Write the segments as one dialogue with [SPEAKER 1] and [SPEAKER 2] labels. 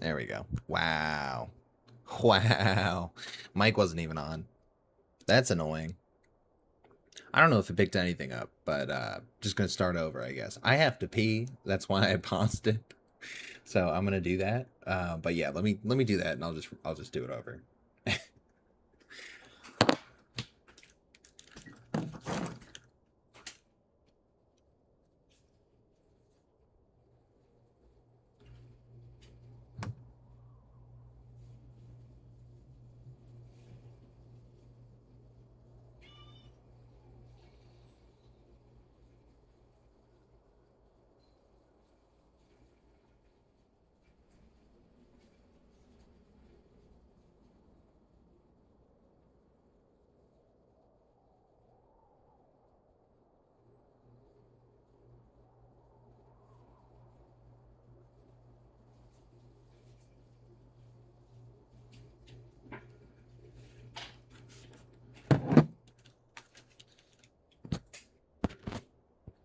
[SPEAKER 1] There we go. Wow. Wow. Mic wasn't even on. That's annoying. I don't know if it picked anything up, but just gonna start over, I guess. I have to pee. That's why I paused it. So I'm gonna do that. But yeah, let me do that, and I'll just do it over.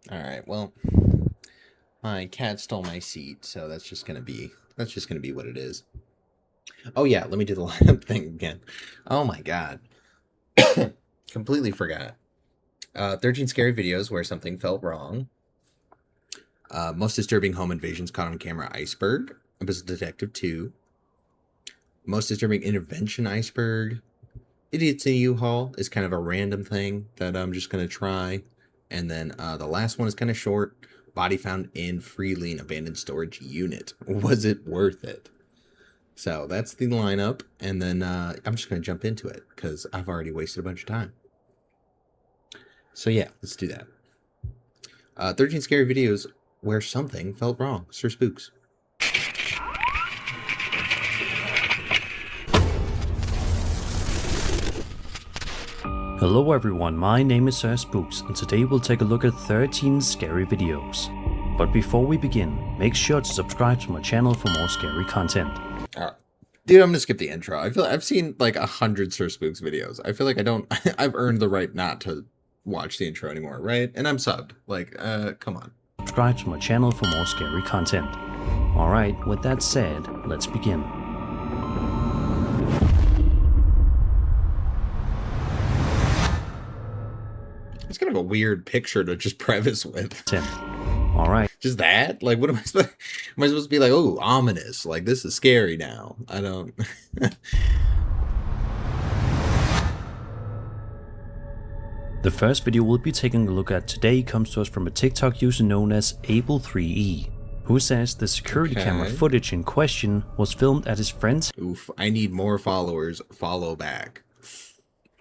[SPEAKER 1] All right. Well, my cat stole my seat, so that's just gonna be what it is. Oh yeah, let me do the lineup thing again. Oh my god, completely forgot. 13 scary videos where something felt wrong. Most disturbing home invasions caught on camera iceberg. Episode Detective 2. Most disturbing intervention iceberg. Idiots in U-Haul is kind of a random thing that I'm just gonna try. And then the last one is kind of short. Body found in Freeling abandoned storage unit. Was it worth it? So that's the lineup. And then I'm just going to jump into it because I've already wasted a bunch of time. So yeah, let's do that. 13 scary videos where something felt wrong. Sir Spooks.
[SPEAKER 2] Hello everyone, my name is Sir Spooks, and today we'll take a look at 13 scary videos. But before we begin, make sure to subscribe to my channel for more scary content.
[SPEAKER 1] Dude, I'm gonna skip the intro. I feel I've seen like 100 Sir Spooks videos. I feel like I've earned the right not to watch the intro anymore, right? And I'm subbed. Like, come on.
[SPEAKER 2] Subscribe to my channel for more scary content. Alright, with that said, let's begin.
[SPEAKER 1] It's kind of a weird picture to just preface with.
[SPEAKER 2] Alright.
[SPEAKER 1] Just that? Like, what am I supposed to be like, oh, ominous. Like, this is scary now. I don't...
[SPEAKER 2] The first video we'll be taking a look at today comes to us from a TikTok user known as Able3E, who says the security camera footage in question was filmed at his friend's
[SPEAKER 1] Oof, I need more followers. Follow back.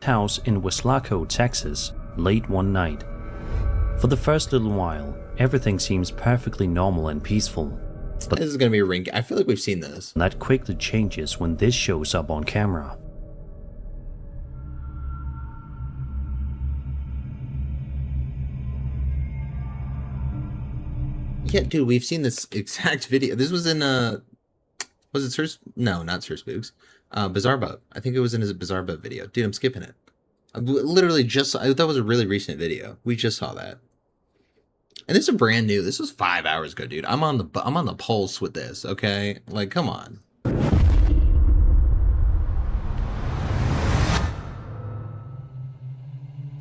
[SPEAKER 2] house in Weslaco, Texas, late one night. For the first little while, everything seems perfectly normal and peaceful. But
[SPEAKER 1] this is gonna be a ring. I feel like we've seen this.
[SPEAKER 2] That quickly changes when this shows up on camera.
[SPEAKER 1] Yeah, dude, we've seen this exact video. This was in was it Sir? No, not Sir Spooks. Bizarre Bub. I think it was in his Bizarre Bub video. Dude, I'm skipping it. Literally just, that was a really recent video. We just saw that. And this is brand new. This was 5 hours ago, dude. I'm on the pulse with this, okay? Like, come on.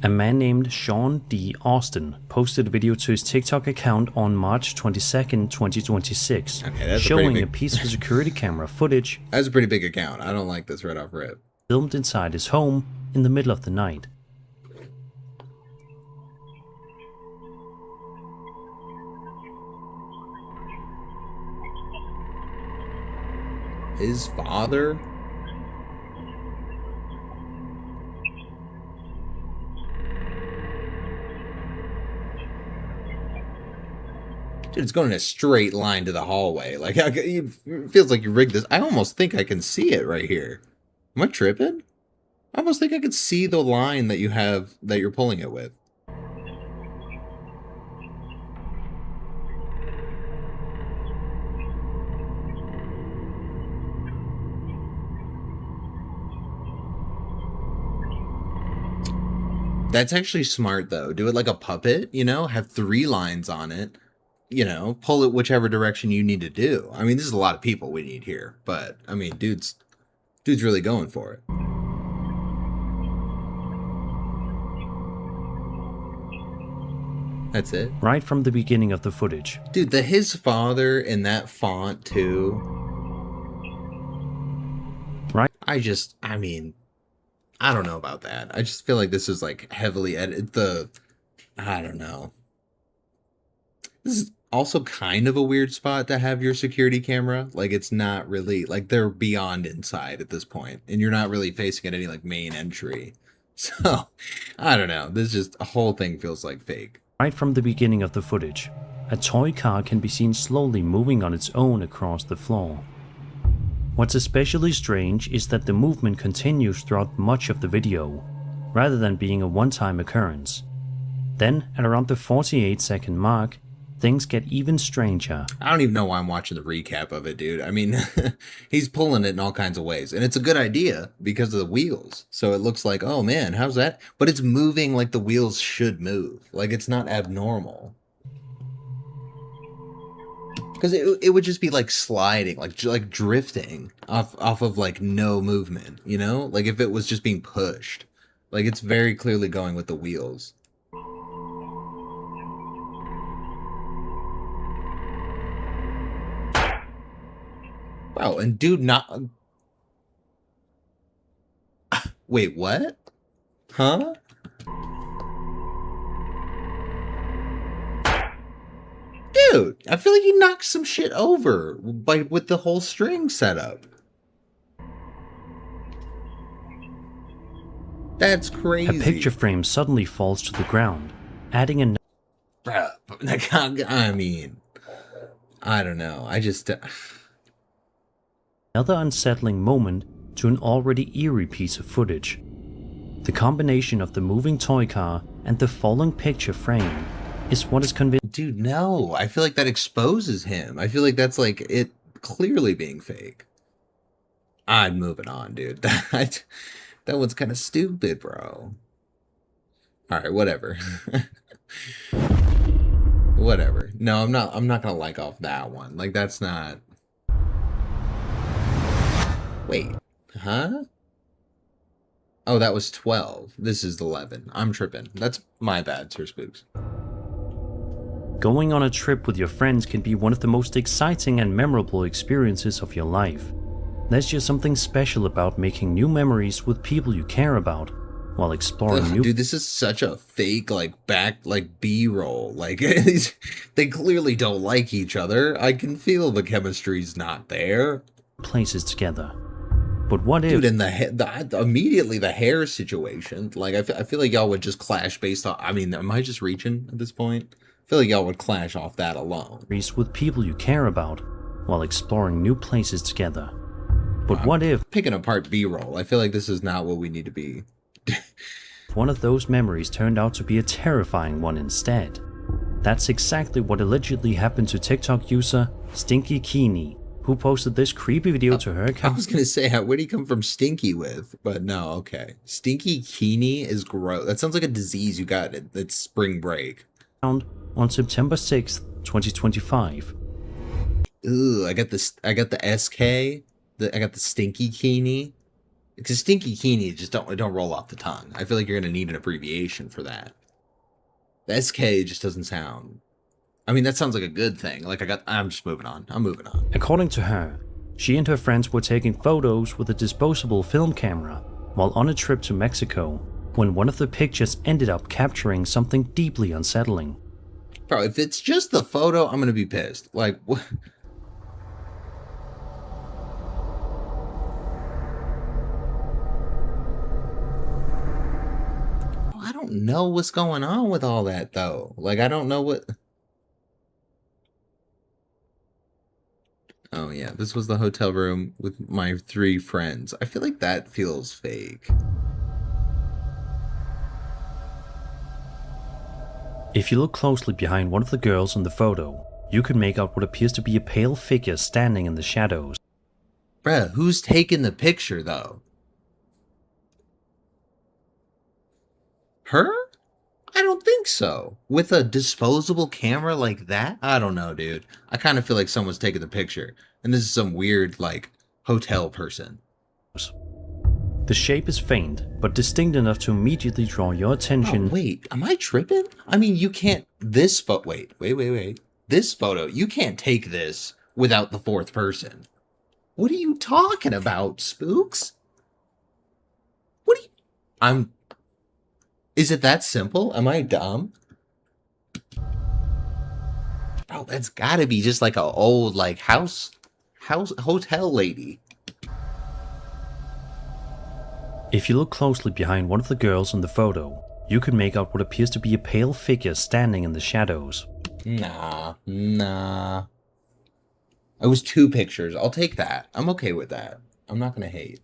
[SPEAKER 2] A man named Sean D. Austin posted a video to his TikTok account on March 22nd, 2026, showing a piece of security camera footage.
[SPEAKER 1] That's a pretty big account. I don't like this right off rip.
[SPEAKER 2] Filmed inside his home in the middle of the night.
[SPEAKER 1] His father? Dude, it's going in a straight line to the hallway. Like, it feels like you rigged this. I almost think I can see it right here. Am I tripping? I almost think I could see the line that you have, that you're pulling it with. That's actually smart, though. Do it like a puppet, you know? Have 3 lines on it. you know, pull it whichever direction you need to do. I mean, this is a lot of people we need here, but I mean, dude's really going for it. That's it.
[SPEAKER 2] Right from the beginning of the footage.
[SPEAKER 1] Dude, his father in that font too.
[SPEAKER 2] Right.
[SPEAKER 1] I mean, I don't know about that. I just feel like this is like heavily edited. I don't know. This is also kind of a weird spot to have your security camera. Like, it's not really, like, they're beyond inside at this point, and you're not really facing at any, like, main entry. So, I don't know. This just, a whole thing feels like fake.
[SPEAKER 2] Right from the beginning of the footage, a toy car can be seen slowly moving on its own across the floor. What's especially strange is that the movement continues throughout much of the video, rather than being a one-time occurrence. Then, at around the 48-second mark, things get even stranger.
[SPEAKER 1] I don't even know why I'm watching the recap of it, dude. I mean, he's pulling it in all kinds of ways. And it's a good idea because of the wheels. So it looks like, oh man, how's that? But it's moving like the wheels should move. Like, it's not abnormal. Because it would just be like sliding, like drifting off of like no movement, you know? Like if it was just being pushed. Like, it's very clearly going with the wheels. Wow, and dude not... Wait, what? Huh? Dude, I feel like he knocked some shit over with the whole string setup. That's crazy.
[SPEAKER 2] A picture frame suddenly falls to the ground, adding a...
[SPEAKER 1] I mean, I don't know. I just...
[SPEAKER 2] another unsettling moment to an already eerie piece of footage. The combination of the moving toy car and the falling picture frame is what is convincing.
[SPEAKER 1] Dude, no. I feel like that exposes him. I feel like that's like it clearly being fake. I'm moving on, dude. That one's kind of stupid, bro. Alright, whatever. Whatever. No, I'm not gonna like off that one. Like, that's not... Wait, huh? Oh, that was 12. This is 11. I'm tripping. That's my bad, Sir Spooks.
[SPEAKER 2] Going on a trip with your friends can be one of the most exciting and memorable experiences of your life. There's just something special about making new memories with people you care about, while exploring new...
[SPEAKER 1] Dude, this is such a fake, like, B-roll. Like, they clearly don't like each other. I can feel the chemistry's not there.
[SPEAKER 2] ...places together. But what if...
[SPEAKER 1] Dude, and immediately the hair situation, like, I feel like y'all would just clash based on... I mean, am I just reaching at this point? I feel like y'all would clash off that alone.
[SPEAKER 2] ...with people you care about, while exploring new places together. But what if...
[SPEAKER 1] picking apart B-roll, I feel like this is not what we need to be.
[SPEAKER 2] one of those memories turned out to be a terrifying one instead. That's exactly what allegedly happened to TikTok user Stinky Keeney, who posted this creepy video to her account.
[SPEAKER 1] I was gonna say, where do you come from stinky with? But no, okay. Stinky Keeney is gross. That sounds like a disease you got at spring break.
[SPEAKER 2] On September 6th, 2025.
[SPEAKER 1] Ooh, I got the SK. I got the Stinky Keeney. Because Stinky Keeney just don't roll off the tongue. I feel like you're gonna need an abbreviation for that. The SK just doesn't sound... I mean, that sounds like a good thing. Like, I'm just moving on. I'm moving on.
[SPEAKER 2] According to her, she and her friends were taking photos with a disposable film camera while on a trip to Mexico, when one of the pictures ended up capturing something deeply unsettling.
[SPEAKER 1] Bro, if it's just the photo, I'm gonna be pissed. Like, what? I don't know what's going on with all that, though. Like, I don't know what... Oh, yeah, this was the hotel room with my 3 friends. I feel like that feels fake.
[SPEAKER 2] If you look closely behind one of the girls in the photo, you can make out what appears to be a pale figure standing in the shadows.
[SPEAKER 1] Bruh, who's taking the picture, though? Her? I don't think so. With a disposable camera like that? I don't know, dude. I kind of feel like someone's taking the picture. And this is some weird, like, hotel person.
[SPEAKER 2] The shape is faint, but distinct enough to immediately draw your attention.
[SPEAKER 1] Oh, wait, am I tripping? I mean, you can't... This photo... Wait. This photo, you can't take this without the fourth person. What are you talking about, Spooks? What are you... Is it that simple? Am I dumb? Oh, that's gotta be just like a old, like, hotel lady.
[SPEAKER 2] If you look closely behind one of the girls in the photo, you can make out what appears to be a pale figure standing in the shadows.
[SPEAKER 1] Nah. It was 2 pictures. I'll take that. I'm okay with that. I'm not gonna hate.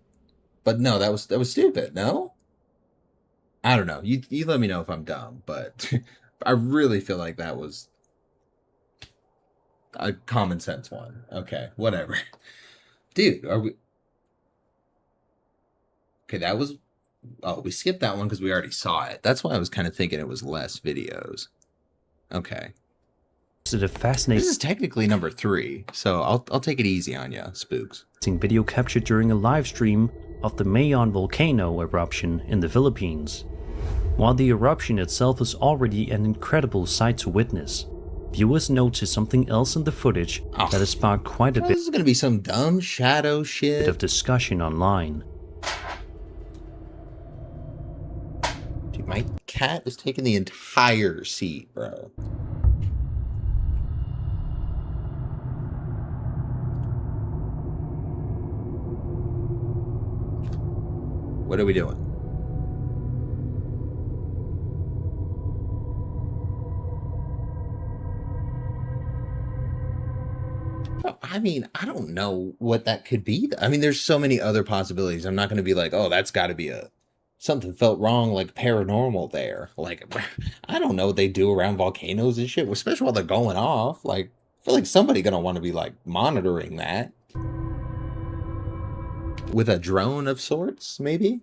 [SPEAKER 1] But no, that was stupid, no? I don't know. You let me know if I'm dumb, but I really feel like that was a common sense one. Okay, whatever. Dude, are we... Okay, that was... Oh, we skipped that one because we already saw it. That's why I was kind of thinking it was less videos. Okay.
[SPEAKER 2] This is a fascinating...
[SPEAKER 1] This is technically number 3, so I'll take it easy on ya, Spooks.
[SPEAKER 2] Video captured during a live stream of the Mayon volcano eruption in the Philippines. While the eruption itself is already an incredible sight to witness, viewers notice something else in the footage that has sparked quite a bit
[SPEAKER 1] This is gonna be some dumb shadow shit.
[SPEAKER 2] of discussion online.
[SPEAKER 1] Dude, my cat is taking the entire seat, bro. What are we doing? I mean, I don't know what that could be. I mean, there's so many other possibilities. I'm not going to be like, oh, that's got to be something felt wrong, like paranormal there. Like, I don't know what they do around volcanoes and shit, especially while they're going off. Like, I feel like somebody going to want to be like monitoring that. With a drone of sorts, maybe?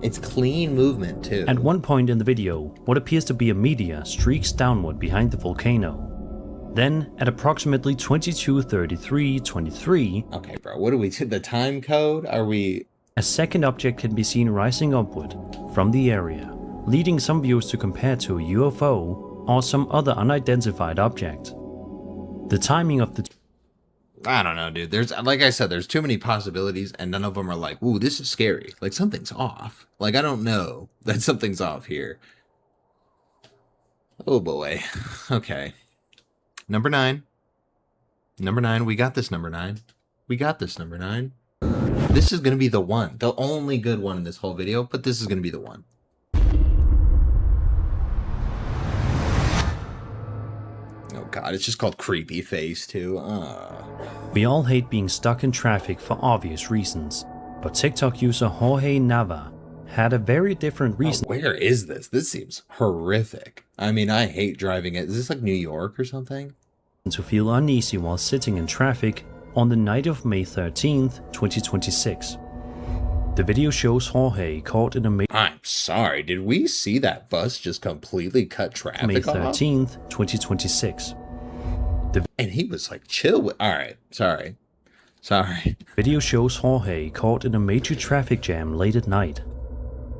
[SPEAKER 1] It's clean movement, too.
[SPEAKER 2] At one point in the video, what appears to be a meteor streaks downward behind the volcano. Then, at approximately 22:33:23,
[SPEAKER 1] okay, bro, what do we do? The time code? Are we...
[SPEAKER 2] A second object can be seen rising upward from the area, leading some viewers to compare to a UFO or some other unidentified object. The timing of the...
[SPEAKER 1] I don't know, dude. There's, like I said, there's too many possibilities, and none of them are like, ooh, this is scary. Like, something's off. Like, I don't know that something's off here. Oh, boy. Okay. Number 9. Number 9. We got this, number 9. We got this, number 9. This is going to be the one. The only good one in this whole video, but this is going to be the one. Oh, God. It's just called Creepy Face, too.
[SPEAKER 2] We all hate being stuck in traffic for obvious reasons, but TikTok user Jorge Nava had a very different reason.
[SPEAKER 1] Where is this? This seems horrific. I mean, I hate driving it. Is this like New York or something?
[SPEAKER 2] To feel uneasy while sitting in traffic on the night of May 13th, 2026. The video shows Jorge caught in a May
[SPEAKER 1] I'm sorry, did we see that bus just completely cut traffic off?
[SPEAKER 2] 13th, 2026.
[SPEAKER 1] And he was like, chill with... Alright, sorry.
[SPEAKER 2] Video shows Jorge caught in a major traffic jam late at night.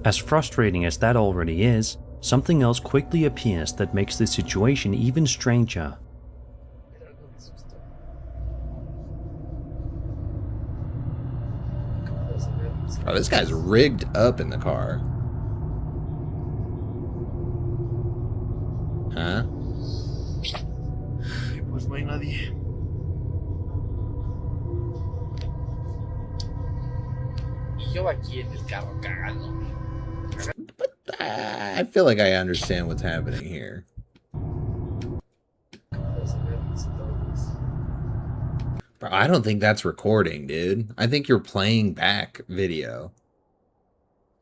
[SPEAKER 2] As frustrating as that already is, something else quickly appears that makes the situation even stranger.
[SPEAKER 1] Oh, this guy's rigged up in the car. Huh?
[SPEAKER 3] Pues no hay nadie. Y yo aquí en el carro cagando.
[SPEAKER 1] But I feel like I understand what's happening here. Bro, I don't think that's recording, dude. I think you're playing back video.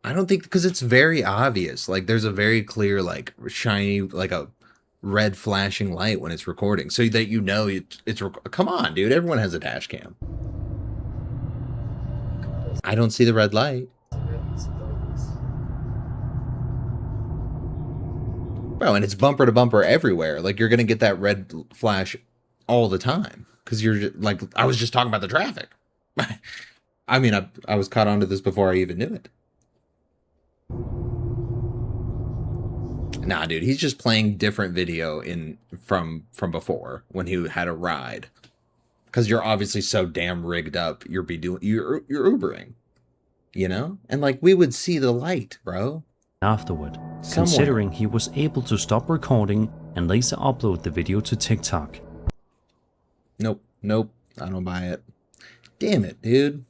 [SPEAKER 1] I don't think, because it's very obvious. Like, there's a very clear, like, shiny, like a red flashing light when it's recording. So that you know it's come on, dude. Everyone has a dash cam. I don't see the red light. Bro, and it's bumper to bumper everywhere. Like, you're going to get that red flash all the time. Because you're like, I was just talking about the traffic. I mean, I was caught onto this before I even knew it. Nah, dude, he's just playing different video from before when he had a ride. Because you're obviously so damn rigged up, you're Ubering, you know? And like, we would see the light, bro.
[SPEAKER 2] Afterward,
[SPEAKER 1] Somewhere.
[SPEAKER 2] considering he was able to stop recording and later upload the video to TikTok.
[SPEAKER 1] Nope, I don't buy it. Damn it, dude.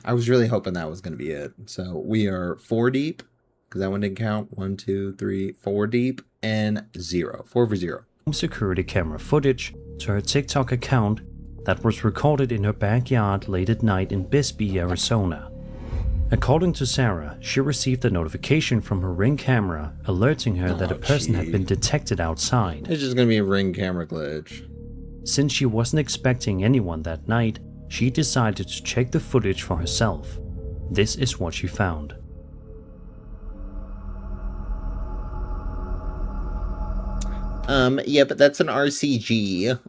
[SPEAKER 1] I was really hoping that was going to be it. So we are 4 deep, because that one didn't count. 1, 2, 3, 4 deep, and 0. 4 for 0.
[SPEAKER 2] Security camera footage to her TikTok account that was recorded in her backyard late at night in Bisbee, Arizona. According to Sarah, she received a notification from her Ring camera alerting her that a person had been detected outside.
[SPEAKER 1] It's just going to be a Ring camera glitch.
[SPEAKER 2] Since she wasn't expecting anyone that night, she decided to check the footage for herself. This is what she found.
[SPEAKER 1] Yeah, but that's an RCG.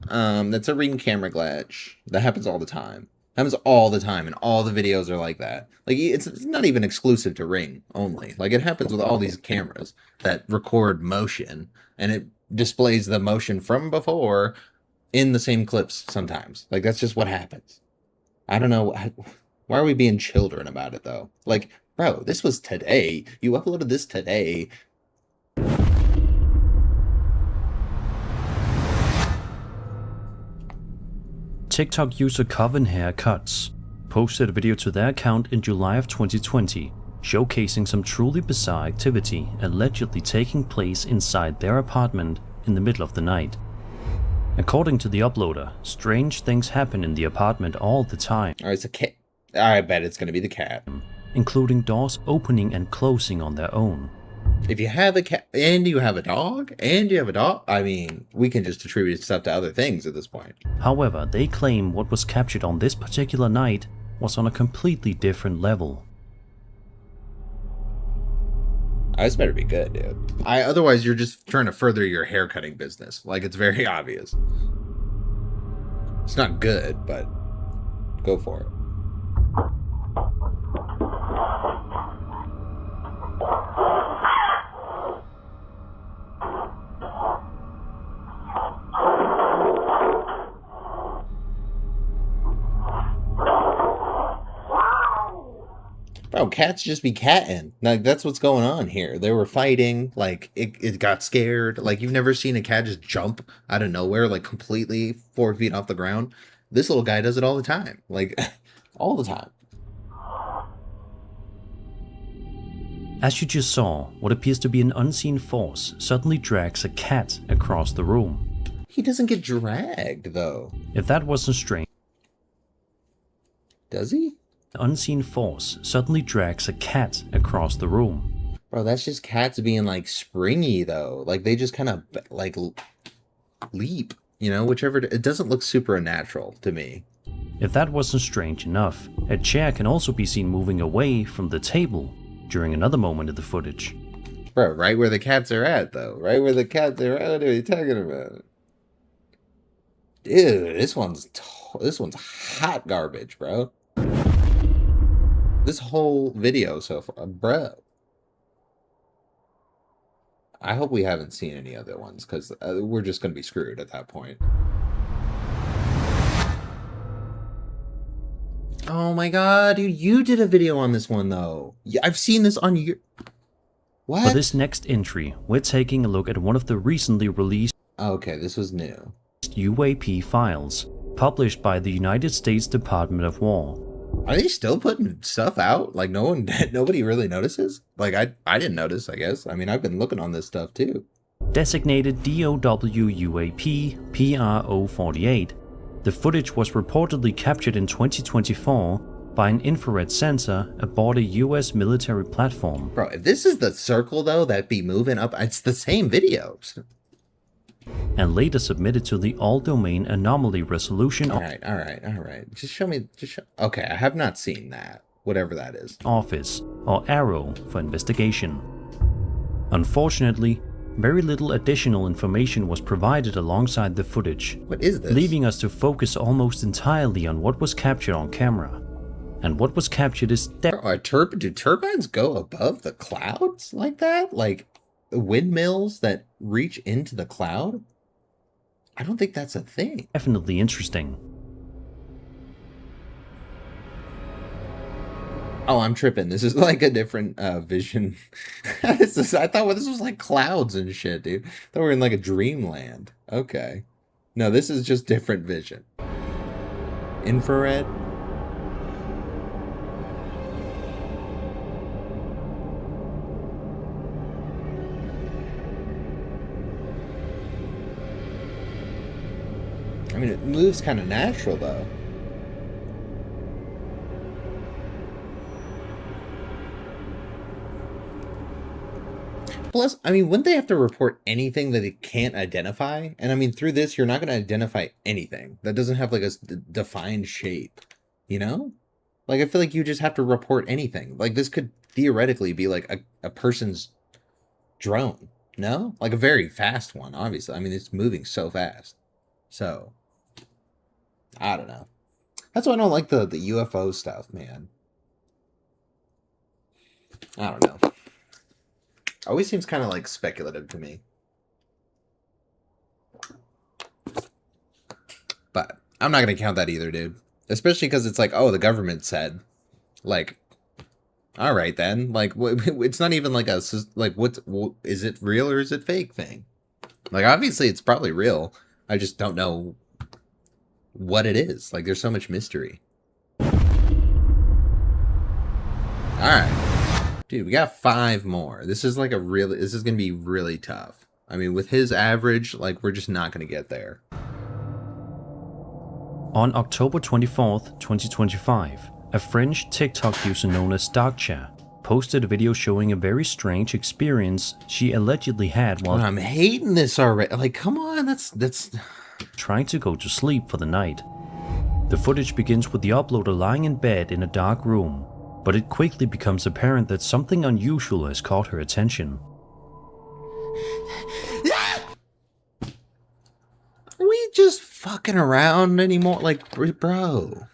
[SPEAKER 1] That's a Ring camera glitch. That happens all the time. Happens all the time, and all the videos are like that. Like, it's not even exclusive to Ring only. Like, it happens with all these cameras that record motion, and it displays the motion from before in the same clips sometimes. Like, that's just what happens. I don't know. Why are we being children about it, though? Like, bro, this was today. You uploaded this today.
[SPEAKER 2] TikTok user Coven Haircuts posted a video to their account in July of 2020, showcasing some truly bizarre activity allegedly taking place inside their apartment in the middle of the night. According to the uploader, strange things happen in the apartment all the time.
[SPEAKER 1] Alright, it's a cat. I bet it's gonna be the cat.
[SPEAKER 2] Including doors opening and closing on their own.
[SPEAKER 1] If you have a cat and you have a dog, I mean, we can just attribute stuff to other things at this point.
[SPEAKER 2] However, they claim what was captured on this particular night was on a completely different level.
[SPEAKER 1] This better be good, dude. Otherwise, you're just trying to further your haircutting business. Like, it's very obvious. It's not good, but go for it. Bro, cats just be catting. Like, that's what's going on here. They were fighting. Like, it got scared. Like, you've never seen a cat just jump out of nowhere, like, completely 4 feet off the ground. This little guy does it all the time. Like, all the time.
[SPEAKER 2] As you just saw, what appears to be an unseen force suddenly drags a cat across the room.
[SPEAKER 1] He doesn't get dragged, though.
[SPEAKER 2] If that wasn't strange...
[SPEAKER 1] Does he?
[SPEAKER 2] An unseen force suddenly drags a cat across the room.
[SPEAKER 1] Bro, that's just cats being, like, springy, though. Like, they just kind of, like, leap, you know? Whichever... It doesn't look supernatural to me.
[SPEAKER 2] If that wasn't strange enough, a chair can also be seen moving away from the table during another moment of the footage.
[SPEAKER 1] Bro, right where the cats are at, though. Right where the cats are at, what are you talking about? Dude, this one's hot garbage, bro. This whole video so far, bro. I hope we haven't seen any other ones, because we're just going to be screwed at that point. Oh my god, dude, you did a video on this one, though. Yeah, I've seen this on your... What?
[SPEAKER 2] For this next entry, we're taking a look at one of the recently released
[SPEAKER 1] okay, this was new.
[SPEAKER 2] UAP files, published by the United States Department of War.
[SPEAKER 1] Are they still putting stuff out? Like, nobody really notices? Like, I didn't notice, I guess. I mean, I've been looking on this stuff, too.
[SPEAKER 2] Designated DOW UAP PRO-48, the footage was reportedly captured in 2024 by an infrared sensor aboard a US military platform.
[SPEAKER 1] Bro, if this is the circle, though, that be moving up, it's the same videos.
[SPEAKER 2] and later submitted to the All-Domain Anomaly Resolution
[SPEAKER 1] Alright. Just show me, okay, I have not seen that. Whatever that is.
[SPEAKER 2] Office, or ARROW, for investigation. Unfortunately, very little additional information was provided alongside the footage,
[SPEAKER 1] What is this?
[SPEAKER 2] leaving us to focus almost entirely on what was captured on camera. And what was captured is
[SPEAKER 1] Do turbines go above the clouds like that? Like windmills that reach into the cloud? I don't think that's a thing.
[SPEAKER 2] definitely interesting.
[SPEAKER 1] Oh, I'm tripping. This is like a different vision. I thought this was like clouds and shit, dude. I thought we were in like a dreamland. Okay. No, this is just different vision. Infrared? I mean, it moves kind of natural, though. Plus, I mean, wouldn't they have to report anything that it can't identify? And I mean, through this, you're not going to identify anything that doesn't have like a defined shape, you know? Like, I feel like you just have to report anything. Like, this could theoretically be like a person's drone, no? Like a very fast one, obviously. I mean, it's moving so fast. So, I don't know. That's why I don't like the UFO stuff, man. I don't know. Always seems kind of like speculative to me. But I'm not going to count that either, dude. Especially because it's like, oh, the government said. Like, all right then. Like, it's not even like like, is it real or is it fake thing? Like, obviously it's probably real. I just don't know what it is. Like, there's so much mystery. All right. Dude, we got 5 more. This is like this is going to be really tough. I mean, with his average, like, we're just not going to get there.
[SPEAKER 2] On October 24th, 2025, a French TikTok user known as Soudah posted a video showing a very strange experience she allegedly had while
[SPEAKER 1] I'm hating this already. Like, come on, that's
[SPEAKER 2] trying to go to sleep for the night. The footage begins with the uploader lying in bed in a dark room, but it quickly becomes apparent that something unusual has caught her attention.
[SPEAKER 1] Are we just fucking around anymore? Like, bro.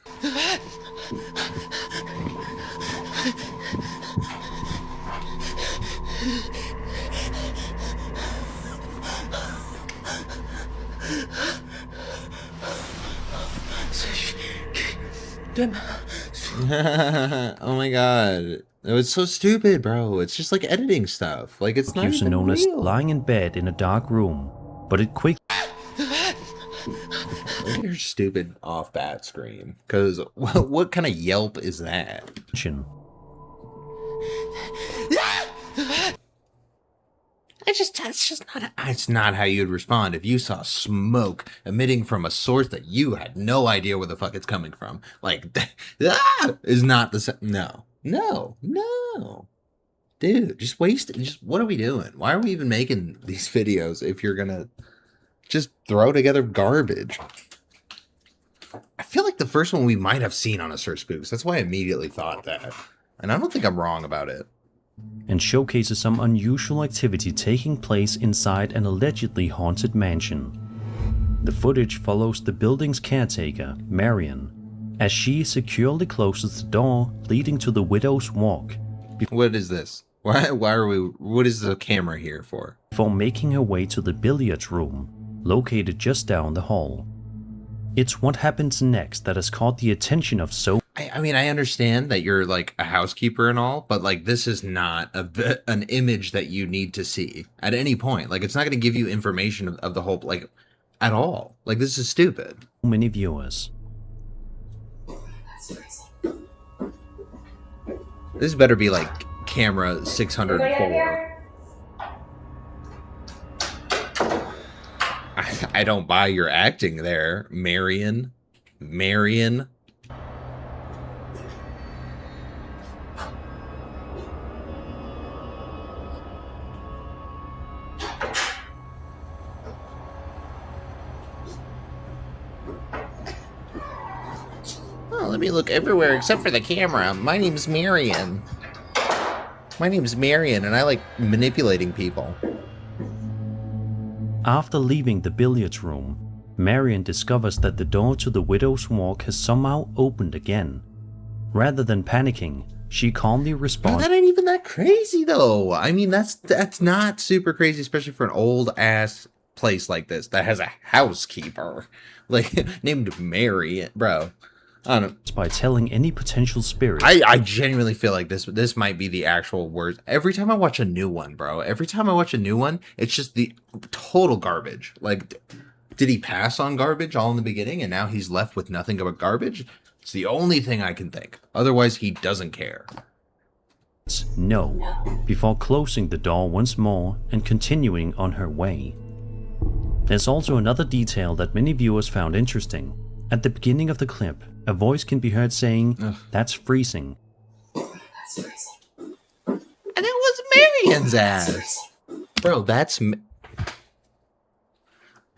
[SPEAKER 1] Oh my god. It was so stupid, bro. It's just like editing stuff. Like, it's not
[SPEAKER 2] User
[SPEAKER 1] even
[SPEAKER 2] known as
[SPEAKER 1] real.
[SPEAKER 2] lying in bed in a dark room, but it quickly
[SPEAKER 1] Look at your stupid off-bat scream. Because what kind of yelp is that? It's not how you'd respond if you saw smoke emitting from a source that you had no idea where the fuck it's coming from. Like, is not the same. No. Dude, just waste it. Just, what are we doing? Why are we even making these videos if you're gonna just throw together garbage? I feel like the first one we might have seen on a Sir Spooks. That's why I immediately thought that. And I don't think I'm wrong about it.
[SPEAKER 2] and showcases some unusual activity taking place inside an allegedly haunted mansion. The footage follows the building's caretaker, Marion, as she securely closes the door leading to the Widow's Walk
[SPEAKER 1] What is this? Why are we... What is the camera here for?
[SPEAKER 2] before making her way to the billiards room, located just down the hall. It's what happens next that has caught the attention of
[SPEAKER 1] I mean, I understand that you're like a housekeeper and all, but like this is not an image that you need to see at any point. Like, it's not going to give you information of the whole, like, at all. Like, this is stupid.
[SPEAKER 2] many viewers.
[SPEAKER 1] This better be like camera 604. I don't buy your acting there, Marion. let me look everywhere except for the camera. My name's Marion. My name's Marion, and I like manipulating people.
[SPEAKER 2] After leaving the billiards room, Marion discovers that the door to the Widow's Walk has somehow opened again. Rather than panicking, she calmly responds.
[SPEAKER 1] That ain't even that crazy, though. I mean, that's not super crazy, especially for an old-ass place like this that has a housekeeper, like, named Mary, bro. I don't know.
[SPEAKER 2] By telling any potential spirits.
[SPEAKER 1] I genuinely feel like this might be the actual worst. Every time I watch a new one, bro, it's just the total garbage. Like, did he pass on garbage all in the beginning and now he's left with nothing but garbage? It's the only thing I can think. Otherwise, he doesn't care.
[SPEAKER 2] No, before closing the door once more and continuing on her way. There's also another detail that many viewers found interesting. At the beginning of the clip, a voice can be heard saying, "Ugh. That's freezing."
[SPEAKER 1] That's freezing. And it was Marion's ass. Bro,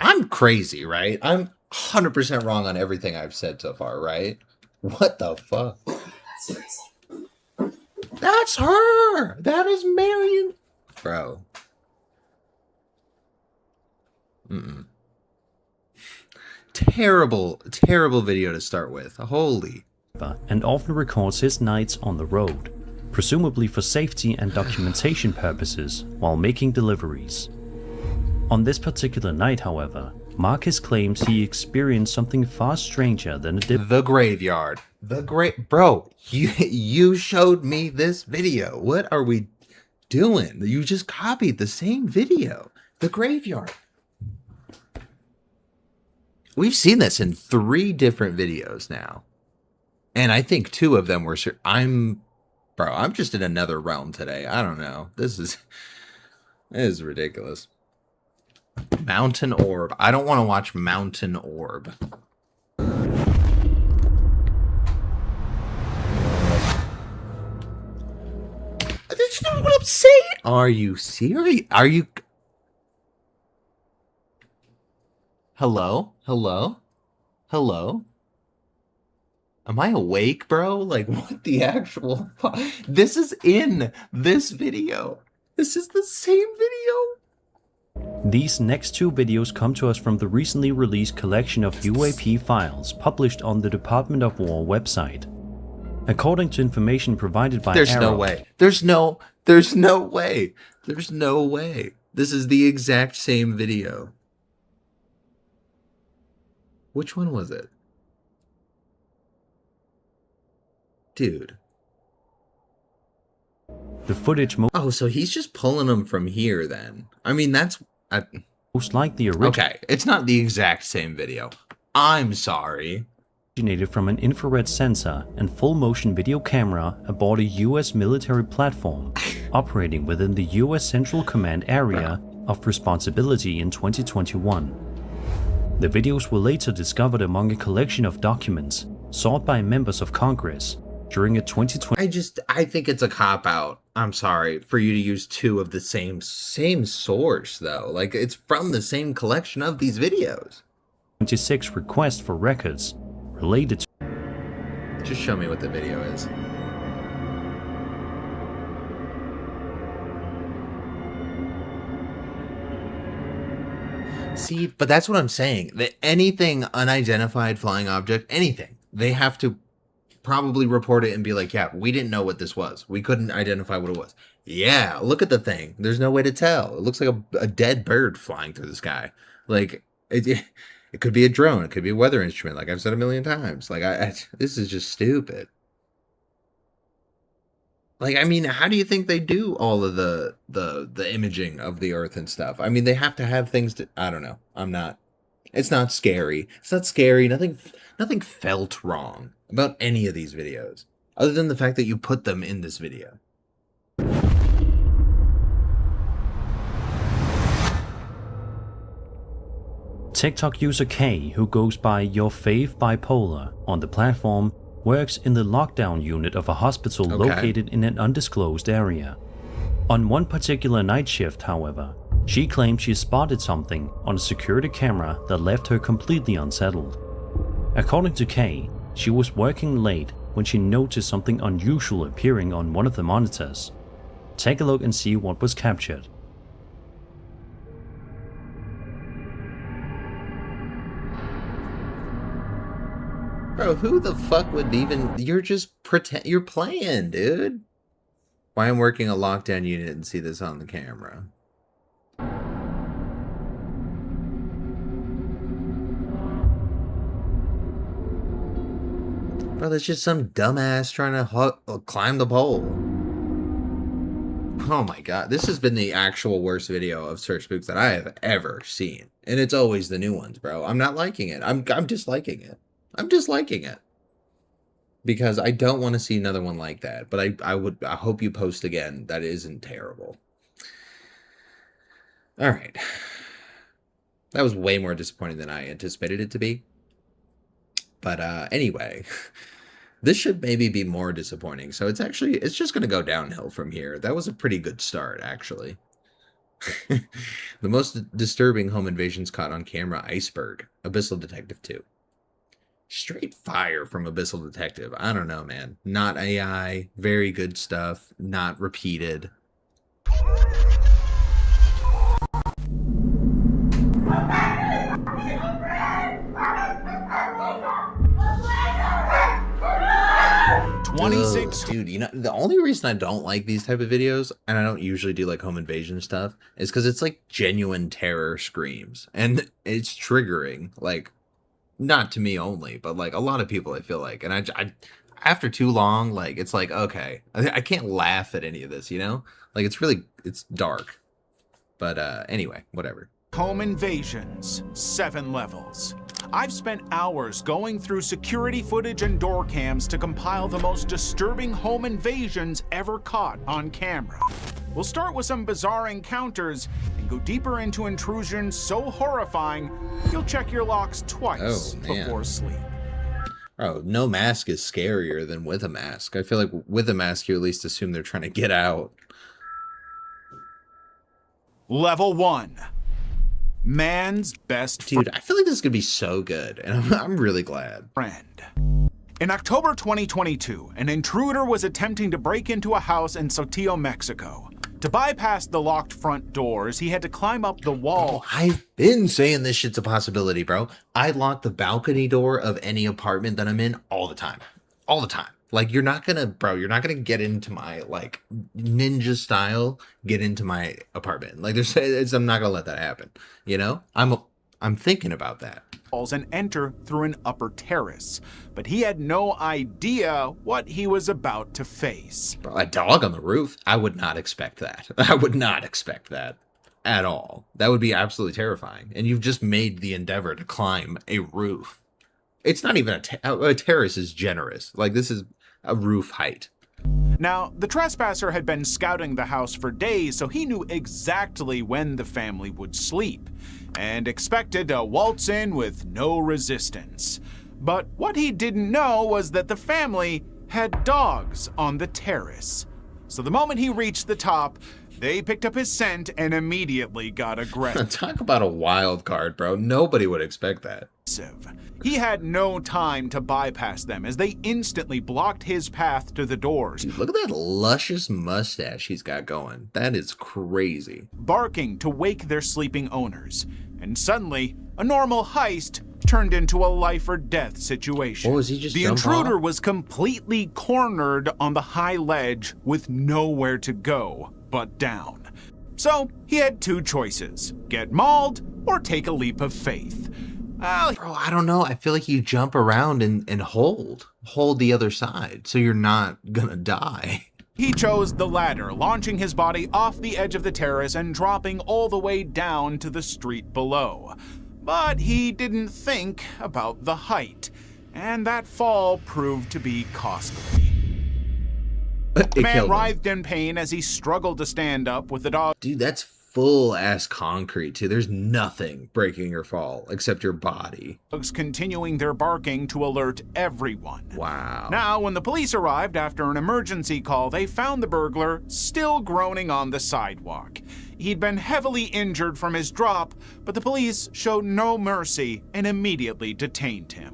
[SPEAKER 1] I'm crazy, right? I'm 100% wrong on everything I've said so far, right? What the fuck? That's freezing. That's her! That is Marion. Bro. Mm-mm. Terrible video to start with. Holy.
[SPEAKER 2] And often records his nights on the road, presumably for safety and documentation purposes while making deliveries. On this particular night, however, Marcus claims he experienced something far stranger than
[SPEAKER 1] the graveyard. Bro, you showed me this video. What are we doing? You just copied the same video. The graveyard. We've seen this in 3 different videos now. And I think 2 of them were sure. I'm just in another realm today. I don't know. This is ridiculous. Mountain Orb. I don't want to watch Mountain Orb. That's not what I'm saying. Are you serious? Are you... Hello? Hello? Hello? Am I awake, bro? Like, what the actual fuck? This is in this video. This is the same video.
[SPEAKER 2] These next 2 videos come to us from the recently released collection of UAP files published on the Department of War website. According to information provided by
[SPEAKER 1] There's no way. There's no way. There's no way. This is the exact same video. Which one was it? Dude.
[SPEAKER 2] The footage
[SPEAKER 1] Oh, so he's just pulling them from here then. I mean, that's...
[SPEAKER 2] most like the original.
[SPEAKER 1] Okay, it's not the exact same video. I'm sorry.
[SPEAKER 2] Originated from an infrared sensor and full motion video camera aboard a US military platform operating within the US Central Command area of responsibility in 2021. The videos were later discovered among a collection of documents sought by members of Congress during a 2020.
[SPEAKER 1] I think it's a cop-out. I'm sorry for you to use 2 of the same source, though. Like, it's from the same collection of these videos.
[SPEAKER 2] 26 requests for records related to...
[SPEAKER 1] Just show me what the video is. See, but that's what I'm saying. That anything unidentified flying object, anything, they have to probably report it and be like, yeah, we didn't know what this was. We couldn't identify what it was. Yeah, look at the thing. There's no way to tell. It looks like a dead bird flying through the sky. Like, it could be a drone. It could be a weather instrument, like I've said a million times. Like, this is just stupid. Like, I mean, how do you think they do all of the imaging of the Earth and stuff? I mean, they have to have things to... I don't know. It's not scary. It's not scary. Nothing felt wrong about any of these videos, other than the fact that you put them in this video.
[SPEAKER 2] TikTok user K, who goes by Your Fave Bipolar on the platform, works in the lockdown unit of a hospital located in an undisclosed area. On one particular night shift, however, she claims she spotted something on a security camera that left her completely unsettled. According to Kay, She was working late when she noticed something unusual appearing on one of the monitors. Take a look and see what was captured.
[SPEAKER 1] Bro, who the fuck would even... You're just you're playing, dude. Why I'm working a lockdown unit and see this on the camera. Bro, that's just some dumbass trying to climb the pole. Oh my god, this has been the actual worst video of Sir Spooks that I have ever seen. And it's always the new ones, bro. I'm not liking it. I'm disliking it. I'm disliking it. Because I don't want to see another one like that. But I hope you post again. That isn't terrible. Alright. That was way more disappointing than I anticipated it to be. But anyway, this should maybe be more disappointing. So it's just going to go downhill from here. That was a pretty good start, actually. The most disturbing home invasions caught on camera, Iceberg, Abyssal Detective 2. Straight fire from Abyssal Detective. I don't know, man. Not AI, very good stuff, not repeated. Dude, you know, the only reason I don't like these type of videos, and I don't usually do like home invasion stuff, is because it's like genuine terror screams. And it's triggering, like, not to me only, but like a lot of people, I feel like. And I after too long, like, it's like, okay, I can't laugh at any of this, you know? Like, it's dark. But anyway, whatever.
[SPEAKER 4] Home invasions, 7 levels. I've spent hours going through security footage and door cams to compile the most disturbing home invasions ever caught on camera. We'll start with some bizarre encounters and go deeper into intrusions so horrifying, you'll check your locks twice before sleep.
[SPEAKER 1] Oh, no mask is scarier than with a mask. I feel like with a mask, you at least assume they're trying to get out.
[SPEAKER 4] Level 1. Man's best
[SPEAKER 1] Dude, I feel like this is gonna be so good, and I'm really glad.
[SPEAKER 4] Friend. In October 2022, an intruder was attempting to break into a house in Sotillo, Mexico. To bypass the locked front doors, he had to climb up the wall.
[SPEAKER 1] Oh, I've been saying this shit's a possibility, bro. I lock the balcony door of any apartment that I'm in all the time. All the time. Like, you're not gonna get into my, like, ninja style, get into my apartment. Like, I'm not gonna let that happen. You know? I'm thinking about that.
[SPEAKER 4] And enter through an upper terrace. But he had no idea what he was about to face.
[SPEAKER 1] Bro, a dog on the roof? I would not expect that. I would not expect that at all. That would be absolutely terrifying. And you've just made the endeavor to climb a roof. It's not even a terrace is generous. Like, this is a roof height.
[SPEAKER 4] Now, the trespasser had been scouting the house for days, so he knew exactly when the family would sleep, and expected to waltz in with no resistance. But what he didn't know was that the family had dogs on the terrace. So the moment he reached the top, they picked up his scent and immediately got aggressive.
[SPEAKER 1] Talk about a wild card, bro. Nobody would expect that.
[SPEAKER 4] He had no time to bypass them as they instantly blocked his path to the doors.
[SPEAKER 1] Dude, look at that luscious mustache he's got going. That is crazy.
[SPEAKER 4] Barking to wake their sleeping owners. And suddenly, a normal heist turned into a life or death situation.
[SPEAKER 1] What was he just
[SPEAKER 4] The intruder was completely cornered on the high ledge with nowhere to go but down. So he had 2 choices: get mauled or take a leap of faith.
[SPEAKER 1] Bro, I don't know. I feel like you jump around and hold the other side so you're not gonna die.
[SPEAKER 4] He chose the latter, launching his body off the edge of the terrace and dropping all the way down to the street below. But he didn't think about the height, and that fall proved to be costly. The man writhed in pain as he struggled to stand up with the dog.
[SPEAKER 1] Dude, that's full ass concrete too. There's nothing breaking your fall except your body.
[SPEAKER 4] Dogs continuing their barking to alert everyone.
[SPEAKER 1] Wow.
[SPEAKER 4] Now, when the police arrived after an emergency call, they found the burglar still groaning on the sidewalk. He'd been heavily injured from his drop, but the police showed no mercy and immediately detained him.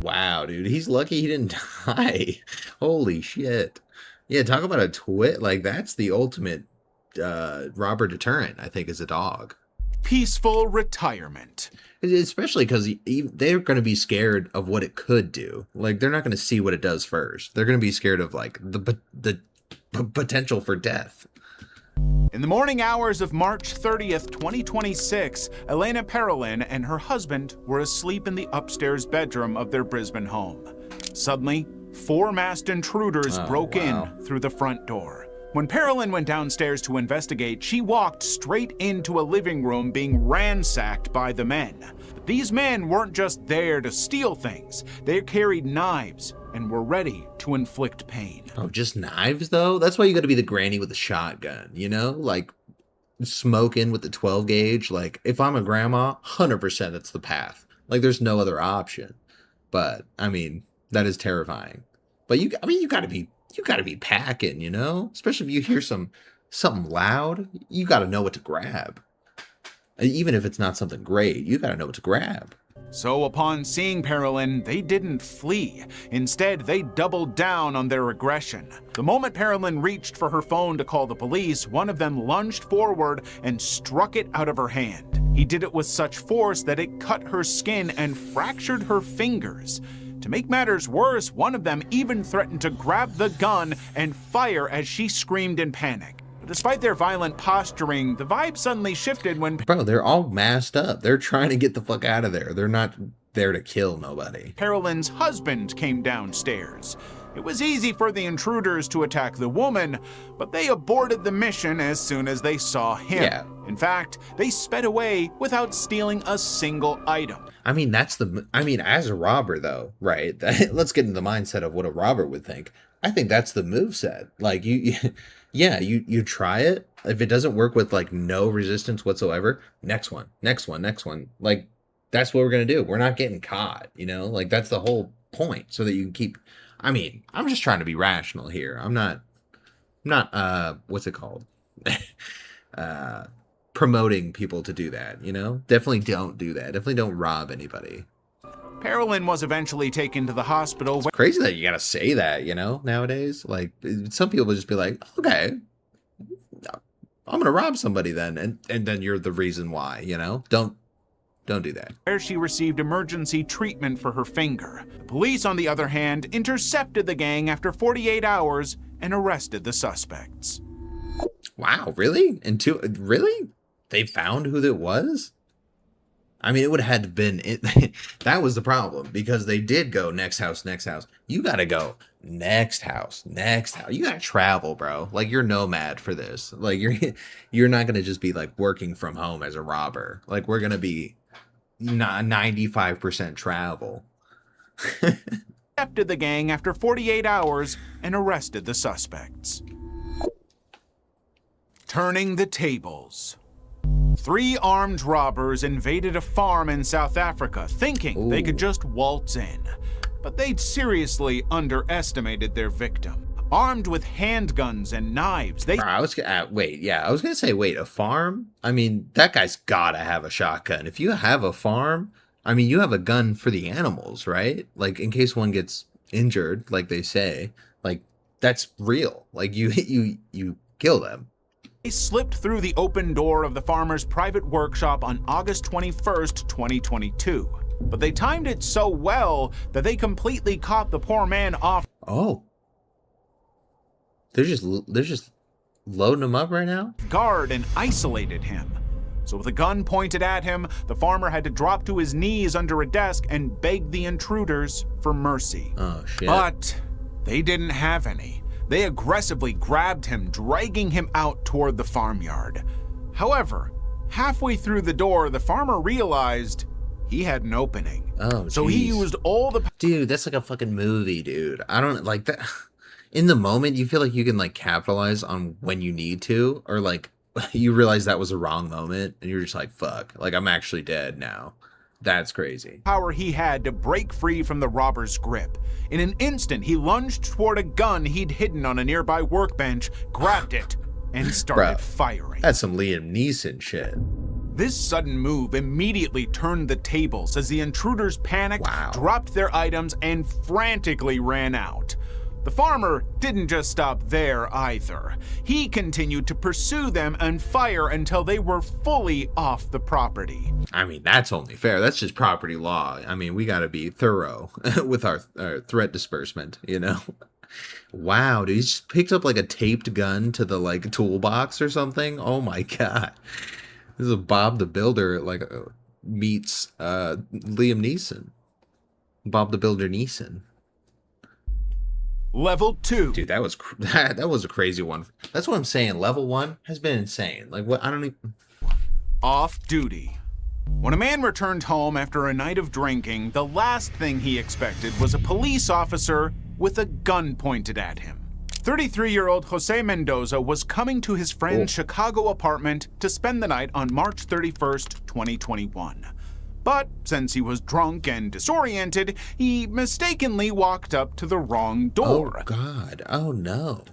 [SPEAKER 1] Wow, dude. He's lucky he didn't die. Holy shit. Yeah, talk about a twit. Like, that's the ultimate robber deterrent, I think, is a dog.
[SPEAKER 4] Peaceful retirement.
[SPEAKER 1] Especially because they're going to be scared of what it could do. Like, they're not going to see what it does first. They're going to be scared of, like, the potential for death.
[SPEAKER 4] In the morning hours of March 30th, 2026, Elena Parolin and her husband were asleep in the upstairs bedroom of their Brisbane home. Suddenly, 4 masked intruders broke in through the front door. When Parolin went downstairs to investigate, she walked straight into a living room being ransacked by the men. But these men weren't just there to steal things. They carried knives and were ready to inflict pain.
[SPEAKER 1] Oh, just knives, though? That's why you got to be the granny with the shotgun, you know? Like, smoking with the 12 gauge. Like, if I'm a grandma, 100% that's the path. Like, there's no other option. But, I mean, that is terrifying. But you got to be packing, you know? Especially if you hear something loud, you got to know what to grab. Even if it's not something great, you got to know what to grab.
[SPEAKER 4] So upon seeing Parolin, they didn't flee. Instead, they doubled down on their aggression. The moment Parolin reached for her phone to call the police, one of them lunged forward and struck it out of her hand. He did it with such force that it cut her skin and fractured her fingers. To make matters worse, one of them even threatened to grab the gun and fire as she screamed in panic. Despite their violent posturing, the vibe suddenly shifted when...
[SPEAKER 1] Bro, they're all masked up. They're trying to get the fuck out of there. They're not there to kill nobody.
[SPEAKER 4] Parolin's husband came downstairs. It was easy for the intruders to attack the woman, but they aborted the mission as soon as they saw him.
[SPEAKER 1] Yeah.
[SPEAKER 4] In fact, they sped away without stealing a single item.
[SPEAKER 1] I mean, as a robber, though, right? Let's get into the mindset of what a robber would think. I think that's the moveset. Like, you try it. If it doesn't work with, like, no resistance whatsoever, next one. Like, that's what we're going to do. We're not getting caught, you know? Like, that's the whole point, so that you can keep... I mean, I'm just trying to be rational here. I'm not, what's it called? Promoting people to do that, you know? Definitely don't do that. Definitely don't rob anybody.
[SPEAKER 4] Parolin was eventually taken to the hospital.
[SPEAKER 1] It's crazy that you gotta say that, you know, nowadays. Like, some people would just be like, okay, I'm gonna rob somebody then, and then you're the reason why, you know? Don't do that.
[SPEAKER 4] Where she received emergency treatment for her finger. The police, on the other hand, intercepted the gang after 48 hours and arrested the suspects.
[SPEAKER 1] Wow, really? Really? They found who it was? I mean, it would have had to been it. That was the problem, because they did go next house. You gotta go next house. You gotta travel, bro. Like, you're nomad for this. Like, you're not gonna just be like working from home as a robber. Like, we're gonna be 95% travel.
[SPEAKER 4] Intercepted the gang after 48 hours and arrested the suspects. Turning the tables. 3 armed robbers invaded a farm in South Africa, thinking they could just waltz in. But they'd seriously underestimated their victim. Armed with handguns and knives, they...
[SPEAKER 1] I was gonna say, a farm? I mean, that guy's gotta have a shotgun. If you have a farm, I mean, you have a gun for the animals, right? Like, in case one gets injured, like they say. Like, that's real. Like, you kill them.
[SPEAKER 4] They slipped through the open door of the farmer's private workshop on August 21st, 2022. But they timed it so well that they completely caught the poor man off.
[SPEAKER 1] Oh. They're just loading him up right now?
[SPEAKER 4] Guard and isolated him. So with a gun pointed at him, the farmer had to drop to his knees under a desk and beg the intruders for mercy.
[SPEAKER 1] Oh, shit.
[SPEAKER 4] But they didn't have any. They aggressively grabbed him, dragging him out toward the farmyard. However, halfway through the door, the farmer realized he had an opening.
[SPEAKER 1] Oh,
[SPEAKER 4] so he used all the...
[SPEAKER 1] Dude, that's like a fucking movie, dude. I don't like that. In the moment, you feel like you can, like, capitalize on when you need to, or, like, you realize that was a wrong moment, and you're just like, fuck, like, I'm actually dead now. That's crazy.
[SPEAKER 4] Power he had to break free from the robber's grip. In an instant, he lunged toward a gun he'd hidden on a nearby workbench, grabbed it, and started firing.
[SPEAKER 1] That's some Liam Neeson shit.
[SPEAKER 4] This sudden move immediately turned the tables as the intruders panicked,
[SPEAKER 1] Wow.
[SPEAKER 4] dropped their items, and frantically ran out. The farmer didn't just stop there either. He continued to pursue them and fire until they were fully off the property.
[SPEAKER 1] I mean, that's only fair. That's just property law. I mean, we got to be thorough with our threat disbursement, you know? Wow, dude, he just picked up like a taped gun to the like toolbox or something. Oh my God. This is a Bob the Builder meets Liam Neeson. Bob the Builder Neeson.
[SPEAKER 4] Level 2.
[SPEAKER 1] Dude, that was that was a crazy one. That's what I'm saying. Level 1 has been insane. Like what? I don't even.
[SPEAKER 4] Off duty. When a man returned home after a night of drinking, the last thing he expected was a police officer with a gun pointed at him. 33-year-old Jose Mendoza was coming to his friend's Chicago apartment to spend the night on March 31st, 2021. But since he was drunk and disoriented, he mistakenly walked up to the wrong door.
[SPEAKER 1] Oh God. Oh no.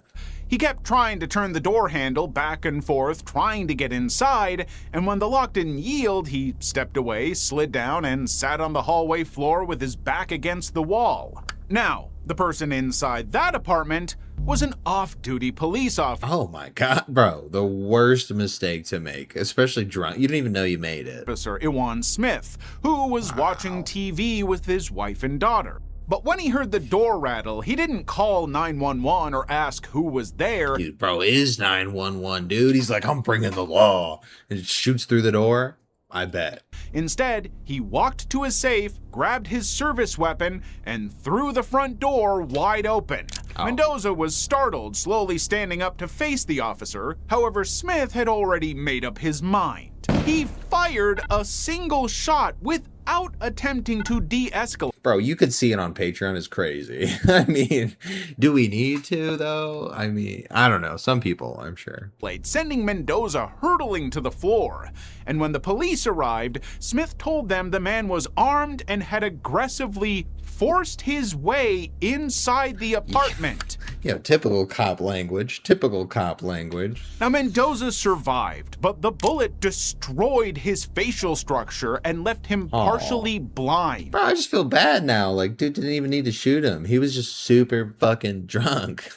[SPEAKER 4] He kept trying to turn the door handle back and forth, trying to get inside, and when the lock didn't yield, he stepped away, slid down, and sat on the hallway floor with his back against the wall. Now, the person inside that apartment was an off-duty police officer.
[SPEAKER 1] Oh my God, bro. The worst mistake to make, especially drunk. You didn't even know you made it.
[SPEAKER 4] Officer Iwan Smith, who was watching TV with his wife and daughter. But when he heard the door rattle, he didn't call 911 or ask who was there.
[SPEAKER 1] Dude, bro, is 911, dude. He's like, I'm bringing the law. And shoots through the door. I bet.
[SPEAKER 4] Instead, he walked to his safe, grabbed his service weapon, and threw the front door wide open.
[SPEAKER 1] Oh.
[SPEAKER 4] Mendoza was startled, slowly standing up to face the officer. However, Smith had already made up his mind. He fired a single shot without attempting to de-escalate.
[SPEAKER 1] Bro, you could see it on Patreon. It's crazy. I mean, do we need to, though? I mean, I don't know. Some people, I'm sure.
[SPEAKER 4] Sending Mendoza hurtling to the floor. And when the police arrived, Smith told them the man was armed and had aggressively forced his way inside the apartment.
[SPEAKER 1] You know, typical cop language. Typical cop language.
[SPEAKER 4] Now, Mendoza survived, but the bullet destroyed his facial structure and left him partially blind.
[SPEAKER 1] Bro, I just feel bad now. Like, dude didn't even need to shoot him. He was just super fucking drunk.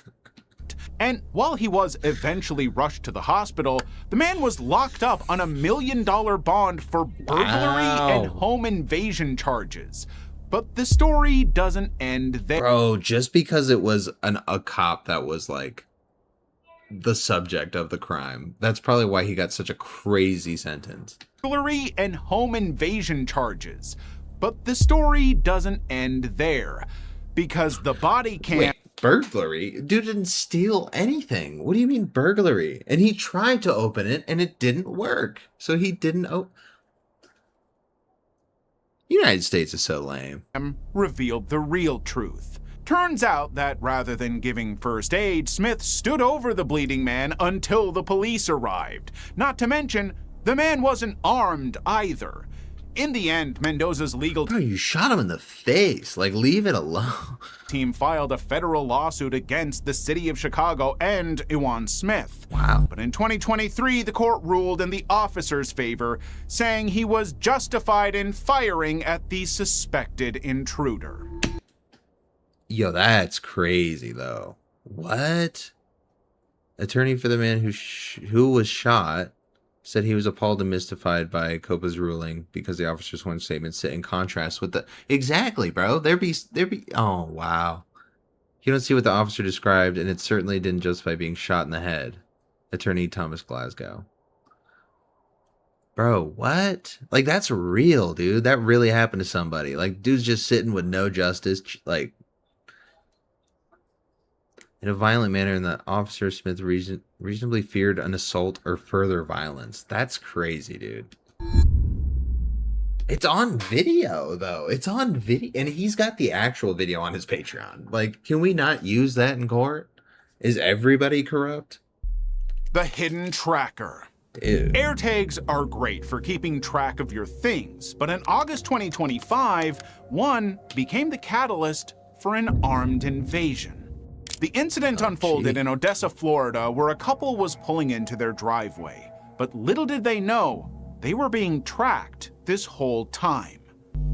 [SPEAKER 4] And while he was eventually rushed to the hospital, the man was locked up on $1 million bond for burglary and home invasion charges. But the story doesn't end there.
[SPEAKER 1] Bro, just because it was a cop that was like the subject of the crime, that's probably why he got such a crazy sentence.
[SPEAKER 4] Burglary and home invasion charges. But the story doesn't end there, because the body cam...
[SPEAKER 1] Wait, burglary? Dude didn't steal anything. What do you mean burglary? And he tried to open it and it didn't work. So he didn't open... United States is so lame.
[SPEAKER 4] Revealed the real truth. Turns out that rather than giving first aid, Smith stood over the bleeding man until the police arrived. Not to mention, the man wasn't armed either. In the end, Mendoza's legal
[SPEAKER 1] Bro, you shot him in the face. Like, leave it alone.
[SPEAKER 4] team filed a federal lawsuit against the city of Chicago and Iwan Smith.
[SPEAKER 1] Wow.
[SPEAKER 4] But in 2023, the court ruled in the officer's favor, saying he was justified in firing at the suspected intruder.
[SPEAKER 1] Yo, that's crazy, though. What? Attorney for the man who was shot said he was appalled and mystified by Copa's ruling because the officer's sworn statements sit in contrast with the... Exactly, bro. There be... Oh, wow. You don't see what the officer described, and it certainly didn't justify being shot in the head. Attorney Thomas Glasgow. Bro, what? Like, that's real, dude. That really happened to somebody. Like, dude's just sitting with no justice, like... in a violent manner, and the officer Smith reasonably feared an assault or further violence. That's crazy, dude. It's on video, though. It's on video, and he's got the actual video on his Patreon. Like, can we not use that in court? Is everybody corrupt?
[SPEAKER 4] The hidden tracker.
[SPEAKER 1] Dude.
[SPEAKER 4] AirTags are great for keeping track of your things, but in August 2025, one became the catalyst for an armed invasion. The incident unfolded in Odessa, Florida, where a couple was pulling into their driveway. But little did they know, they were being tracked this whole time.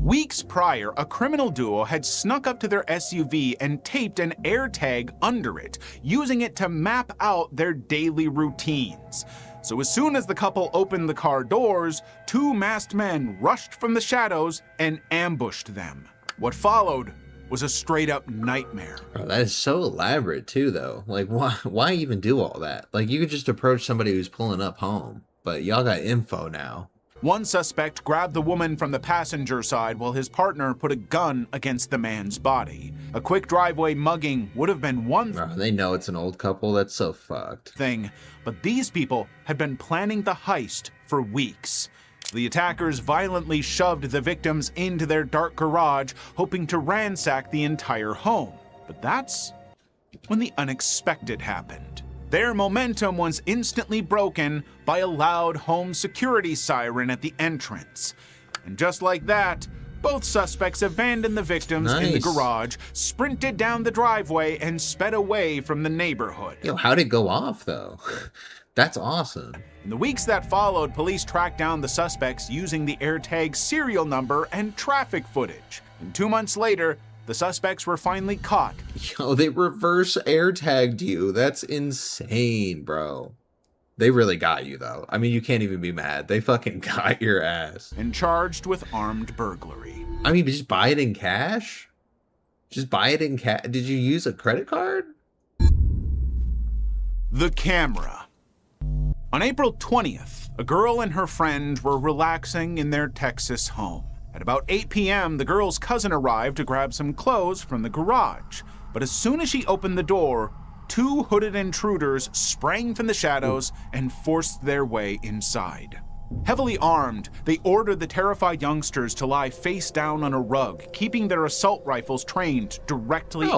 [SPEAKER 4] Weeks prior, a criminal duo had snuck up to their SUV and taped an AirTag under it, using it to map out their daily routines. So as soon as the couple opened the car doors, two masked men rushed from the shadows and ambushed them. What followed was a straight-up nightmare.
[SPEAKER 1] Bro, that is so elaborate too, though. Like, why even do all that? Like, you could just approach somebody who's pulling up home, but y'all got info now.
[SPEAKER 4] One suspect grabbed the woman from the passenger side while his partner put a gun against the man's body. A quick driveway mugging would have been one
[SPEAKER 1] They know it's an old couple. That's so fucked.
[SPEAKER 4] thing, but these people had been planning the heist for weeks. The attackers violently shoved the victims into their dark garage, hoping to ransack the entire home. But that's when the unexpected happened. Their momentum was instantly broken by a loud home security siren at the entrance. And just like that, both suspects abandoned the victims in the
[SPEAKER 1] Nice.
[SPEAKER 4] garage, sprinted down the driveway, and sped away from the neighborhood.
[SPEAKER 1] Yo, how'd it go off, though? That's awesome.
[SPEAKER 4] In the weeks that followed, police tracked down the suspects using the AirTag serial number and traffic footage. And 2 months later, the suspects were finally caught.
[SPEAKER 1] Yo, they reverse AirTagged you. That's insane, bro. They really got you, though. I mean, you can't even be mad. They fucking got your ass.
[SPEAKER 4] And charged with armed burglary.
[SPEAKER 1] I mean, just buy it in cash? Just buy it in cash? Did you use a credit card?
[SPEAKER 4] The camera. On April 20th, a girl and her friend were relaxing in their Texas home. At about 8 p.m., the girl's cousin arrived to grab some clothes from the garage. But as soon as she opened the door, two hooded intruders sprang from the shadows and forced their way inside. Heavily armed, they ordered the terrified youngsters to lie face down on a rug, keeping their assault rifles trained directly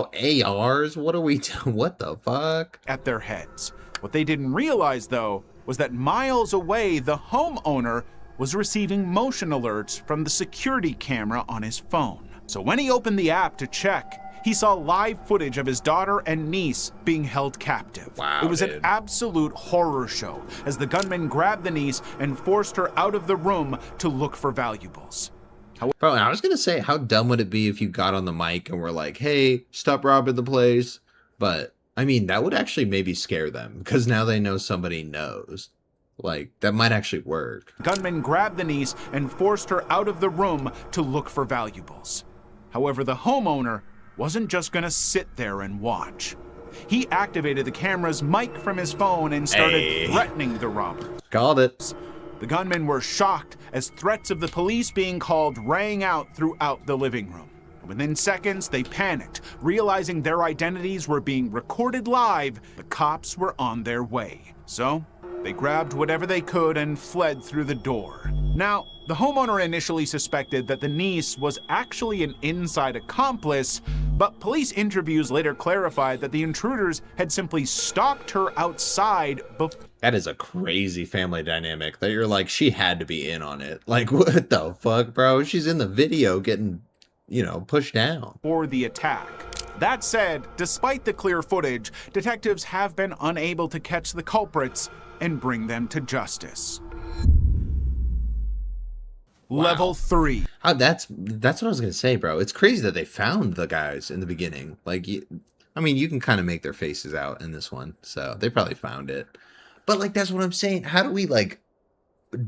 [SPEAKER 1] ARs? What are we doing? What the fuck?
[SPEAKER 4] at their heads. What they didn't realize, though, was that miles away, the homeowner was receiving motion alerts from the security camera on his phone. So when he opened the app to check, he saw live footage of his daughter and niece being held captive.
[SPEAKER 1] Wow,
[SPEAKER 4] it was
[SPEAKER 1] dude.
[SPEAKER 4] an absolute horror show as the gunmen grabbed the niece and forced her out of the room to look for valuables.
[SPEAKER 1] Bro, I was gonna say, how dumb would it be if you got on the mic and were like, hey, stop robbing the place? But, I mean, that would actually maybe scare them, because now they know somebody knows. Like, that might actually work.
[SPEAKER 4] Gunmen grabbed the niece and forced her out of the room to look for valuables. However, the homeowner wasn't just gonna sit there and watch. He activated the camera's mic from his phone and started threatening the robbers.
[SPEAKER 1] Called it.
[SPEAKER 4] The gunmen were shocked as threats of the police being called rang out throughout the living room. Within seconds, they panicked, realizing their identities were being recorded live. The cops were on their way. So, they grabbed whatever they could and fled through the door. Now, the homeowner initially suspected that the niece was actually an inside accomplice, but police interviews later clarified that the intruders had simply stalked her outside before
[SPEAKER 1] That is a crazy family dynamic that you're like, she had to be in on it. Like, what the fuck, bro? She's in the video getting, pushed down.
[SPEAKER 4] the attack. That said, despite the clear footage, detectives have been unable to catch the culprits and bring them to justice.
[SPEAKER 1] Wow.
[SPEAKER 4] Level 3.
[SPEAKER 1] That's what I was gonna say, bro. It's crazy that they found the guys in the beginning. Like, you can kind of make their faces out in this one, so they probably found it. But like, that's what I'm saying. How do we like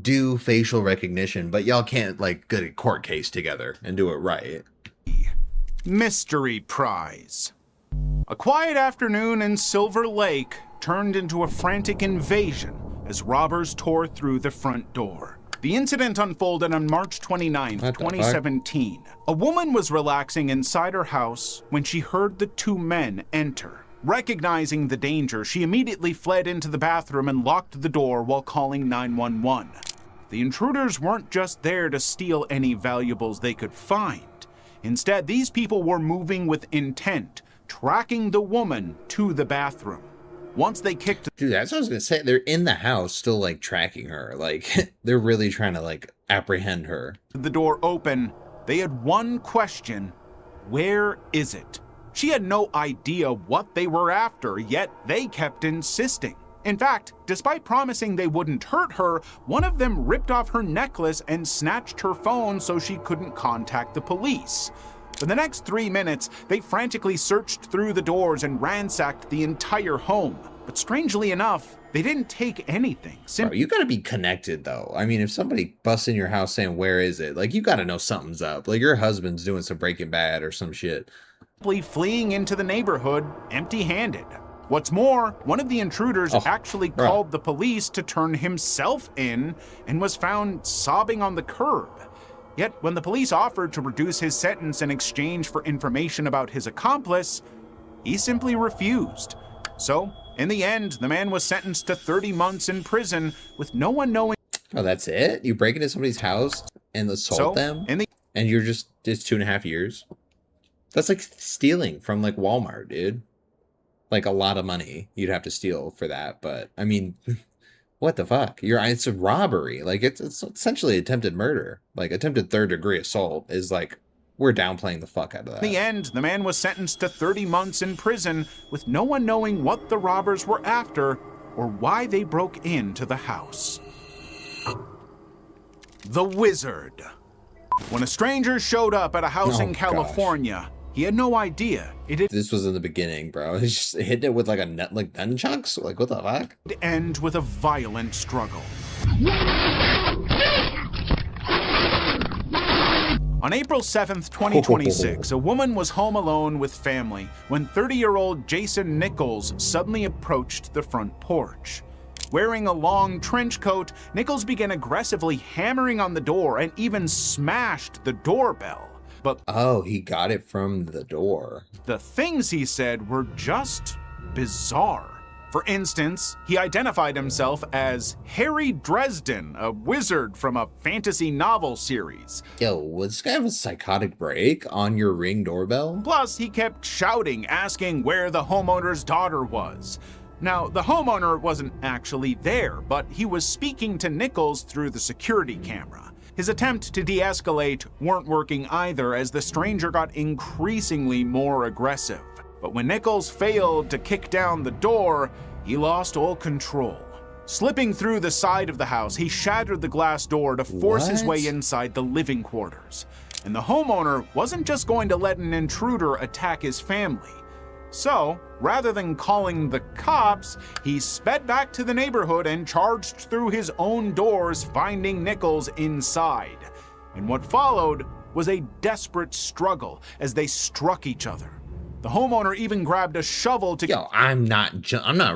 [SPEAKER 1] do facial recognition, but y'all can't like get a court case together and do it right?
[SPEAKER 4] Mystery prize. A quiet afternoon in Silver Lake turned into a frantic invasion as robbers tore through the front door. The incident unfolded on March 29,
[SPEAKER 1] What the fuck?
[SPEAKER 4] 2017. A woman was relaxing inside her house when she heard the two men enter. Recognizing the danger, she immediately fled into the bathroom and locked the door while calling 911. The intruders weren't just there to steal any valuables they could find. Instead, these people were moving with intent, tracking the woman to the bathroom. Once they kicked
[SPEAKER 1] Dude, that's what I was gonna say. They're in the house still like tracking her. Like, they're really trying to like apprehend her.
[SPEAKER 4] the door open, they had one question: where is it? She had no idea what they were after, yet they kept insisting. In fact, despite promising they wouldn't hurt her, one of them ripped off her necklace and snatched her phone so she couldn't contact the police. For the next 3 minutes, they frantically searched through the doors and ransacked the entire home. But strangely enough, they didn't take anything.
[SPEAKER 1] Bro, you gotta be connected, though. I mean, if somebody busts in your house saying, where is it? Like, you gotta know something's up. Like, your husband's doing some Breaking Bad or some shit.
[SPEAKER 4] Simply fleeing into the neighborhood empty-handed. What's more, one of the intruders actually called the police to turn himself in and was found sobbing on the curb. Yet, when the police offered to reduce his sentence in exchange for information about his accomplice, he simply refused. So, in the end, the man was sentenced to 30 months in prison with no one knowing.
[SPEAKER 1] Oh, that's it? You break into somebody's house and assault them? And you're just 2.5 years? That's like stealing from like Walmart, dude. Like a lot of money you'd have to steal for that. But I mean, what the fuck? It's a robbery. Like it's essentially attempted murder. Like attempted third-degree assault is like, we're downplaying the fuck out of that.
[SPEAKER 4] In the end, the man was sentenced to 30 months in prison with no one knowing what the robbers were after or why they broke into the house. The Wizard. When a stranger showed up at a house in California, he had no idea
[SPEAKER 1] This was in the beginning, bro. He just hit it with like nunchucks. Like, what the fuck?
[SPEAKER 4] It'd end with a violent struggle. On April 7th, 2026, a woman was home alone with family when 30-year-old Jason Nichols suddenly approached the front porch. Wearing a long trench coat, Nichols began aggressively hammering on the door and even smashed the doorbell. But
[SPEAKER 1] oh, he got it from the door.
[SPEAKER 4] The things he said were just bizarre. For instance, he identified himself as Harry Dresden, a wizard from a fantasy novel series.
[SPEAKER 1] Yo, was this guy have a psychotic break on your Ring doorbell?
[SPEAKER 4] Plus, he kept shouting, asking where the homeowner's daughter was. Now, the homeowner wasn't actually there, but he was speaking to Nichols through the security camera. His attempt to de-escalate weren't working either, as the stranger got increasingly more aggressive. But when Nichols failed to kick down the door, he lost all control. Slipping through the side of the house, he shattered the glass door to force his way inside the living quarters. And the homeowner wasn't just going to let an intruder attack his family. So, rather than calling the cops, he sped back to the neighborhood and charged through his own doors, finding Nichols inside. And what followed was a desperate struggle as they struck each other. The homeowner even grabbed a shovel to—
[SPEAKER 1] Yo, I'm not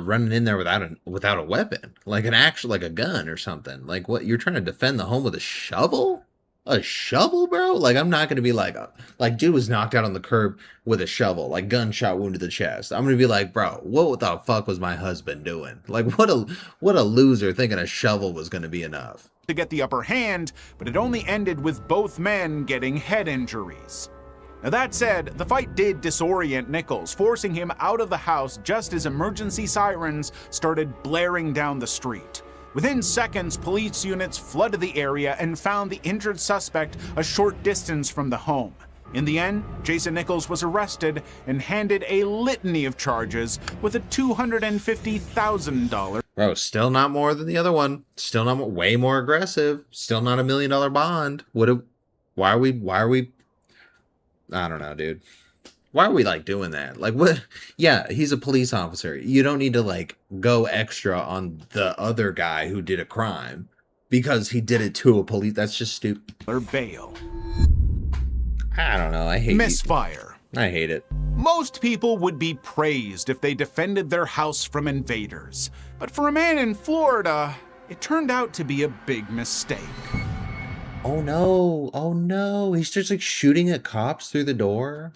[SPEAKER 1] running in there without a weapon, like like a gun or something. Like, what, you're trying to defend the home with a shovel? A shovel, bro? Like, I'm not gonna be like dude was knocked out on the curb with a shovel, like gunshot wound to the chest. I'm gonna be like, bro, what the fuck was my husband doing? Like, what a loser thinking a shovel was gonna be enough
[SPEAKER 4] to get the upper hand, but it only ended with both men getting head injuries. Now, that said, the fight did disorient Nichols, forcing him out of the house just as emergency sirens started blaring down the street. Within seconds, police units flooded the area and found the injured suspect a short distance from the home. In the end, Jason Nichols was arrested and handed a litany of charges with a $250,000.
[SPEAKER 1] Bro, still not more than the other one. Still not way more aggressive. Still not $1 million bond. Why are we I don't know, dude. Why are we like doing that? Like, what? Yeah, he's a police officer. You don't need to like go extra on the other guy who did a crime because he did it to a police. That's just stupid.
[SPEAKER 4] Or bail.
[SPEAKER 1] I don't know. I hate
[SPEAKER 4] misfire.
[SPEAKER 1] I hate it.
[SPEAKER 4] Most people would be praised if they defended their house from invaders. But for a man in Florida, it turned out to be a big mistake.
[SPEAKER 1] Oh no, oh no. He starts like shooting at cops through the door.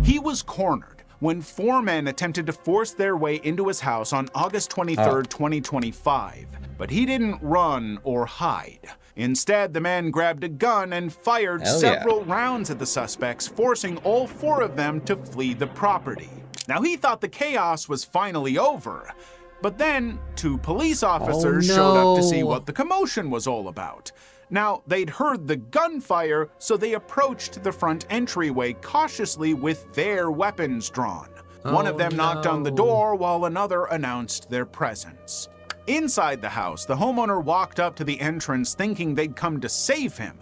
[SPEAKER 4] He was cornered when 4 men attempted to force their way into his house on August 23rd, 2025. But he didn't run or hide. Instead, the man grabbed a gun and fired several rounds at the suspects, forcing all 4 of them to flee the property. Now, he thought the chaos was finally over. But then 2 police officers showed up to see what the commotion was all about. Now, they'd heard the gunfire, so they approached the front entryway cautiously with their weapons drawn. One of them knocked on the door while another announced their presence. Inside the house, the homeowner walked up to the entrance thinking they'd come to save him.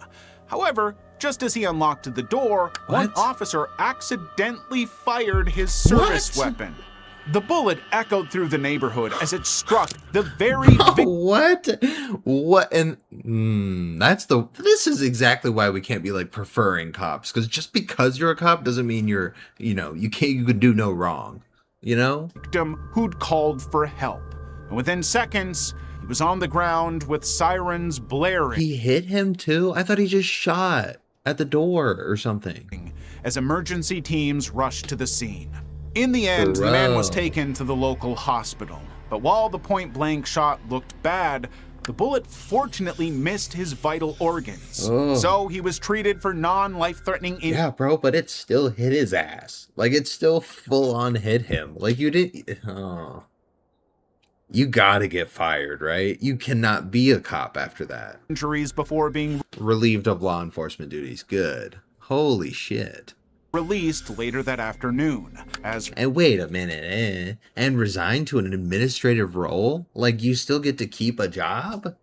[SPEAKER 4] However, just as he unlocked the door, one
[SPEAKER 1] What?
[SPEAKER 4] officer accidentally fired his service
[SPEAKER 1] What?
[SPEAKER 4] weapon. The bullet echoed through the neighborhood as it struck the very victim.
[SPEAKER 1] What? And this is exactly why we can't be like preferring cops, because just because you're a cop doesn't mean you could do no wrong, you know?
[SPEAKER 4] Who'd called for help. And within seconds, he was on the ground with sirens blaring.
[SPEAKER 1] He hit him too? I thought he just shot at the door or something.
[SPEAKER 4] As emergency teams rushed to the scene. In the end, the man was
[SPEAKER 1] Bro.
[SPEAKER 4] taken to the local hospital. But while the point-blank shot looked bad, the bullet fortunately missed his vital organs.
[SPEAKER 1] Ugh.
[SPEAKER 4] So he was treated for non-life-threatening injuries.
[SPEAKER 1] Yeah, bro, but it still hit his ass. Like, it still full on hit him. Like, you didn't. Oh. You gotta get fired, right? You cannot be a cop after that.
[SPEAKER 4] Before being
[SPEAKER 1] Relieved of law enforcement duties. Good. Holy shit.
[SPEAKER 4] released later that afternoon. As
[SPEAKER 1] And wait a minute, and resign to an administrative role? Like, you still get to keep a job?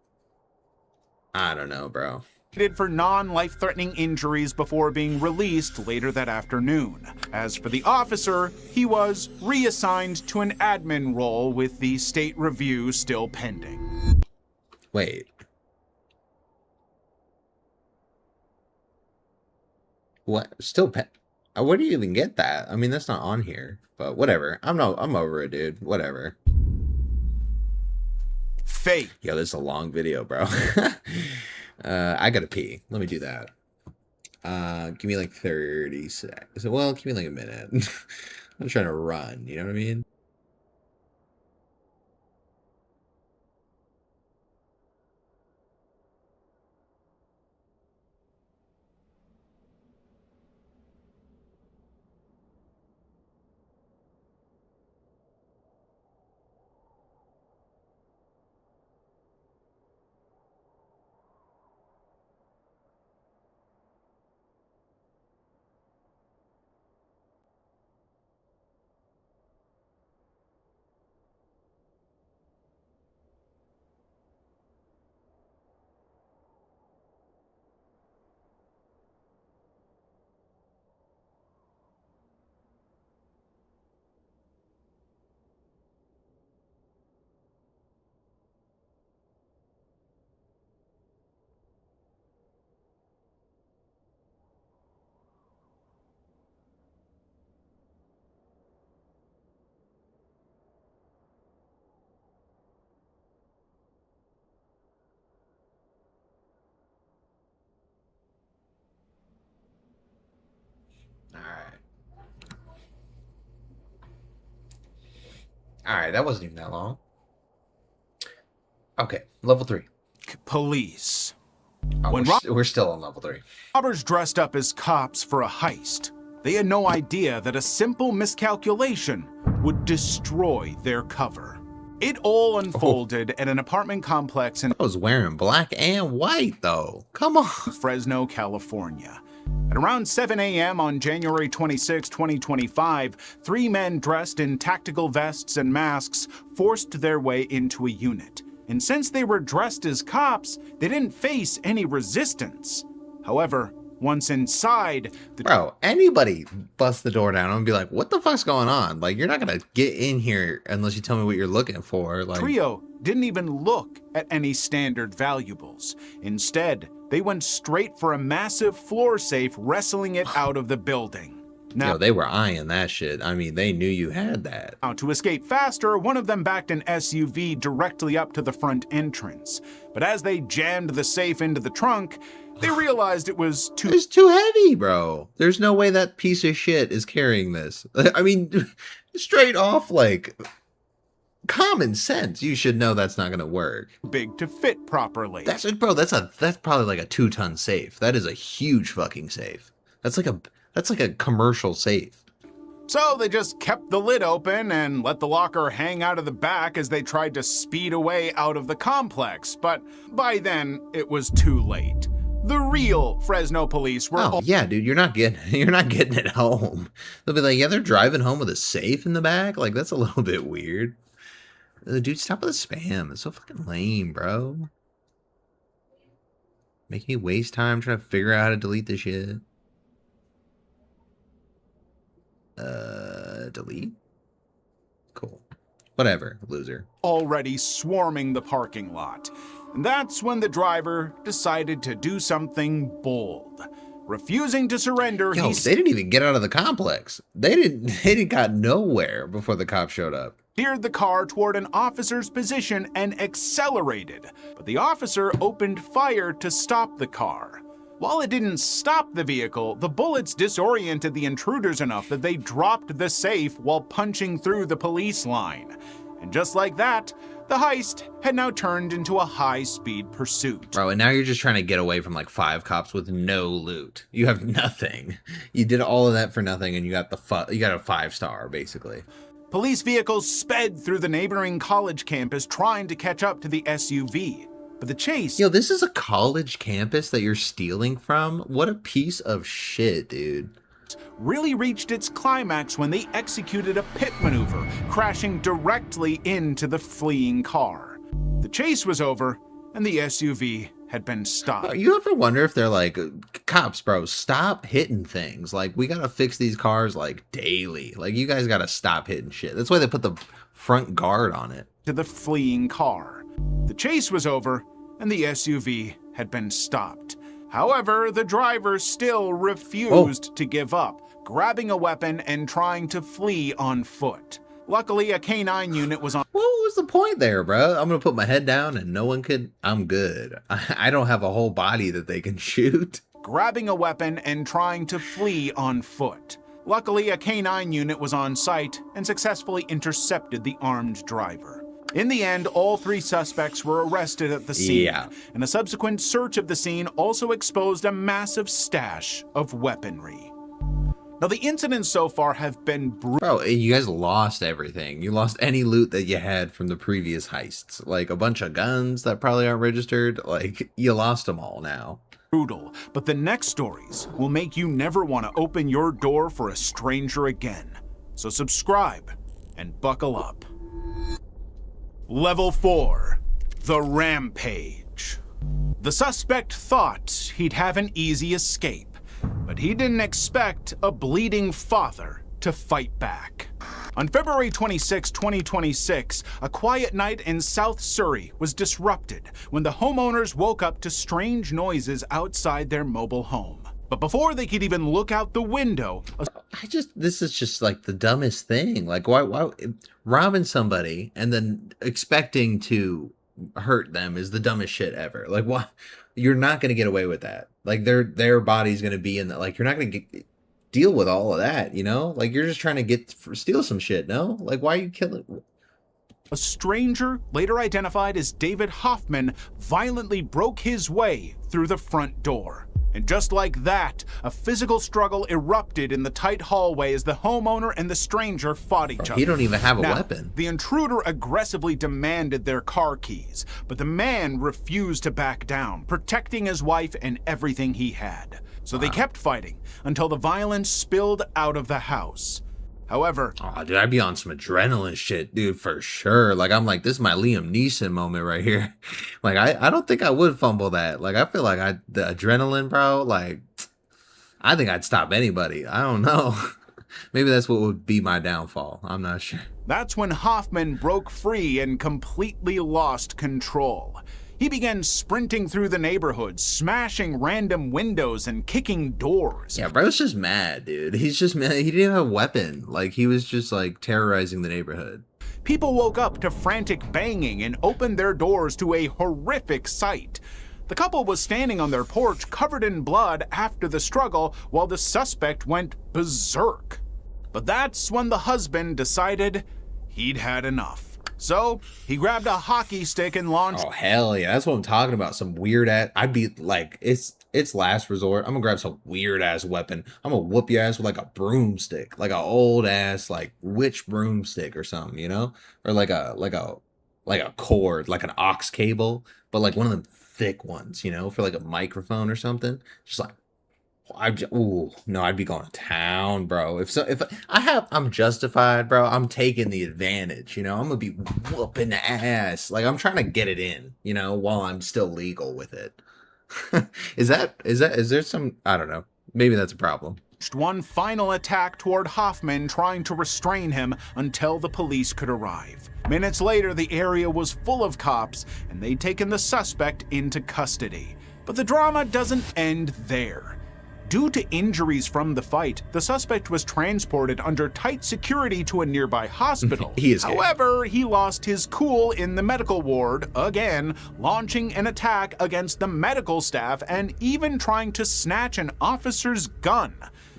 [SPEAKER 1] I don't know, bro.
[SPEAKER 4] treated for non-life-threatening injuries before being released later that afternoon. As for the officer, he was reassigned to an admin role with the state review still pending.
[SPEAKER 1] Wait. What? Still where do you even get that? I mean, that's not on here. But whatever. I'm over it, dude. Whatever.
[SPEAKER 4] Fake.
[SPEAKER 1] Yo, this is a long video, bro. I gotta pee. Let me do that. Give me like 30 seconds. Well, give me like a minute. I'm trying to run, you know what I mean? Alright, that wasn't even that long. Okay, level 3.
[SPEAKER 4] Police.
[SPEAKER 1] Oh,
[SPEAKER 4] When
[SPEAKER 1] we're still on level 3.
[SPEAKER 4] robbers dressed up as cops for a heist, they had no idea that a simple miscalculation would destroy their cover. It all unfolded at an apartment complex in
[SPEAKER 1] I was wearing black and white, though. Come on.
[SPEAKER 4] Fresno, California. At around 7 a.m. on January 26, 2025, 3 men dressed in tactical vests and masks forced their way into a unit. And since they were dressed as cops, they didn't face any resistance. However, once inside, the
[SPEAKER 1] Bro, anybody bust the door down and be like, what the fuck's going on? Like, you're not gonna get in here unless you tell me what you're looking for. Like,
[SPEAKER 4] trio didn't even look at any standard valuables. Instead, they went straight for a massive floor safe, wrestling it out of the building. Now,
[SPEAKER 1] yo, they were eyeing that shit. I mean, they knew you had that.
[SPEAKER 4] to escape faster, one of them backed an SUV directly up to the front entrance. But as they jammed the safe into the trunk, they realized it was too
[SPEAKER 1] It's too heavy, bro. There's no way that piece of shit is carrying this. I mean, straight off, like, common sense. You should know that's not gonna work.
[SPEAKER 4] big to fit properly.
[SPEAKER 1] That's probably like a 2-ton safe. That is a huge fucking safe. That's like a commercial safe.
[SPEAKER 4] So they just kept the lid open and let the locker hang out of the back as they tried to speed away out of the complex. But by then, it was too late. The real Fresno police were
[SPEAKER 1] Oh yeah, dude, you're not getting it home. They'll be like, yeah, they're driving home with a safe in the back. Like, that's a little bit weird. Dude, stop with the spam. It's so fucking lame, bro. Making me waste time trying to figure out how to delete this shit. Delete? Cool. Whatever, loser.
[SPEAKER 4] Already swarming the parking lot. And that's when the driver decided to do something bold. Refusing to surrender,
[SPEAKER 1] Yo, they didn't even get out of the complex. They didn't got nowhere before the cops showed up.
[SPEAKER 4] Steered the car toward an officer's position and accelerated. But the officer opened fire to stop the car. While it didn't stop the vehicle, the bullets disoriented the intruders enough that they dropped the safe while punching through the police line. And just like that, the heist had now turned into a high-speed pursuit.
[SPEAKER 1] Bro, and now you're just trying to get away from like 5 cops with no loot. You have nothing. You did all of that for nothing, and you got a 5-star basically.
[SPEAKER 4] Police vehicles sped through the neighboring college campus trying to catch up to the SUV. But the chase...
[SPEAKER 1] Yo, this is a college campus that you're stealing from? What a piece of shit, dude.
[SPEAKER 4] Really reached its climax when they executed a pit maneuver, crashing directly into the fleeing car. The chase was over, and the SUV had been stopped.
[SPEAKER 1] You ever wonder if they're like, cops, bro, stop hitting things. Like, we gotta fix these cars, like, daily. Like, you guys gotta stop hitting shit. That's why they put the front guard on it.
[SPEAKER 4] To the fleeing car. The chase was over, and the SUV had been stopped. However, the driver still refused to give up, grabbing a weapon and trying to flee on foot. Luckily, a K-9 unit was on...
[SPEAKER 1] What was the point there, bro? I'm gonna put my head down and no one could... I'm good. I don't have a whole body that they can shoot.
[SPEAKER 4] Grabbing a weapon and trying to flee on foot. Luckily, a K-9 unit was on site and successfully intercepted the armed driver. In the end, all 3 suspects were arrested at the scene, and a subsequent search of the scene also exposed a massive stash of weaponry. Now, the incidents so far have been brutal.
[SPEAKER 1] Bro, you guys lost everything. You lost any loot that you had from the previous heists. Like a bunch of guns that probably aren't registered. Like, you lost them all now.
[SPEAKER 4] Brutal, but the next stories will make you never want to open your door for a stranger again. So subscribe and buckle up. Level 4, the Rampage. The suspect thought he'd have an easy escape, but he didn't expect a bleeding father to fight back. On February 26, 2026, a quiet night in South Surrey was disrupted when the homeowners woke up to strange noises outside their mobile home. But before they could even look out the window,
[SPEAKER 1] this is just like the dumbest thing. Like, why robbing somebody and then expecting to hurt them is the dumbest shit ever. Like, why? You're not going to get away with that. Like, their body's going to be in that. Like, you're not going to deal with all of that, you know? Like, you're just trying to steal some shit, no? Like, why are you killing?
[SPEAKER 4] A stranger, later identified as David Hoffman, violently broke his way through the front door. And just like that, a physical struggle erupted in the tight hallway as the homeowner and the stranger fought each other.
[SPEAKER 1] He don't even have a
[SPEAKER 4] Now,
[SPEAKER 1] weapon.
[SPEAKER 4] The intruder aggressively demanded their car keys, but the man refused to back down, protecting his wife and everything he had. So they kept fighting until the violence spilled out of the house. However...
[SPEAKER 1] Oh, dude, I'd be on some adrenaline shit, dude, for sure. Like, I'm like, this is my Liam Neeson moment right here. Like, I don't think I would fumble that. Like, I feel like the adrenaline, bro, like, I think I'd stop anybody. I don't know. Maybe that's what would be my downfall. I'm not sure.
[SPEAKER 4] That's when Hoffman broke free and completely lost control. He began sprinting through the neighborhood, smashing random windows and kicking doors.
[SPEAKER 1] Yeah, bro's just mad, dude. He's just mad. He didn't have a weapon. Like, he was just, like, terrorizing the neighborhood.
[SPEAKER 4] People woke up to frantic banging and opened their doors to a horrific sight. The couple was standing on their porch covered in blood after the struggle while the suspect went berserk. But that's when the husband decided he'd had enough. So he grabbed a hockey stick and launched.
[SPEAKER 1] Oh, hell yeah. That's what I'm talking about. Some weird ass. I'd be like, it's last resort. I'm gonna grab some weird ass weapon. I'm gonna whoop your ass with like a broomstick, like an old ass, like witch broomstick or something, you know? Or like a cord, like an aux cable, but like one of them thick ones, you know, for like a microphone or something. Just like Ooh, no, I'd be going to town, bro. I'm justified, bro. I'm taking the advantage. I'm gonna be whooping the ass. Like I'm trying to get it in, while I'm still legal with it. Is there some? I don't know. Maybe that's a problem.
[SPEAKER 4] One final attack toward Hoffman, trying to restrain him until the police could arrive. Minutes later, the area was full of cops, and they'd taken the suspect into custody. But the drama doesn't end there. Due to injuries from the fight, the suspect was transported under tight security to a nearby hospital. However, he lost his cool in the medical ward, again, launching an attack against the medical staff and even trying to snatch an officer's gun.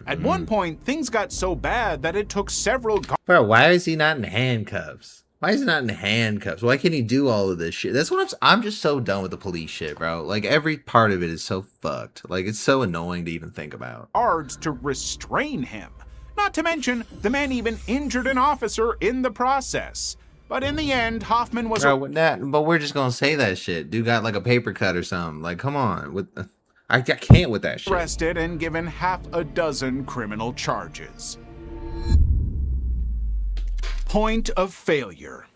[SPEAKER 4] At one point, things got so bad that it took several
[SPEAKER 1] Bro, why is he not in handcuffs? Why is he not in handcuffs? Why can he do all of this shit? That's what I'm just so done with the police shit, bro. Like, every part of it is so fucked. Like, it's so annoying to even think about.
[SPEAKER 4] Guards to restrain him. Not to mention, the man even injured an officer in the process. But in the end, Hoffman was...
[SPEAKER 1] Bro, but we're just gonna say that shit. Dude got, like, a paper cut or something. Like, come on. I can't with that shit.
[SPEAKER 4] Arrested and given half a dozen criminal charges. Point of failure.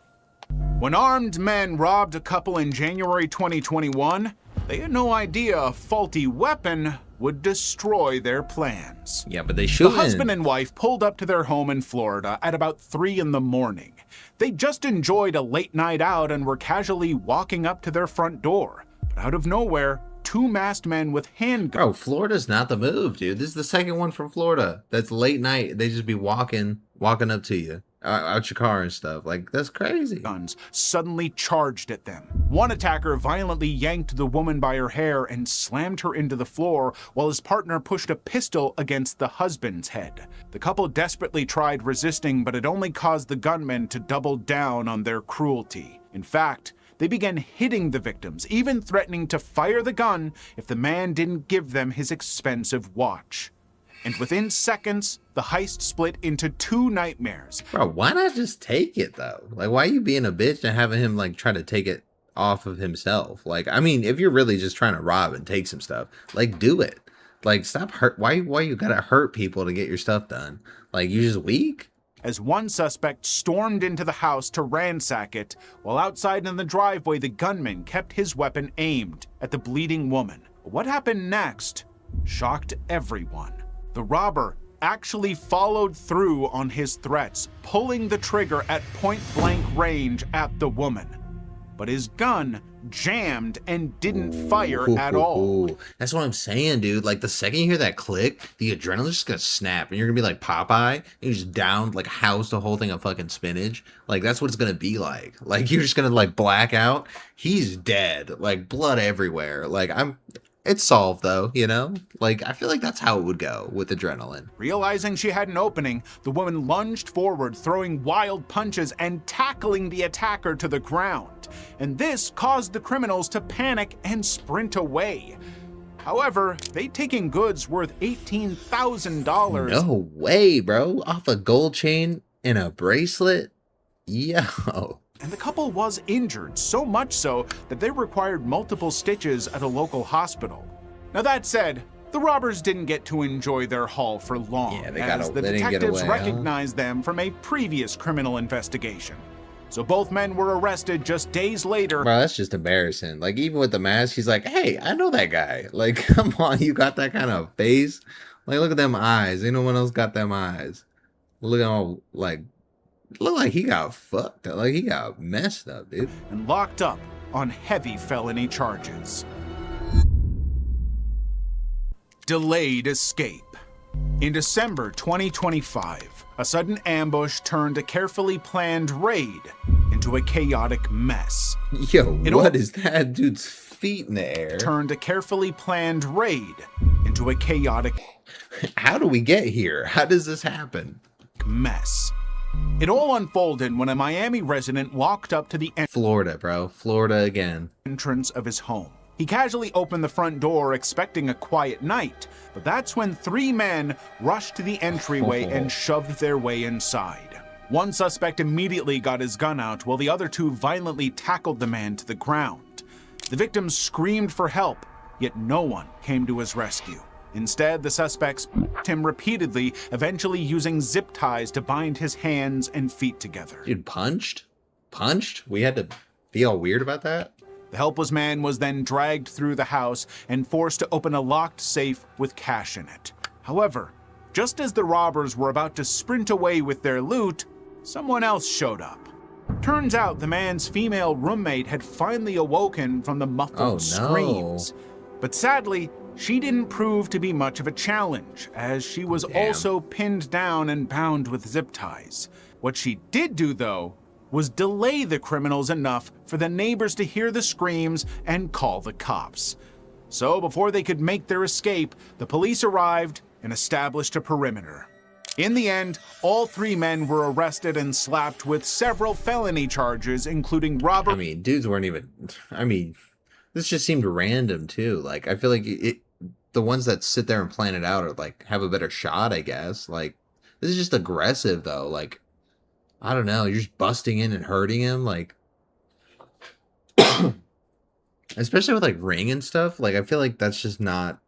[SPEAKER 4] When armed men robbed a couple in January 2021, they had no idea a faulty weapon would destroy their plans.
[SPEAKER 1] Yeah, but they should.
[SPEAKER 4] The husband and wife pulled up to their home in Florida at about 3 in the morning. They just enjoyed a late night out and were casually walking up to their front door. But out of nowhere, 2 masked men with handguns.
[SPEAKER 1] Bro, Florida's not the move, dude. This is the second one from Florida. That's late night. They just be walking up to you. Out your car and stuff. Like, that's crazy.
[SPEAKER 4] Guns suddenly charged at them. One attacker violently yanked the woman by her hair and slammed her into the floor, while his partner pushed a pistol against the husband's head. The couple desperately tried resisting, but it only caused the gunmen to double down on their cruelty. In fact, they began hitting the victims, even threatening to fire the gun if the man didn't give them his expensive watch. And within seconds, the heist split into 2 nightmares.
[SPEAKER 1] Bro, why not just take it, though? Like, why are you being a bitch and having him, like, try to take it off of himself? Like, I mean, if you're really just trying to rob and take some stuff, like, do it. Like, stop hurt. Why you gotta hurt people to get your stuff done? Like, you just weak?
[SPEAKER 4] As one suspect stormed into the house to ransack it, while outside in the driveway, the gunman kept his weapon aimed at the bleeding woman. What happened next shocked everyone. The robber actually followed through on his threats, pulling the trigger at point-blank range at the woman. But his gun jammed and didn't fire at all.
[SPEAKER 1] That's what I'm saying, dude. Like, the second you hear that click, the adrenaline's just gonna snap, and you're gonna be like Popeye, and you just down, like, house the whole thing of fucking spinach. Like, that's what it's gonna be like. Like, you're just gonna, like, black out. He's dead. Like, blood everywhere. Like, it's solved, though, Like, I feel like that's how it would go with adrenaline.
[SPEAKER 4] Realizing she had an opening, the woman lunged forward, throwing wild punches and tackling the attacker to the ground. And this caused the criminals to panic and sprint away. However, they'd taken goods worth $18,000.
[SPEAKER 1] No way, bro. Off a gold chain and a bracelet? Yo.
[SPEAKER 4] And the couple was injured, so much so that they required multiple stitches at a local hospital. Now that said, the robbers didn't get to enjoy their haul for long, as the detectives recognized them from a previous criminal investigation. So both men were arrested just days later.
[SPEAKER 1] Bro, that's just embarrassing. Like, even with the mask, he's like, hey, I know that guy. Like, come on, you got that kind of face? Like, look at them eyes. Ain't no one else got them eyes. Look at all, like... Look like he got fucked up. Like, he got messed up, dude.
[SPEAKER 4] And locked up on heavy felony charges. Delayed escape. In December 2025, a sudden ambush turned a carefully planned raid into a chaotic mess.
[SPEAKER 1] Yo, what is that dude's feet in the air?
[SPEAKER 4] Turned a carefully planned raid into a chaotic...
[SPEAKER 1] How do we get here? How does this happen?
[SPEAKER 4] Mess. It all unfolded when a Miami resident walked up to the
[SPEAKER 1] Florida, bro. Florida again.
[SPEAKER 4] Entrance of his home. He casually opened the front door expecting a quiet night, but that's when 3 men rushed to the entryway and shoved their way inside. One suspect immediately got his gun out while the other 2 violently tackled the man to the ground. The victims screamed for help, yet no one came to his rescue. Instead, the suspects poked him repeatedly, eventually using zip ties to bind his hands and feet together.
[SPEAKER 1] Dude, punched? Punched? We had to be all weird about that?
[SPEAKER 4] The helpless man was then dragged through the house and forced to open a locked safe with cash in it. However, just as the robbers were about to sprint away with their loot, someone else showed up. Turns out the man's female roommate had finally awoken from the muffled screams. But sadly, she didn't prove to be much of a challenge, as she was also pinned down and bound with zip ties. What she did do, though, was delay the criminals enough for the neighbors to hear the screams and call the cops. So before they could make their escape, the police arrived and established a perimeter. In the end, all three men were arrested and slapped with several felony charges, including robbery.
[SPEAKER 1] I mean, dudes weren't even... I mean, this just seemed random, too. Like, I feel like the ones that sit there and plan it out are, like, have a better shot, I guess. Like, this is just aggressive, though. Like, I don't know. You're just busting in and hurting him. Like, especially with, like, ring and stuff. Like, I feel like that's just not...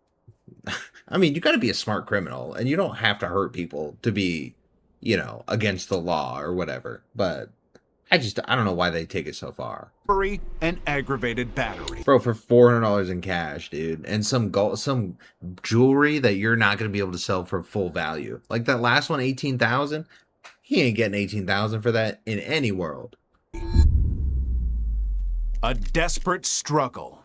[SPEAKER 1] I mean, you got to be a smart criminal, and you don't have to hurt people to be, you know, against the law or whatever. But I don't know why they take it so far.
[SPEAKER 4] And aggravated battery.
[SPEAKER 1] Bro, for $400 in cash, dude, and some gold, some jewelry that you're not going to be able to sell for full value. Like that last one, $18,000. He ain't getting $18,000 for that in any world.
[SPEAKER 4] A desperate struggle.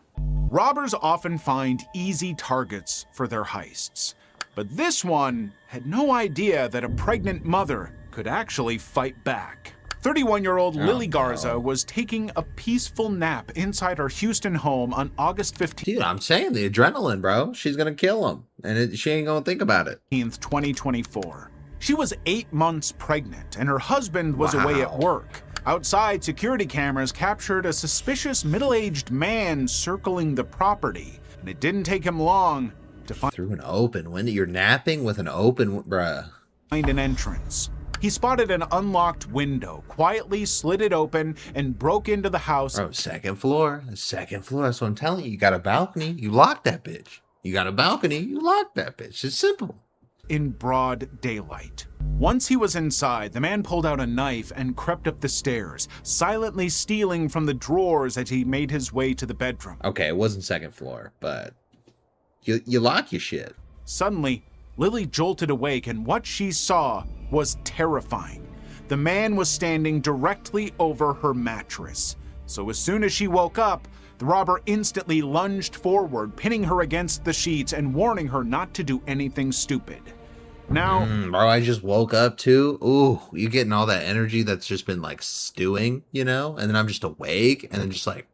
[SPEAKER 4] Robbers often find easy targets for their heists, but this one had no idea that a pregnant mother could actually fight back. 31-year-old Lily Garza was taking a peaceful nap inside her Houston home on August 15th.
[SPEAKER 1] Dude, I'm saying the adrenaline, bro. She's going to kill him, and she ain't going to think about it.
[SPEAKER 4] 2024. She was 8 months pregnant, and her husband was away at work. Outside, security cameras captured a suspicious middle-aged man circling the property, and it didn't take him long to find
[SPEAKER 1] through an open window. You're napping with an open, bruh.
[SPEAKER 4] Find an entrance. He spotted an unlocked window, quietly slid it open, and broke into the house.
[SPEAKER 1] Bro, second floor. Second floor. That's what I'm telling you. You got a balcony. You lock that bitch. You got a balcony. You lock that bitch. It's simple.
[SPEAKER 4] In broad daylight. Once he was inside, the man pulled out a knife and crept up the stairs, silently stealing from the drawers as he made his way to the bedroom.
[SPEAKER 1] Okay, it wasn't second floor, but you lock your shit.
[SPEAKER 4] Suddenly, Lily jolted awake, and what she saw was terrifying. The man was standing directly over her mattress. So as soon as she woke up, the robber instantly lunged forward, pinning her against the sheets and warning her not to do anything stupid. Now,
[SPEAKER 1] bro, I just woke up too. Ooh, you getting all that energy that's just been like stewing, you know? And then I'm just awake and then just like,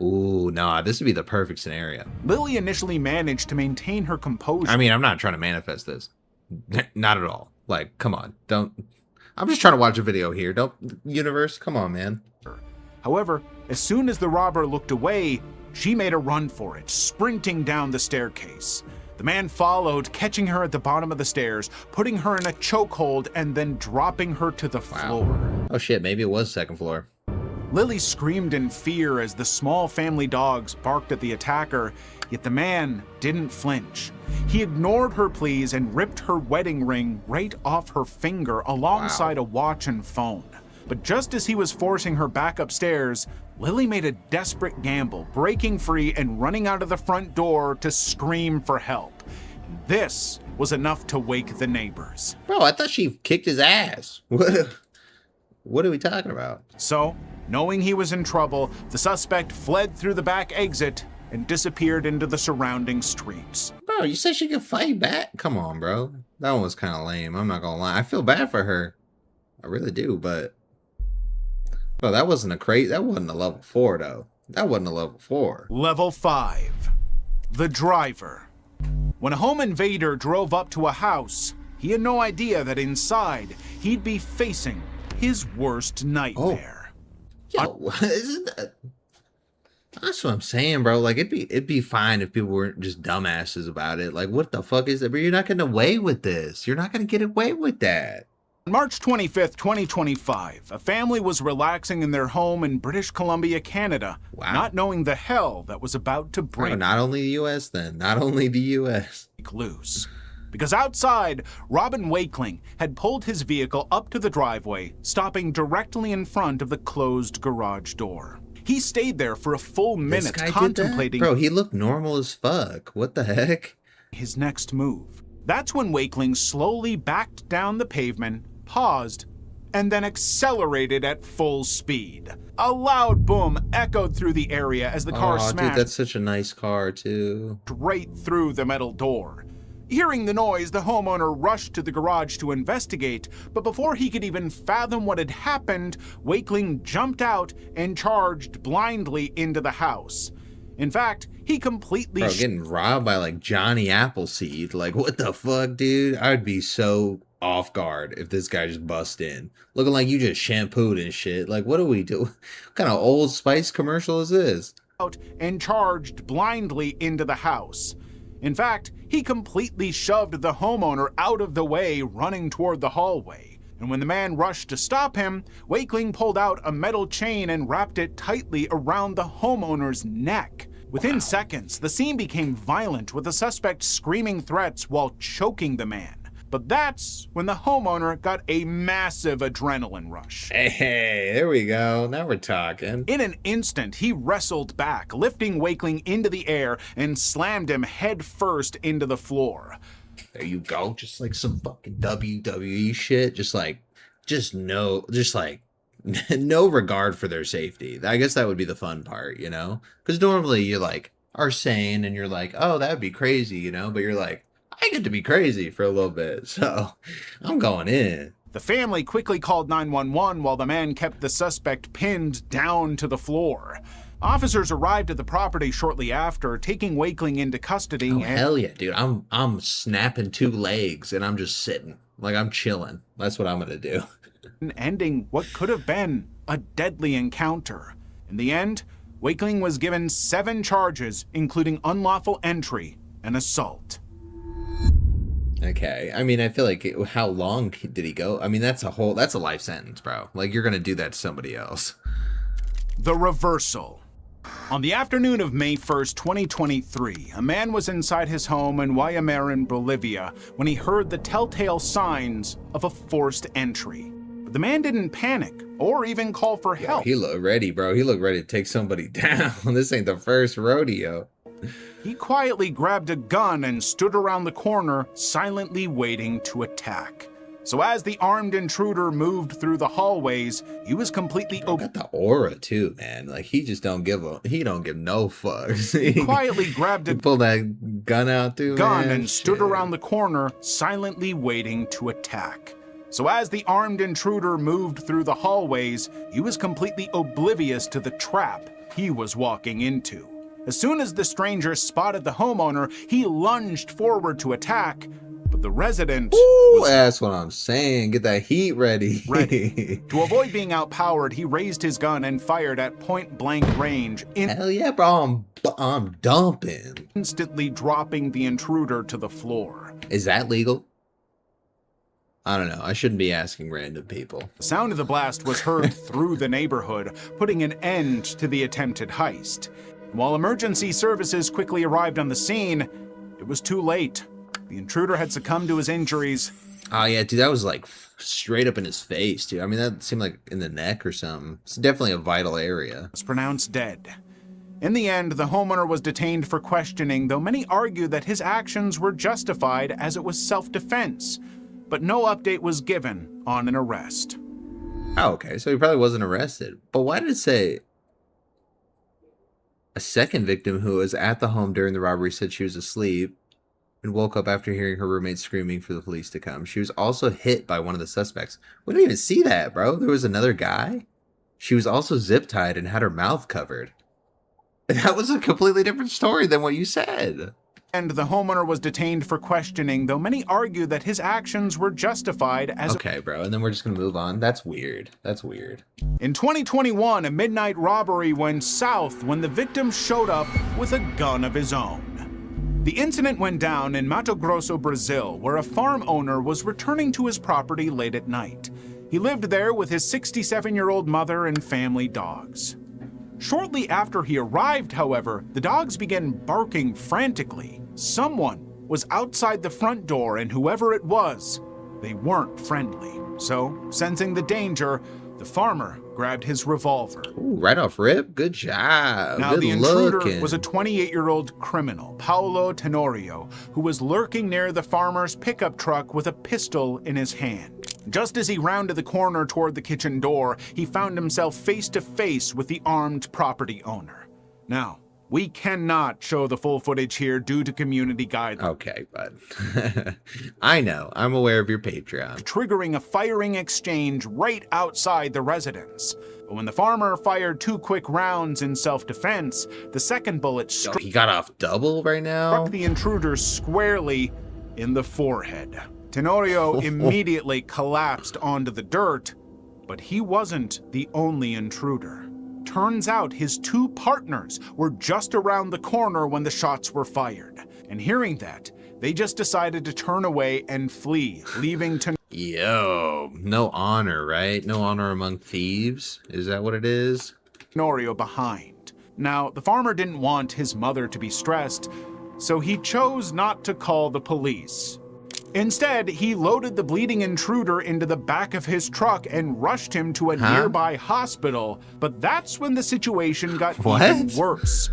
[SPEAKER 1] ooh, nah, this would be the perfect scenario.
[SPEAKER 4] Lily initially managed to maintain her composure.
[SPEAKER 1] I mean, I'm not trying to manifest this. Not at all. Like, come on. I'm just trying to watch a video here. Universe, come on, man.
[SPEAKER 4] However, as soon as the robber looked away, she made a run for it, sprinting down the staircase. The man followed, catching her at the bottom of the stairs, putting her in a chokehold, and then dropping her to the floor.
[SPEAKER 1] Oh shit, maybe it was second floor.
[SPEAKER 4] Lily screamed in fear as the small family dogs barked at the attacker, yet the man didn't flinch. He ignored her pleas and ripped her wedding ring right off her finger alongside a watch and phone. But just as he was forcing her back upstairs, Lily made a desperate gamble, breaking free and running out of the front door to scream for help. This was enough to wake the neighbors.
[SPEAKER 1] Bro, I thought she kicked his ass. What are we talking about?
[SPEAKER 4] So, knowing he was in trouble, the suspect fled through the back exit and disappeared into the surrounding streets.
[SPEAKER 1] Bro, you said she could fight back? Come on, bro. That one was kind of lame. I'm not gonna lie. I feel bad for her. I really do, but... Bro, that wasn't a level 4, though. That wasn't a level 4.
[SPEAKER 4] Level 5. The driver. When a home invader drove up to a house, he had no idea that inside he'd be facing his worst nightmare.
[SPEAKER 1] Yo, isn't that... That's what I'm saying, bro. Like, it'd be fine if people weren't just dumbasses about it. Like, what the fuck is that? But you're not getting away with this. You're not gonna get away with that.
[SPEAKER 4] On March 25th, 2025, a family was relaxing in their home in British Columbia, Canada,
[SPEAKER 1] Wow.
[SPEAKER 4] not knowing the hell that was about to break
[SPEAKER 1] Not only the U.S. then. Not only the U.S.
[SPEAKER 4] loose. Because outside, Robin Wakeling had pulled his vehicle up to the driveway, stopping directly in front of the closed garage door. He stayed there for a full
[SPEAKER 1] This
[SPEAKER 4] minute
[SPEAKER 1] guy did that?
[SPEAKER 4] contemplating
[SPEAKER 1] Bro, he looked normal as fuck. What the heck?
[SPEAKER 4] his next move. That's when Wakeling slowly backed down the pavement, paused, and then accelerated at full speed. A loud boom echoed through the area as the car
[SPEAKER 1] Aw,
[SPEAKER 4] smashed
[SPEAKER 1] dude, that's such a nice car, too.
[SPEAKER 4] right through the metal door. Hearing the noise, the homeowner rushed to the garage to investigate, but before he could even fathom what had happened, Wakeling jumped out and charged blindly into the house. In fact, he completely
[SPEAKER 1] Bro, getting robbed by, like, Johnny Appleseed. Like, what the fuck, dude? I'd be so off guard if this guy just bust in. Looking like you just shampooed and shit. Like, what do we do? What kind of Old Spice commercial is this?
[SPEAKER 4] out and charged blindly into the house. In fact, he completely shoved the homeowner out of the way, running toward the hallway. And when the man rushed to stop him, Wakeling pulled out a metal chain and wrapped it tightly around the homeowner's neck. Within seconds, the scene became violent, with the suspect screaming threats while choking the man. But that's when the homeowner got a massive adrenaline rush.
[SPEAKER 1] Hey, there we go. Now we're talking.
[SPEAKER 4] In an instant, he wrestled back, lifting Wakeling into the air and slammed him head first into the floor.
[SPEAKER 1] There you go. Just like some fucking WWE shit. Just no regard for their safety. I guess that would be the fun part, you know? Because normally you like are sane and you're like, oh, that'd be crazy, you know? But you're like, I get to be crazy for a little bit, so I'm going in.
[SPEAKER 4] The family quickly called 911 while the man kept the suspect pinned down to the floor. Officers arrived at the property shortly after, taking Wakeling into custody.
[SPEAKER 1] Oh, hell yeah, dude. I'm snapping 2 legs and I'm just sitting. Like, I'm chilling. That's what I'm going to do.
[SPEAKER 4] Ending what could have been a deadly encounter. In the end, Wakeling was given 7 charges, including unlawful entry and assault.
[SPEAKER 1] Okay. I mean, I feel like how long did he go? I mean, that's a life sentence, bro. Like, you're going to do that to somebody else.
[SPEAKER 4] The reversal. On the afternoon of May 1st, 2023, a man was inside his home in Guayamarin, Bolivia, when he heard the telltale signs of a forced entry. But the man didn't panic or even call for help.
[SPEAKER 1] He looked ready, bro. He looked ready to take somebody down. This ain't the first rodeo.
[SPEAKER 4] He quietly grabbed a gun and stood around the corner, silently waiting to attack. So as the armed intruder moved through the hallways, he was completely
[SPEAKER 1] Got the aura too, man. Like, he just don't give no fucks.
[SPEAKER 4] He quietly grabbed a
[SPEAKER 1] Pull that gun out too,
[SPEAKER 4] gun
[SPEAKER 1] man.
[SPEAKER 4] and stood
[SPEAKER 1] Shit.
[SPEAKER 4] around the corner, silently waiting to attack. So as the armed intruder moved through the hallways, he was completely oblivious to the trap he was walking into. As soon as the stranger spotted the homeowner, he lunged forward to attack, but the resident
[SPEAKER 1] Ooh,
[SPEAKER 4] was
[SPEAKER 1] that's what I'm saying. Get that heat ready.
[SPEAKER 4] ready. To avoid being outpowered, he raised his gun and fired at point-blank range,
[SPEAKER 1] Hell yeah, bro. I'm dumping.
[SPEAKER 4] instantly dropping the intruder to the floor.
[SPEAKER 1] Is that legal? I don't know. I shouldn't be asking random people.
[SPEAKER 4] The sound of the blast was heard through the neighborhood, putting an end to the attempted heist. While emergency services quickly arrived on the scene, it was too late. The intruder had succumbed to his injuries.
[SPEAKER 1] Oh, yeah, dude, that was like straight up in his face, dude. I mean, that seemed like in the neck or something. It's definitely a vital area.
[SPEAKER 4] Was pronounced dead. In the end, the homeowner was detained for questioning, though many argue that his actions were justified as it was self-defense. But no update was given on an arrest.
[SPEAKER 1] Oh, okay, so he probably wasn't arrested. But why did it say a second victim who was at the home during the robbery said she was asleep and woke up after hearing her roommate screaming for the police to come? She was also hit by one of the suspects. We didn't even see that, bro. There was another guy. She was also zip-tied and had her mouth covered. That was a completely different story than what you said.
[SPEAKER 4] And the homeowner was detained for questioning, though many argue that his actions were justified as
[SPEAKER 1] Okay, bro, and then we're just gonna move on. That's weird. That's weird.
[SPEAKER 4] In 2021, a midnight robbery went south when the victim showed up with a gun of his own. The incident went down in Mato Grosso, Brazil, where a farm owner was returning to his property late at night. He lived there with his 67-year-old mother and family dogs. Shortly after he arrived, however, the dogs began barking frantically. Someone was outside the front door, and whoever it was, they weren't friendly. So, sensing the danger, the farmer grabbed his revolver.
[SPEAKER 1] Ooh, right off rip. Good job.
[SPEAKER 4] Now,
[SPEAKER 1] Good
[SPEAKER 4] the intruder
[SPEAKER 1] looking.
[SPEAKER 4] was a 28-year-old criminal, Paulo Tenorio, who was lurking near the farmer's pickup truck with a pistol in his hand. Just as he rounded the corner toward the kitchen door, he found himself face to face with the armed property owner. Now, we cannot show the full footage here due to community guidelines.
[SPEAKER 1] Okay, bud. I know. I'm aware of your Patreon.
[SPEAKER 4] Triggering a firing exchange right outside the residence. But when the farmer fired 2 quick rounds in self-defense, the second bullet
[SPEAKER 1] Oh, he got off double right now?
[SPEAKER 4] struck the intruder squarely in the forehead. Tenorio immediately collapsed onto the dirt, but he wasn't the only intruder. Turns out his 2 partners were just around the corner when the shots were fired. And hearing that, they just decided to turn away and flee, leaving
[SPEAKER 1] Yo, no honor, right? No honor among thieves? Is that what it is?
[SPEAKER 4] Tenorio behind. Now, the farmer didn't want his mother to be stressed, so he chose not to call the police. Instead, he loaded the bleeding intruder into the back of his truck and rushed him to a nearby hospital, but that's when the situation got even worse.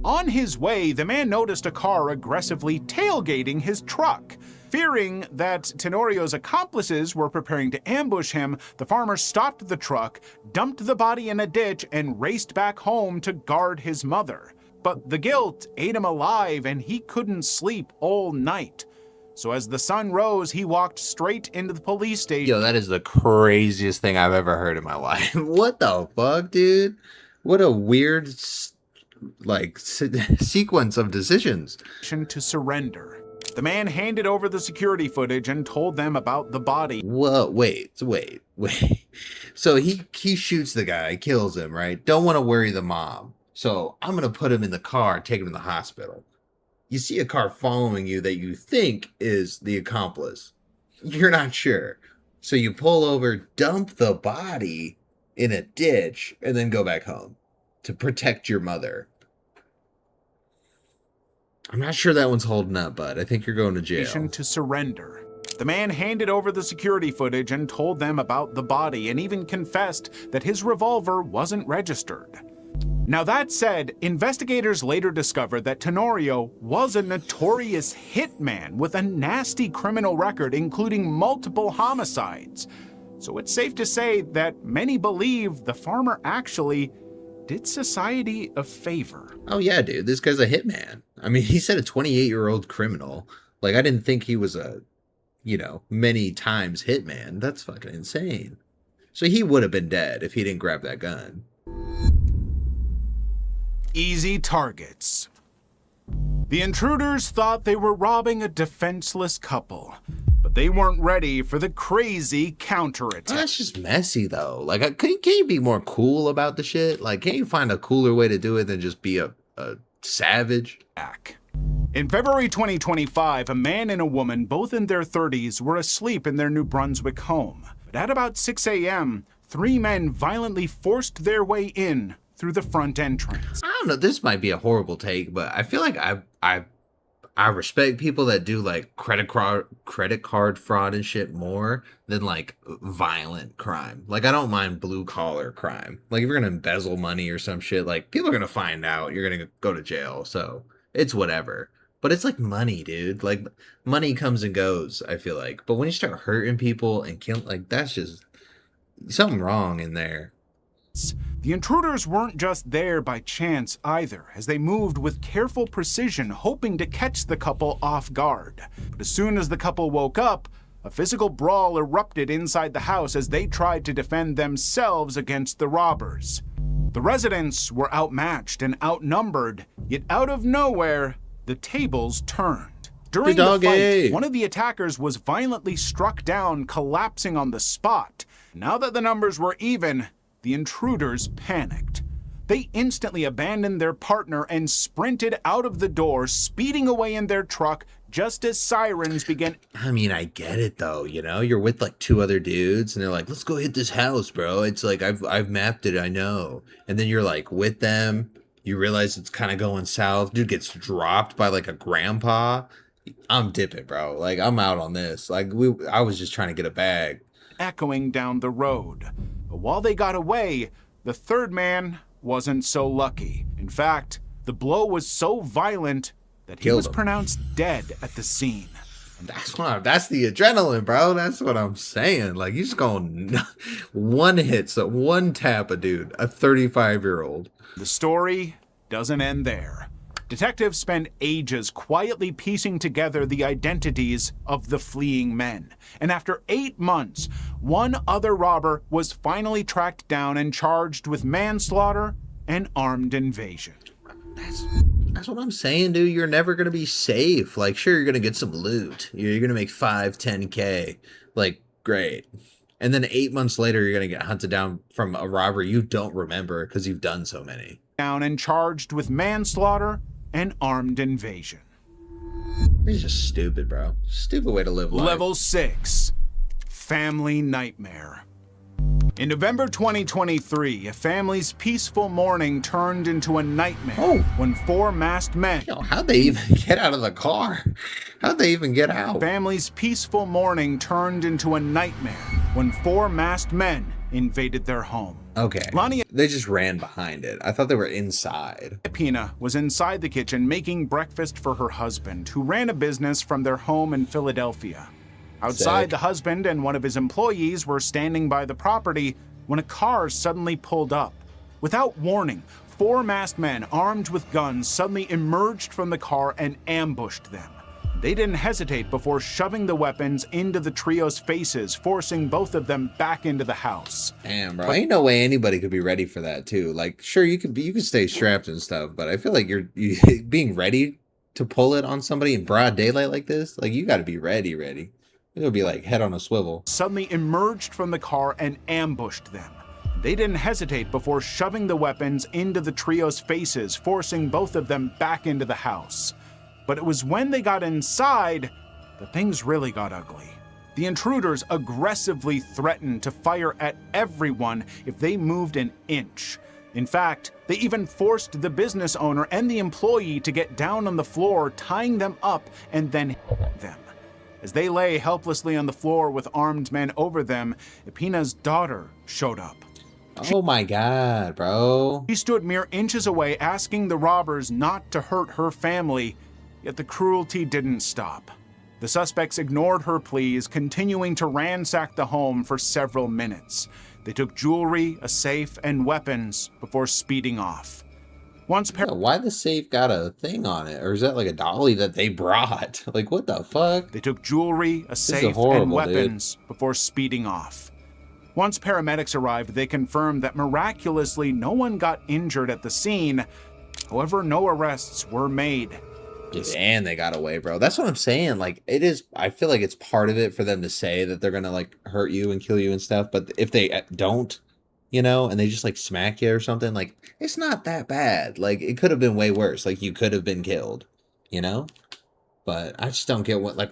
[SPEAKER 4] On his way, the man noticed a car aggressively tailgating his truck. Fearing that Tenorio's accomplices were preparing to ambush him, the farmer stopped the truck, dumped the body in a ditch, and raced back home to guard his mother. But the guilt ate him alive, and he couldn't sleep all night. So as the sun rose, he walked straight into the police station.
[SPEAKER 1] Yo, that is the craziest thing I've ever heard in my life. What the fuck, dude? What a weird, sequence of decisions.
[SPEAKER 4] To surrender. The man handed over the security footage and told them about the body.
[SPEAKER 1] Whoa, wait. So he shoots the guy, kills him, right? Don't want to worry the mom. So I'm going to put him in the car, take him to the hospital. You see a car following you that you think is the accomplice. You're not sure. So you pull over, dump the body in a ditch, and then go back home to protect your mother. I'm not sure that one's holding up, bud. I think you're going to jail.
[SPEAKER 4] To surrender. The man handed over the security footage and told them about the body, and even confessed that his revolver wasn't registered. Now that said, investigators later discovered that Tenorio was a notorious hitman with a nasty criminal record, including multiple homicides. So it's safe to say that many believe the farmer actually did society a favor.
[SPEAKER 1] Oh yeah, dude, this guy's a hitman. I mean, he said a 28-year-old criminal. Like, I didn't think he was a, many times hitman. That's fucking insane. So he would have been dead if he didn't grab that gun.
[SPEAKER 4] Easy targets. The intruders thought they were robbing a defenseless couple, but they weren't ready for the crazy counterattack.
[SPEAKER 1] Well, that's just messy, though. Like, can you be more cool about the shit? Like, can't you find a cooler way to do it than just be a savage?
[SPEAKER 4] In February 2025, a man and a woman, both in their 30s, were asleep in their New Brunswick home. But at about 6 a.m., 3 men violently forced their way in through the front entrance.
[SPEAKER 1] I don't know, this might be a horrible take, but I feel like I respect people that do like credit card fraud and shit more than like violent crime. Like, I don't mind blue collar crime. Like, if you're gonna embezzle money or some shit, like, people are gonna find out, you're gonna go to jail, so it's whatever. But it's like money, dude. Like, money comes and goes, I feel like. But when you start hurting people and killing, like, that's just something wrong in there.
[SPEAKER 4] The intruders weren't just there by chance either, as they moved with careful precision, hoping to catch the couple off guard. But as soon as the couple woke up, a physical brawl erupted inside the house as they tried to defend themselves against the robbers. The residents were outmatched and outnumbered, yet out of nowhere, the tables turned. During the fight, one of the attackers was violently struck down, collapsing on the spot. Now that the numbers were even, the intruders panicked. They instantly abandoned their partner and sprinted out of the door, speeding away in their truck just as sirens began.
[SPEAKER 1] I mean, I get it though, you know? You're with like two other dudes and they're like, "Let's go hit this house, bro." It's like I've mapped it, I know. And then you're like with them, you realize it's kind of going south. Dude gets dropped by like a grandpa. I'm dipping, bro. Like I'm out on this. Like I was just trying to get a bag.
[SPEAKER 4] Echoing down the road. But while they got away, the third man wasn't so lucky. In fact, the blow was so violent that he
[SPEAKER 1] Killed
[SPEAKER 4] was
[SPEAKER 1] him.
[SPEAKER 4] pronounced dead at the scene.
[SPEAKER 1] That's the adrenaline, bro. That's what I'm saying. Like you just going one hit, so one tap a dude, a 35-year-old.
[SPEAKER 4] The story doesn't end there. Detectives spend ages quietly piecing together the identities of the fleeing men. And after 8 months, one other robber was finally tracked down and charged with manslaughter and armed invasion.
[SPEAKER 1] That's what I'm saying, dude. You're never gonna be safe. Like, sure, you're gonna get some loot. You're gonna make 5-10K. Like, great. And then 8 months later, you're gonna get hunted down from a robbery you don't remember because you've done so many.
[SPEAKER 4] Down and charged with manslaughter and armed invasion.
[SPEAKER 1] It's just stupid, bro. Stupid way to live life.
[SPEAKER 4] Level 6. Family Nightmare. In November 2023, a family's peaceful morning turned into a nightmare when 4 masked men...
[SPEAKER 1] Yo, how'd they even get out of the car? How'd they even get out?
[SPEAKER 4] Family's peaceful morning turned into a nightmare when 4 masked men invaded their home.
[SPEAKER 1] Okay.
[SPEAKER 4] Lonnie
[SPEAKER 1] They just ran behind it. I thought they were inside.
[SPEAKER 4] Pina was inside the kitchen making breakfast for her husband, who ran a business from their home in Philadelphia. Outside,
[SPEAKER 1] Sick.
[SPEAKER 4] the husband and one of his employees were standing by the property when a car suddenly pulled up. Without warning, 4 masked men armed with guns suddenly emerged from the car and ambushed them. They didn't hesitate before shoving the weapons into the trio's faces, forcing both of them back into the house.
[SPEAKER 1] Damn, bro. Ain't no way anybody could be ready for that, too. Like, sure, you could stay strapped and stuff, but I feel like you being ready to pull it on somebody in broad daylight like this, like, you got to be ready. It'll be like head on a swivel.
[SPEAKER 4] Suddenly emerged from the car and ambushed them. They didn't hesitate before shoving the weapons into the trio's faces, forcing both of them back into the house. But it was when they got inside that things really got ugly. The intruders aggressively threatened to fire at everyone if they moved an inch. In fact, they even forced the business owner and the employee to get down on the floor, tying them up and then hit them. As they lay helplessly on the floor with armed men over them, Epina's daughter showed up.
[SPEAKER 1] Oh my god, bro.
[SPEAKER 4] She stood mere inches away, asking the robbers not to hurt her family, yet the cruelty didn't stop. The suspects ignored her pleas, continuing to ransack the home for several minutes. They took jewelry, a safe, and weapons before speeding off. Once
[SPEAKER 1] Yeah, why the safe got a thing on it? Or is that like a dolly that they brought? Like, what the fuck?
[SPEAKER 4] They took jewelry, a
[SPEAKER 1] is
[SPEAKER 4] safe,
[SPEAKER 1] horrible,
[SPEAKER 4] and weapons before speeding off. Once paramedics arrived, they confirmed that miraculously no one got injured at the scene. However, no arrests were made.
[SPEAKER 1] And they got away, bro. That's what I'm saying. Like, it is, I feel like it's part of it for them to say that they're gonna, like, hurt you and kill you and stuff. But if they don't, you know, and they just, like, smack you or something, like, it's not that bad. Like, it could have been way worse. Like, you could have been killed, you know? But I just don't get what, like,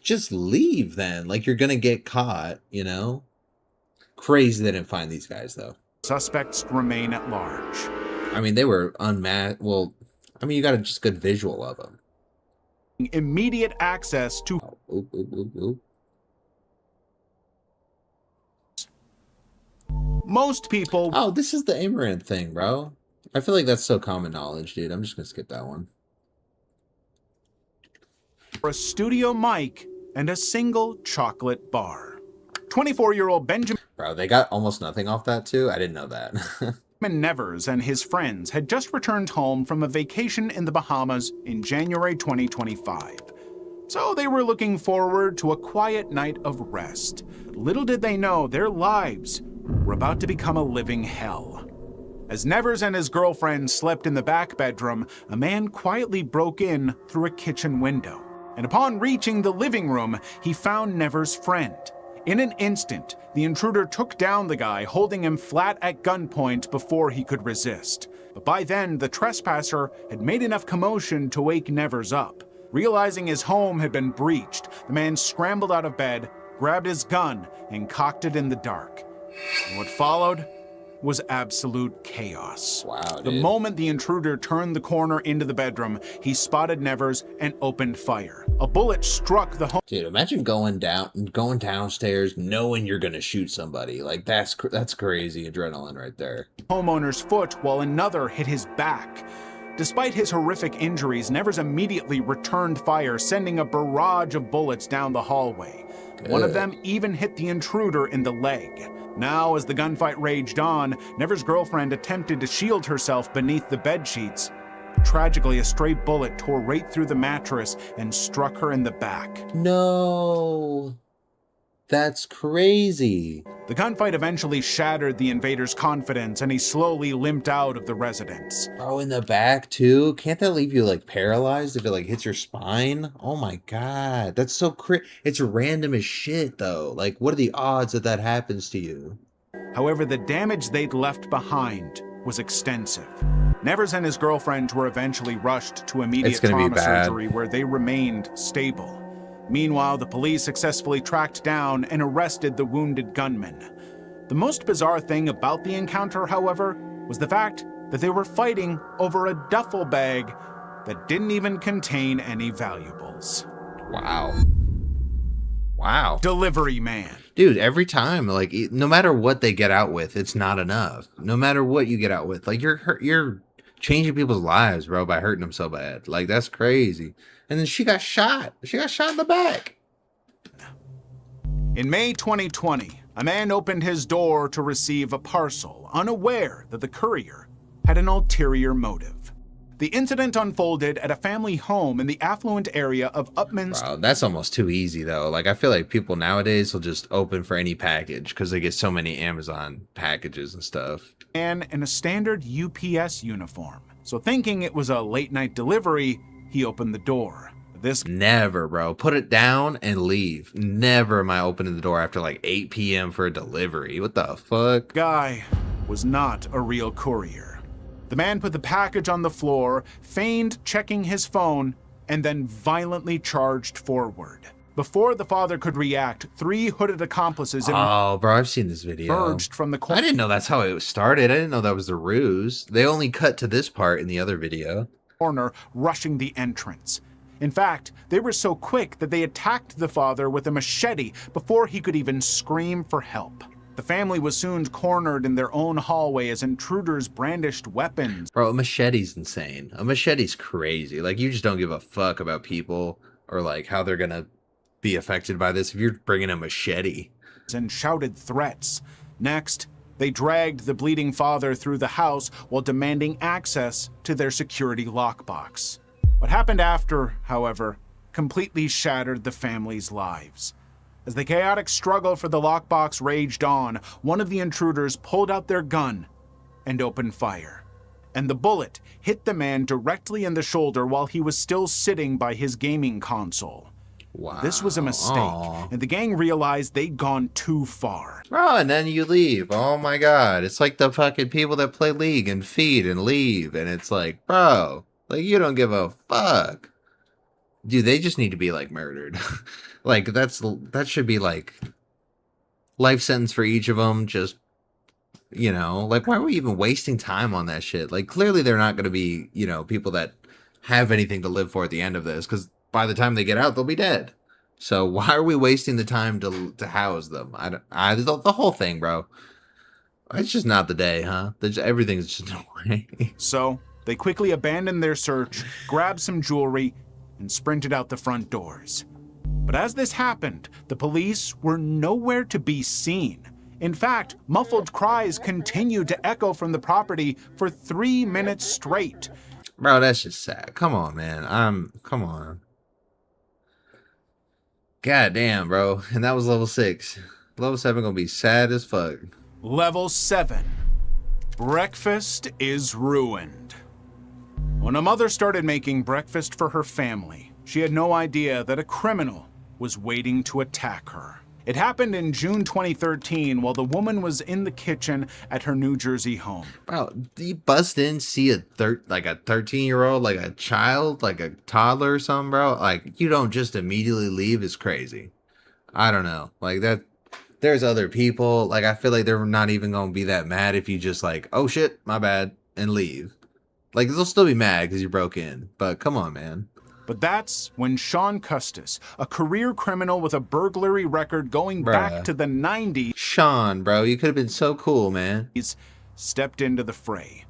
[SPEAKER 1] just leave then. Like, you're gonna get caught, you know? Crazy they didn't find these guys, though.
[SPEAKER 4] Suspects remain at large.
[SPEAKER 1] I mean, they were unmatched. Well, I mean, you got a just good visual of them.
[SPEAKER 4] Immediate access to
[SPEAKER 1] Oop.
[SPEAKER 4] most people.
[SPEAKER 1] Oh, this is the Amaranth thing, bro. I feel like that's so common knowledge, dude. I'm just gonna skip that one.
[SPEAKER 4] A studio mic and a single chocolate bar. 24-year-old Benjamin
[SPEAKER 1] Bro, they got almost nothing off that, too? I didn't know that.
[SPEAKER 4] Nevers and his friends had just returned home from a vacation in the Bahamas in January 2025. So they were looking forward to a quiet night of rest. Little did they know their lives were about to become a living hell. As Nevers and his girlfriend slept in the back bedroom, a man quietly broke in through a kitchen window. And upon reaching the living room, he found Nevers' friend. In an instant, the intruder took down the guy, holding him flat at gunpoint before he could resist. But by then, the trespasser had made enough commotion to wake Nevers up. Realizing his home had been breached, the man scrambled out of bed, grabbed his gun, and cocked it in the dark. And what followed was absolute chaos.
[SPEAKER 1] Wow, dude.
[SPEAKER 4] The moment the intruder turned the corner into the bedroom, he spotted Nevers and opened fire. A bullet struck the home.
[SPEAKER 1] Dude, imagine going downstairs knowing you're gonna shoot somebody. Like that's crazy adrenaline right there.
[SPEAKER 4] Homeowner's foot while another hit his back. Despite his horrific injuries, Nevers immediately returned fire, sending a barrage of bullets down the hallway. One of them even hit the intruder in the leg. Now, as the gunfight raged on, Nevers' girlfriend attempted to shield herself beneath the bedsheets. Tragically, a stray bullet tore right through the mattress and struck her in the back.
[SPEAKER 1] No. That's crazy.
[SPEAKER 4] The gunfight eventually shattered the invader's confidence, and he slowly limped out of the residence.
[SPEAKER 1] Oh, in the back too? Can't that leave you like paralyzed if it like hits your spine? Oh my god, that's so it's random as shit though. Like, what are the odds that that happens to you?
[SPEAKER 4] However, the damage they'd left behind was extensive. Nevers and his girlfriend were eventually rushed to immediate trauma surgery where they remained stable. Meanwhile, the police successfully tracked down and arrested the wounded gunman. The most bizarre thing about the encounter, however, was the fact that they were fighting over a duffel bag that didn't even contain any valuables.
[SPEAKER 1] Wow. Wow.
[SPEAKER 4] Delivery man.
[SPEAKER 1] Dude, every time, like, no matter what they get out with, it's not enough. No matter what you get out with, like, you're changing people's lives, bro, by hurting them so bad. Like, that's crazy. And then she got shot. She got shot in the back.
[SPEAKER 4] In May 2020, a man opened his door to receive a parcel, unaware that the courier had an ulterior motive. The incident unfolded at a family home in the affluent area of Upminster.
[SPEAKER 1] Wow, that's almost too easy, though. Like, I feel like people nowadays will just open for any package because they get so many Amazon packages and stuff.
[SPEAKER 4] And in a standard UPS uniform. So thinking it was a late-night delivery, he opened the door.
[SPEAKER 1] Never, bro. Put it down and leave. Never am I opening the door after like 8 p.m. for a delivery. What the fuck?
[SPEAKER 4] Guy was not a real courier. The man put the package on the floor, feigned checking his phone, and then violently charged forward. Before the father could react, 3 hooded accomplices
[SPEAKER 1] Oh, bro, I've seen this video.
[SPEAKER 4] emerged from the corner.
[SPEAKER 1] I didn't know that's how it started. I didn't know that was the ruse. They only cut to this part in the other video.
[SPEAKER 4] Rushing the entrance. In fact, they were so quick that they attacked the father with a machete before he could even scream for help. The family was soon cornered in their own hallway as intruders brandished weapons.
[SPEAKER 1] Bro, a machete's insane. A machete's crazy. Like, you just don't give a fuck about people or like how they're gonna be affected by this if you're bringing a machete.
[SPEAKER 4] And shouted threats. Next, they dragged the bleeding father through the house while demanding access to their security lockbox. What happened after, however, completely shattered the family's lives. As the chaotic struggle for the lockbox raged on, one of the intruders pulled out their gun and opened fire. And the bullet hit the man directly in the shoulder while he was still sitting by his gaming console.
[SPEAKER 1] Wow.
[SPEAKER 4] This was a mistake, and the gang realized they'd gone too far.
[SPEAKER 1] Bro, and then you leave. Oh my god. It's like the fucking people that play League and feed and leave. And it's like, bro, like, you don't give a fuck. Dude, they just need to be, like, murdered. Like, that should be, like, life sentence for each of them. Just, you know, like, why are we even wasting time on that shit? Like, clearly they're not going to be, you know, people that have anything to live for at the end of this. Because by the time they get out, they'll be dead. So why are we wasting the time to house them? The whole thing, bro. It's just not the day, huh? Everything's just no way.
[SPEAKER 4] So they quickly abandoned their search, grabbed some jewelry, and sprinted out the front doors. But as this happened, the police were nowhere to be seen. In fact, muffled cries continued to echo from the property for 3 minutes straight.
[SPEAKER 1] Bro, that's just sad. Come on, man. Come on. God damn, bro. And that was level 6. Level 7 gonna be sad as fuck.
[SPEAKER 4] Level 7. Breakfast is ruined. When a mother started making breakfast for her family, she had no idea that a criminal was waiting to attack her. It happened in June 2013 while the woman was in the kitchen at her New Jersey home.
[SPEAKER 1] Bro, you bust in, see a 13-year-old, like a child, like a toddler or something, bro. Like, you don't just immediately leave is crazy. I don't know. Like, that, there's other people. Like, I feel like they're not even going to be that mad if you just like, oh shit, my bad, and leave. Like, they'll still be mad because you broke in. But come on, man.
[SPEAKER 4] But that's when Sean Custis, a career criminal with a burglary record going back to the 90s,
[SPEAKER 1] Sean, bro, you could have been so cool, man.
[SPEAKER 4] stepped into the fray.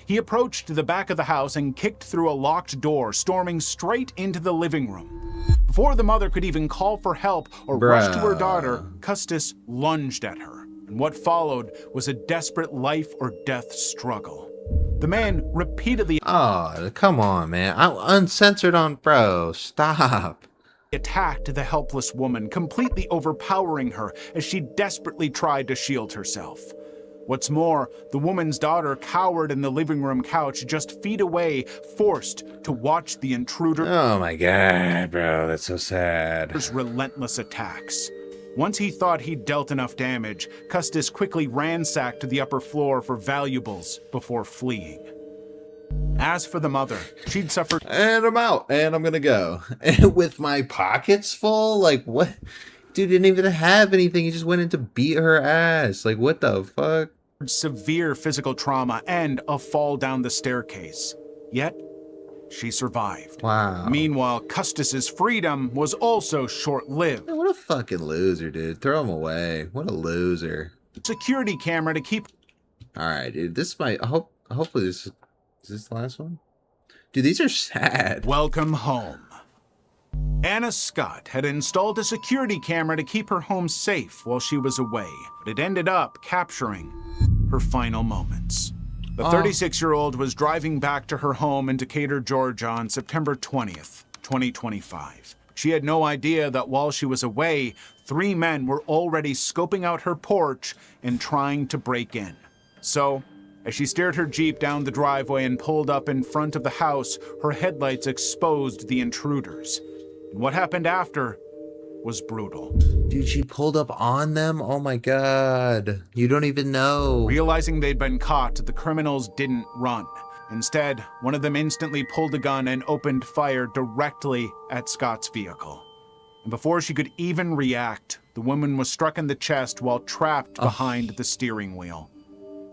[SPEAKER 4] He approached the back of the house and kicked through a locked door, storming straight into the living room. Before the mother could even call for help or rush to her daughter, Custis lunged at her. And what followed was a desperate life or death struggle. The man repeatedly
[SPEAKER 1] come on, man. I'm uncensored on bro. Stop.
[SPEAKER 4] attacked the helpless woman, completely overpowering her as she desperately tried to shield herself. What's more, the woman's daughter cowered in the living room couch just feet away, forced to watch the intruder.
[SPEAKER 1] Oh my god, bro. That's so sad.
[SPEAKER 4] Relentless attacks. Once he thought he'd dealt enough damage, Custis quickly ransacked the upper floor for valuables before fleeing. As for the mother, she'd suffered.
[SPEAKER 1] And I'm out, and I'm gonna go. And with my pockets full? Like, what? Dude didn't even have anything. He just went in to beat her ass. Like, what the fuck?
[SPEAKER 4] Severe physical trauma and a fall down the staircase. Yet, she survived.
[SPEAKER 1] Wow.
[SPEAKER 4] Meanwhile, Custis's freedom was also short-lived.
[SPEAKER 1] Man, what a fucking loser, dude. Throw him away. What a loser.
[SPEAKER 4] Security camera to keep.
[SPEAKER 1] Alright, dude. This might... hopefully this... Is this the last one? Dude, these are sad.
[SPEAKER 4] Welcome home. Anna Scott had installed a security camera to keep her home safe while she was away, but it ended up capturing her final moments. The 36-year-old was driving back to her home in Decatur, Georgia on September 20th, 2025. She had no idea that while she was away, 3 men were already scoping out her porch and trying to break in. So, as she steered her Jeep down the driveway and pulled up in front of the house, her headlights exposed the intruders. And what happened after was brutal.
[SPEAKER 1] Dude, she pulled up on them? Oh my god. You don't even know.
[SPEAKER 4] Realizing they'd been caught, the criminals didn't run. Instead, one of them instantly pulled a gun and opened fire directly at Scott's vehicle. And before she could even react, the woman was struck in the chest while trapped behind the steering wheel.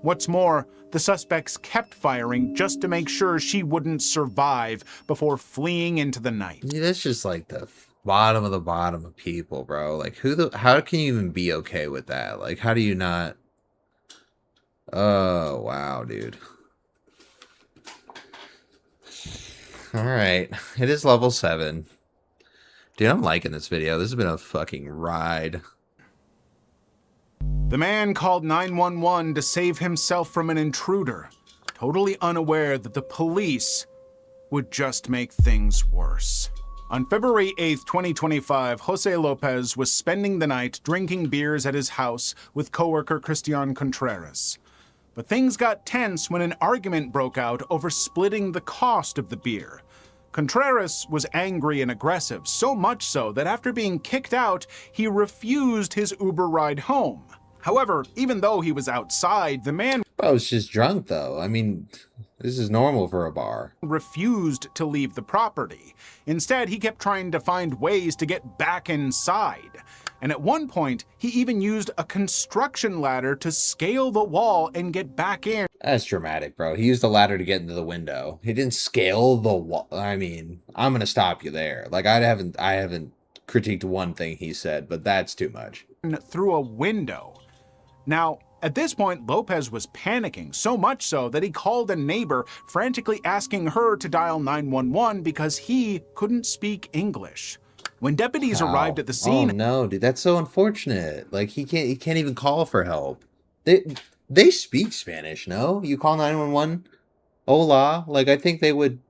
[SPEAKER 4] What's more, the suspects kept firing just to make sure she wouldn't survive before fleeing into the night.
[SPEAKER 1] Dude, that's just like the bottom of the bottom of people, bro. Like, how can you even be okay with that? Like, how do you not? Oh, wow, dude. All right. It is level 7. Dude, I'm liking this video. This has been a fucking ride.
[SPEAKER 4] The man called 911 to save himself from an intruder, totally unaware that the police would just make things worse. On February 8th, 2025, Jose Lopez was spending the night drinking beers at his house with coworker Christian Contreras. But things got tense when an argument broke out over splitting the cost of the beer. Contreras was angry and aggressive, so much so that after being kicked out, he refused his Uber ride home. However, even though he was outside, the man
[SPEAKER 1] was just drunk, though. I mean, this is normal for a bar.
[SPEAKER 4] Refused to leave the property. Instead, he kept trying to find ways to get back inside. And at one point, he even used a construction ladder to scale the wall and get back in.
[SPEAKER 1] That's dramatic, bro. He used the ladder to get into the window. He didn't scale the wall. I mean, I'm gonna stop you there. Like, I haven't critiqued one thing he said, but that's too much.
[SPEAKER 4] Through a window. Now, at this point, Lopez was panicking, so much so that he called a neighbor, frantically asking her to dial 911 because he couldn't speak English. When deputies arrived at the scene...
[SPEAKER 1] Oh no, dude, that's so unfortunate. Like, he can't even call for help. They speak Spanish, no? You call 911, hola, like, I think they would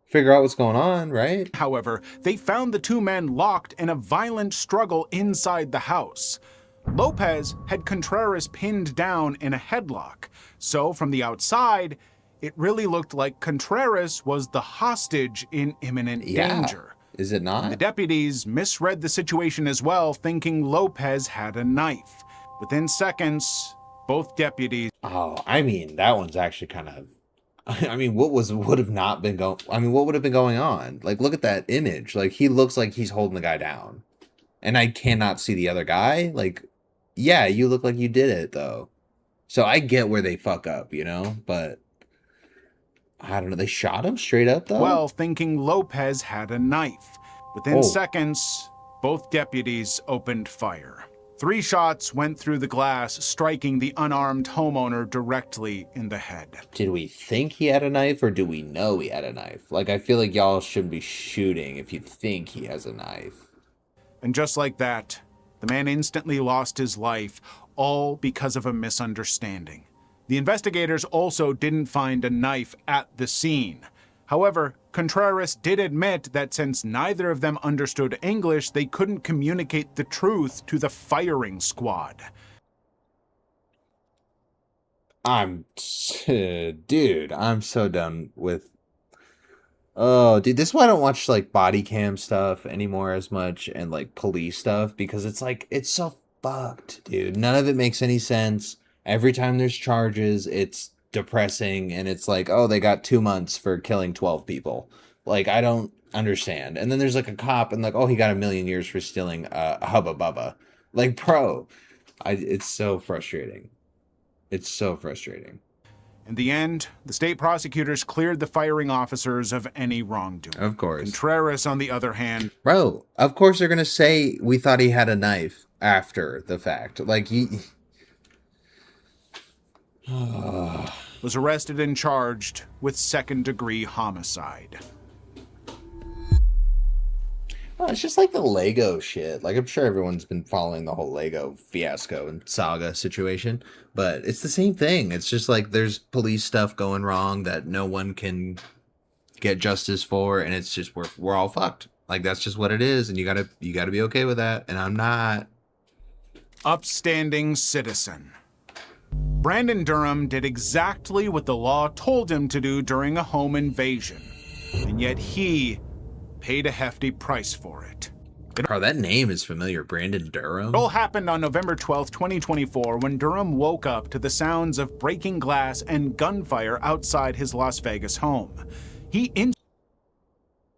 [SPEAKER 1] figure out what's going on, right?
[SPEAKER 4] However, they found the 2 men locked in a violent struggle inside the house. Lopez had Contreras pinned down in a headlock, so from the outside, it really looked like Contreras was the hostage in imminent danger.
[SPEAKER 1] Is it not?
[SPEAKER 4] The deputies misread the situation as well, thinking Lopez had a knife. Within seconds, both deputies...
[SPEAKER 1] Oh, I mean, that one's actually kind of... I mean, what would have not been going... I mean, what would have been going on? Like, look at that image. Like, he looks like he's holding the guy down. And I cannot see the other guy. Like, yeah, you look like you did it, though. So I get where they fuck up, you know? But, I don't know. They shot him straight up, though?
[SPEAKER 4] well, thinking Lopez had a knife. Within seconds, both deputies opened fire. 3 shots went through the glass, striking the unarmed homeowner directly in the head.
[SPEAKER 1] Did we think he had a knife, or do we know he had a knife? Like, I feel like y'all shouldn't be shooting if you think he has a knife.
[SPEAKER 4] And just like that, the man instantly lost his life, all because of a misunderstanding. The investigators also didn't find a knife at the scene. However, Contreras did admit that since neither of them understood English, they couldn't communicate the truth to the firing squad.
[SPEAKER 1] Dude, I'm so done with... Oh, dude, this is why I don't watch, like, body cam stuff anymore as much, and, like, police stuff, because it's, like, it's so fucked, dude. None of it makes any sense. Every time there's charges, it's depressing, and it's like, oh, they got 2 months for killing 12 people. Like, I don't understand. And then there's, like, a cop, and, like, oh, he got 1 million years for stealing a Hubba Bubba. Like, bro, it's so frustrating. It's so frustrating.
[SPEAKER 4] In the end, the state prosecutors cleared the firing officers of any wrongdoing.
[SPEAKER 1] Of course.
[SPEAKER 4] Contreras, on the other hand...
[SPEAKER 1] Bro, of course they're gonna say we thought he had a knife after the fact. Like, he...
[SPEAKER 4] was arrested and charged with second-degree homicide.
[SPEAKER 1] Well, it's just like the Lego shit. Like, I'm sure everyone's been following the whole Lego fiasco and saga situation, but it's the same thing. It's just like there's police stuff going wrong that no one can get justice for, and it's just we're all fucked. Like, that's just what it is, and you gotta be okay with that. And I'm not.
[SPEAKER 4] Upstanding citizen. Brandon Durham did exactly what the law told him to do during a home invasion, and yet he paid a hefty price for it.
[SPEAKER 1] Bro, that name is familiar. Brandon Durham.
[SPEAKER 4] It all happened on November 12, 2024, when Durham woke up to the sounds of breaking glass and gunfire outside his Las Vegas home. He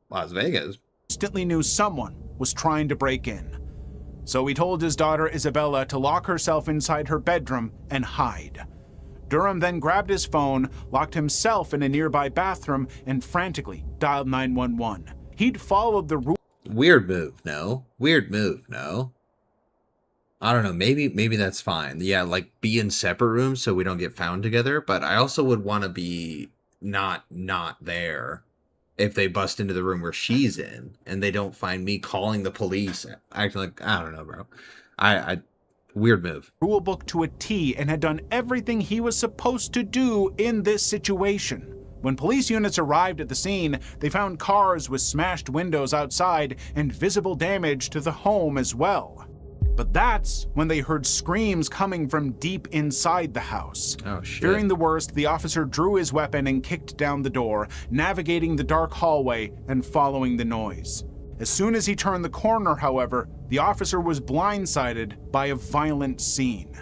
[SPEAKER 1] Las Vegas?
[SPEAKER 4] instantly knew someone was trying to break in. So he told his daughter Isabella to lock herself inside her bedroom and hide. Durham then grabbed his phone, locked himself in a nearby bathroom, and frantically dialed 911. He'd followed the rule.
[SPEAKER 1] Weird move, no? Weird move, no? I don't know, maybe that's fine. Yeah, like, be in separate rooms so we don't get found together, but I also would want to be not there if they bust into the room where she's in and they don't find me calling the police, acting like, I don't know, bro. Weird move.
[SPEAKER 4] Rule book to a T and had done everything he was supposed to do in this situation. When police units arrived at the scene, they found cars with smashed windows outside and visible damage to the home as well. But that's when they heard screams coming from deep inside the house.
[SPEAKER 1] Oh, shit.
[SPEAKER 4] Fearing the worst, the officer drew his weapon and kicked down the door, navigating the dark hallway and following the noise. As soon as he turned the corner, however, the officer was blindsided by a violent scene.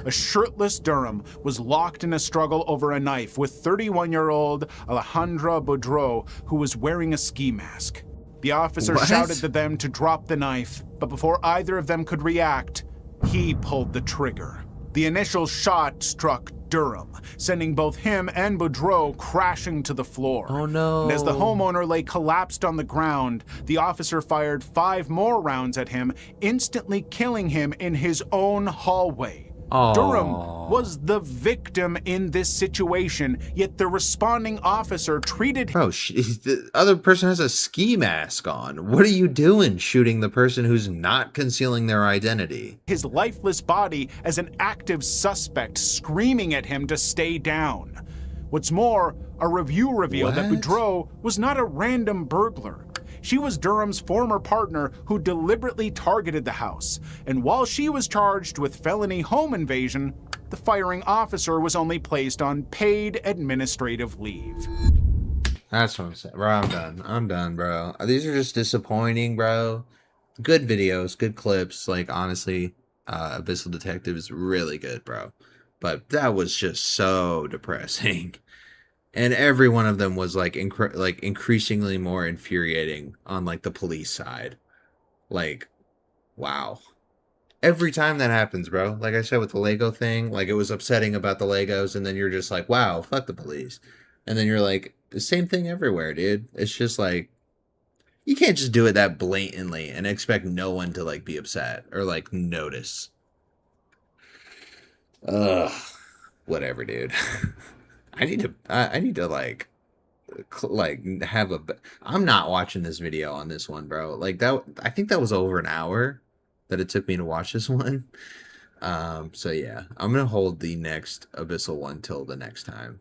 [SPEAKER 4] A shirtless Durham was locked in a struggle over a knife with 31-year-old Alejandra Boudreau, who was wearing a ski mask. The officer shouted to them to drop the knife, but before either of them could react, he pulled the trigger. The initial shot struck Durham, sending both him and Boudreau crashing to the floor.
[SPEAKER 1] Oh no.
[SPEAKER 4] And as the homeowner lay collapsed on the ground, the officer fired 5 more rounds at him, instantly killing him in his own hallway.
[SPEAKER 1] Aww.
[SPEAKER 4] Durham was the victim in this situation, yet the responding officer treated him.
[SPEAKER 1] Bro, the other person has a ski mask on. What are you doing shooting the person who's not concealing their identity?
[SPEAKER 4] His lifeless body as an active suspect, screaming at him to stay down. What's more, a review revealed that Boudreau was not a random burglar. She was Durham's former partner who deliberately targeted the house, and while she was charged with felony home invasion, the firing officer was only placed on paid administrative leave.
[SPEAKER 1] That's what I'm saying, bro. I'm done. I'm done, bro. These are just disappointing, bro. Good videos, good clips. Like honestly, Abyssal Detective is really good, bro. But that was just so depressing, and every one of them was like increasingly more infuriating on like the police side. Like, wow. Every time that happens, bro. Like I said with the Lego thing, like it was upsetting about the Legos, and then you're just like, wow, fuck the police. And then you're like, the same thing everywhere, dude. It's just like you can't just do it that blatantly and expect no one to like be upset or like notice. Ugh. Whatever, dude. I need to like have a I'm not watching this video on this one, bro. Like that I think that was over an hour that it took me to watch this one. So yeah, I'm gonna hold the next Abyssal one till the next time,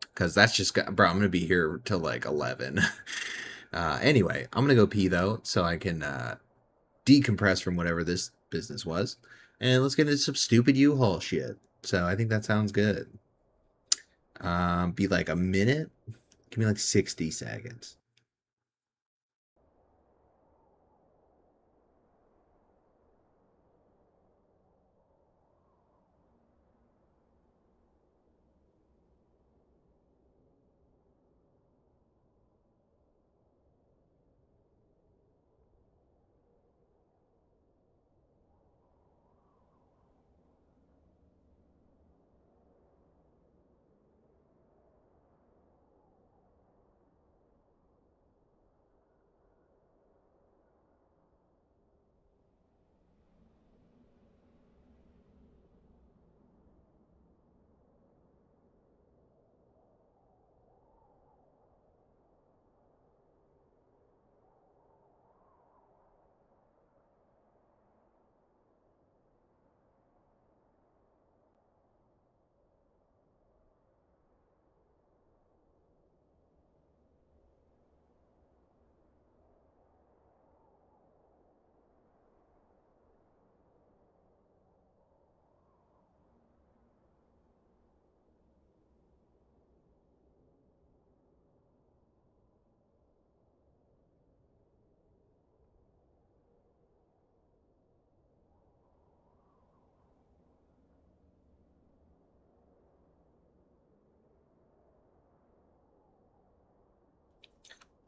[SPEAKER 1] because that's just bro, I'm gonna be here till like 11. Anyway, I'm gonna go pee though, so I can decompress from whatever this business was, and let's get into some stupid U-Haul shit. So I think that sounds good. Be like a minute. Give me like 60 seconds.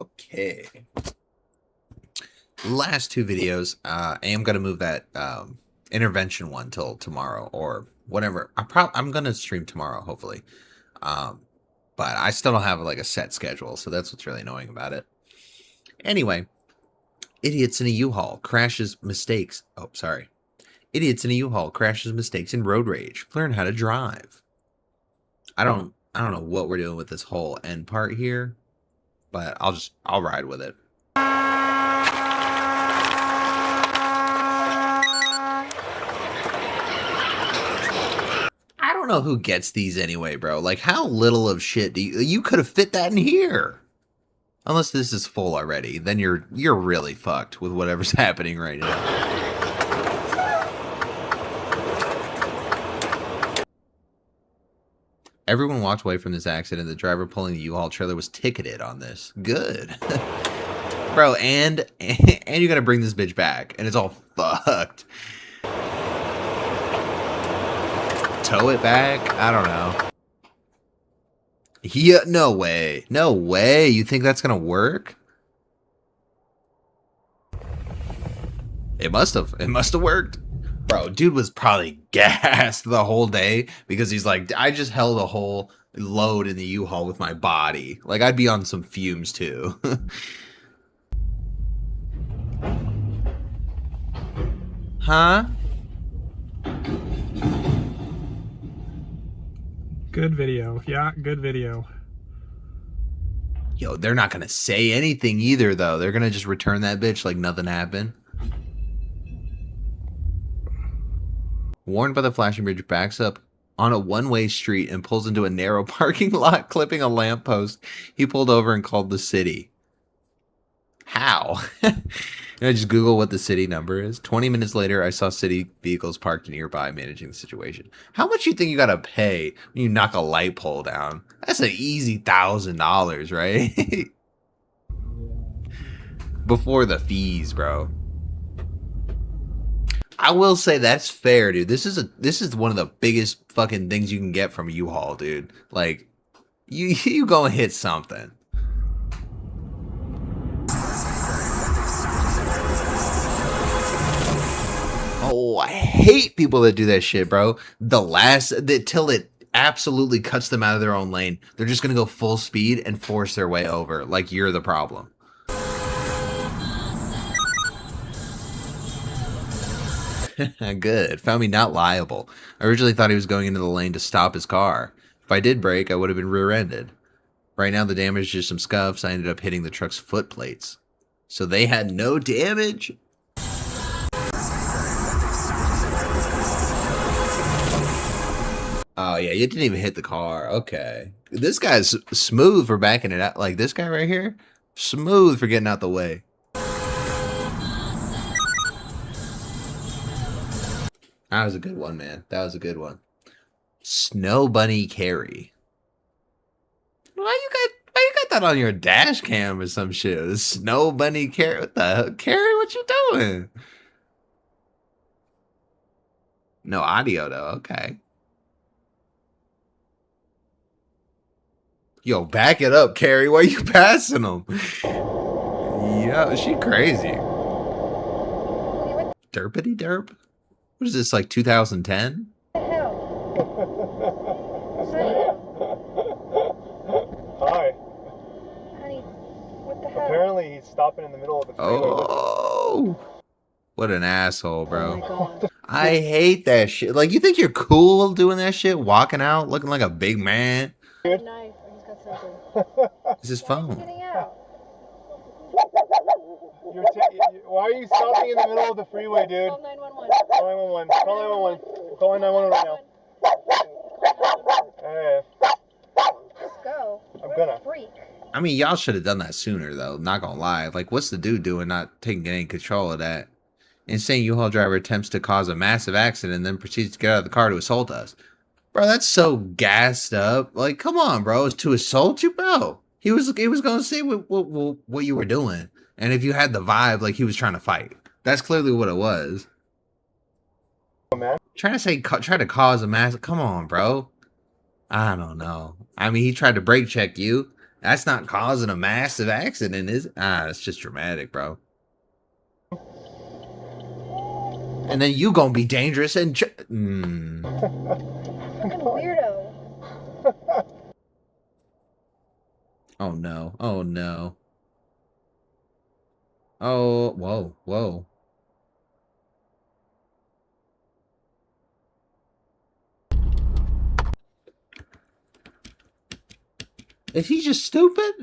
[SPEAKER 1] Okay. Last two videos. I am gonna move that intervention one till tomorrow or whatever. I'm gonna stream tomorrow, hopefully. Um, but I still don't have like a set schedule, so that's what's really annoying about it. Anyway, idiots in a U-Haul crashes mistakes. Oh, sorry. Idiots in a U-Haul crashes mistakes in road rage. Learn how to drive. I don't know what we're doing with this whole end part here, but I'll ride with it. I don't know who gets these anyway, bro. Like, how little of shit do you could have fit that in here? Unless this is full already, then you're really fucked with whatever's happening right now. Everyone walked away from this accident. The driver pulling the U-Haul trailer was ticketed on this. Good. Bro, and you gotta bring this bitch back, and it's all fucked. Tow it back? I don't know. Yeah, no way. No way. You think that's gonna work? It must have. It must have worked. Bro, dude was probably gassed the whole day because he's like, I just held a whole load in the U-Haul with my body. Like, I'd be on some fumes too. Huh?
[SPEAKER 5] Good video. Yeah, good video.
[SPEAKER 1] Yo, they're not gonna say anything either, though. They're gonna just return that bitch like nothing happened. Warned by the flashing bridge, backs up on a one-way street and pulls into a narrow parking lot, clipping a lamppost. He pulled over and called the city. How? I just Google what the city number is. 20 minutes later, I saw city vehicles parked nearby managing the situation. How much you think you gotta pay when you knock a light pole down? That's an easy $1,000, right? Before the fees, bro. I will say that's fair, dude. This is one of the biggest fucking things you can get from a U-Haul, dude. Like, you go and hit something. Oh, I hate people that do that shit, bro. Till it absolutely cuts them out of their own lane. They're just gonna go full speed and force their way over. Like you're the problem. Good. Found me not liable. I originally thought he was going into the lane to stop his car. If I did brake, I would have been rear-ended. Right now, the damage is just some scuffs. I ended up hitting the truck's foot plates. So they had no damage? Oh, yeah, you didn't even hit the car. Okay. This guy's smooth for backing it out. Like, this guy right here, smooth for getting out the way. That was a good one, man. That was a good one. Snow Bunny Carrie. Why you got that on your dash cam or some shit? Snow Bunny Carrie. What the hell? Carrie, what you doing? No audio, though. Okay. Yo, back it up, Carrie. Why are you passing them? Yo, she crazy. Derpity derp? What is this, like 2010?
[SPEAKER 6] Hi. Honey, what the hell?
[SPEAKER 5] Apparently he's stopping in the middle of the freeway.
[SPEAKER 1] Oh, what an asshole, bro.
[SPEAKER 6] Oh my God.
[SPEAKER 1] I hate that shit. Like, you think you're cool doing that shit? Walking out looking like a big man?
[SPEAKER 6] Knife. I just got something.
[SPEAKER 1] It's his phone.
[SPEAKER 6] Getting out.
[SPEAKER 5] Why are you stopping in the middle of the freeway, dude?
[SPEAKER 6] Call 911.
[SPEAKER 5] Call 911. Call 911. We're calling 911 right now. Hey,
[SPEAKER 6] Let's go.
[SPEAKER 5] I'm
[SPEAKER 6] What
[SPEAKER 5] gonna.
[SPEAKER 6] a freak.
[SPEAKER 1] I mean, y'all should have done that sooner, though. Not gonna lie. Like, what's the dude doing not taking any control of that? Insane U-Haul driver attempts to cause a massive accident and then proceeds to get out of the car to assault us. Bro, that's so gassed up. Like, come on, bro. It's to assault you, bro. He was gonna say what you were doing. And if you had the vibe, like, he was trying to fight. That's clearly what it was.
[SPEAKER 5] Oh, man.
[SPEAKER 1] Try to cause a massive... Come on, bro. I don't know. I mean, he tried to brake check you. That's not causing a massive accident, is it? It's just dramatic, bro. And then you gonna be dangerous and...
[SPEAKER 6] Fucking weirdo.
[SPEAKER 1] Oh, no. Oh, no. Oh, whoa, whoa. Is he just stupid?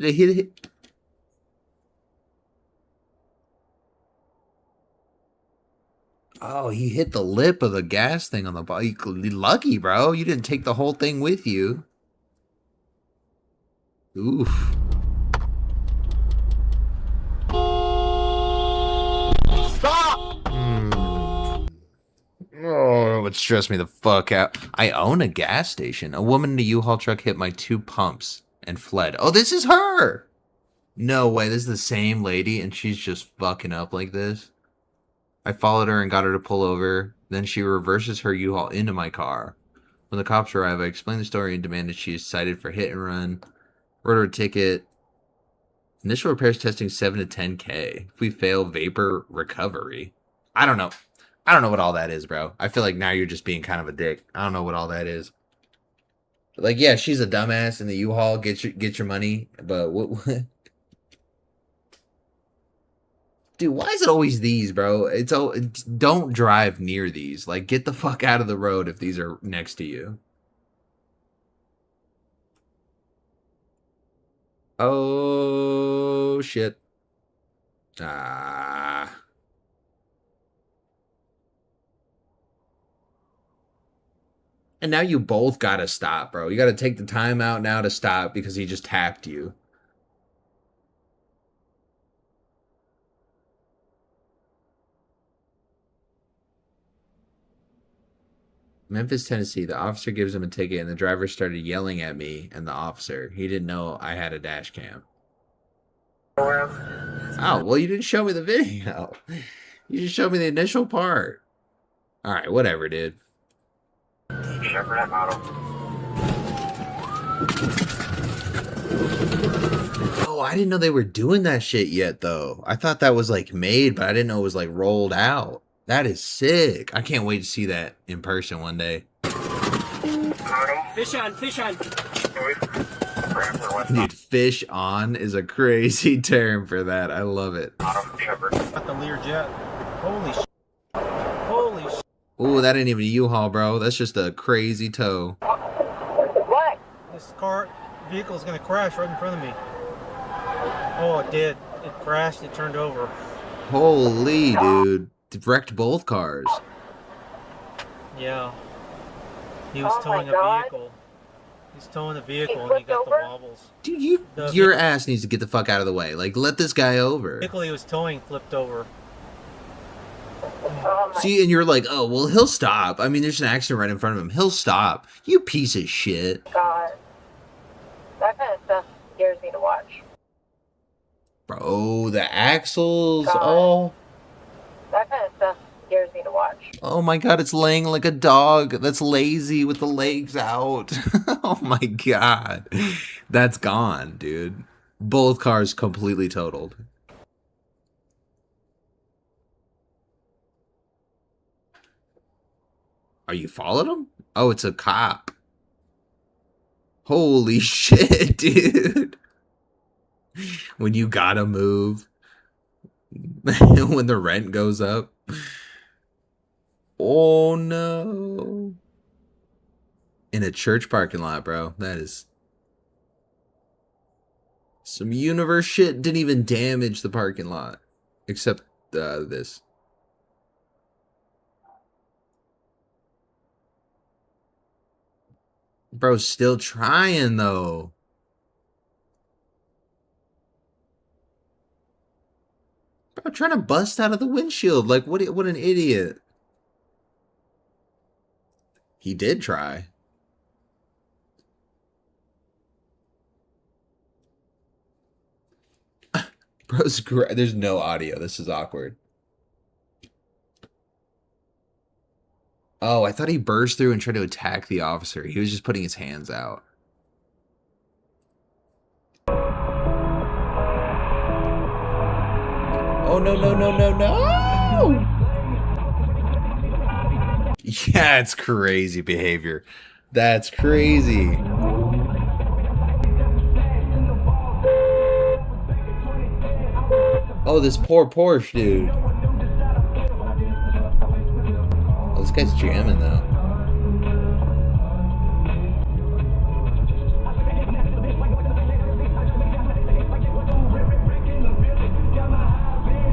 [SPEAKER 1] Oh, he hit the lip of the gas thing on the bike. Lucky, bro. You didn't take the whole thing with you. Oof.
[SPEAKER 5] Stop!
[SPEAKER 1] Oh, it would stress me the fuck out. I own a gas station. A woman in a U-Haul truck hit my 2 pumps and fled. Oh, this is her! No way, this is the same lady and she's just fucking up like this. I followed her and got her to pull over. Then she reverses her U-Haul into my car. When the cops arrive, I explain the story and demanded she is cited for hit and run. Wrote her a ticket. Initial repairs testing 7 to 10K. If we fail, vapor recovery. I don't know. I don't know what all that is, bro. I feel like now you're just being kind of a dick. I don't know what all that is. Like, yeah, she's a dumbass in the U-Haul. Get your money. But what? Dude, why is it always these, bro? It's don't drive near these. Like, get the fuck out of the road if these are next to you. Oh, shit. Ah. And now you both gotta stop, bro. You gotta take the time out now to stop because he just tapped you. Memphis, Tennessee. The officer gives him a ticket, and the driver started yelling at me and the officer. He didn't know I had a dash cam. Oh, well, you didn't show me the video. You just showed me the initial part. All right, whatever, dude. Oh, I didn't know they were doing that shit yet, though. I thought that was, like, made, but I didn't know it was, like, rolled out. That is sick. I can't wait to see that in person one day.
[SPEAKER 3] Fish on, fish on.
[SPEAKER 1] Dude, fish on is a crazy term for that. I love it.
[SPEAKER 7] Got the Learjet. Holy shit. Holy shit.
[SPEAKER 1] Ooh, that ain't even a U-Haul, bro. That's just a crazy tow.
[SPEAKER 6] What?
[SPEAKER 7] This vehicle is going to crash right in front of me. Oh, it did. It crashed. It turned over.
[SPEAKER 1] Holy, dude. Wrecked both cars.
[SPEAKER 7] Yeah. He was towing a vehicle. He's towing the vehicle and he got the wobbles.
[SPEAKER 1] Dude, your ass needs to get the fuck out of the way. Like, let this guy over.
[SPEAKER 7] The vehicle he was towing flipped over.
[SPEAKER 1] See, and you're like, oh, well, he'll stop. I mean, there's an accident right in front of him. He'll stop. You piece of shit.
[SPEAKER 6] God. That kind of stuff scares me to watch.
[SPEAKER 1] Bro, the axles.
[SPEAKER 6] God.
[SPEAKER 1] Oh.
[SPEAKER 6] That kind of stuff scares me to watch.
[SPEAKER 1] Oh my god, it's laying like a dog that's lazy with the legs out. Oh my god. That's gone, dude. Both cars completely totaled. Are you following him? Oh, it's a cop. Holy shit, dude. When you gotta move. When the rent goes up. Oh no. In a church parking lot, bro. That is some universe shit. Didn't even damage the parking lot. Except this. Bro's still trying though. Bro, trying to bust out of the windshield. Like, what an idiot. He did try. Bro's great. There's no audio. This is awkward. Oh, I thought he burst through and tried to attack the officer. He was just putting his hands out. Oh, no, no, no, no, no! Yeah, it's crazy behavior. That's crazy. Oh, this poor Porsche, dude. Oh, this guy's jamming, though.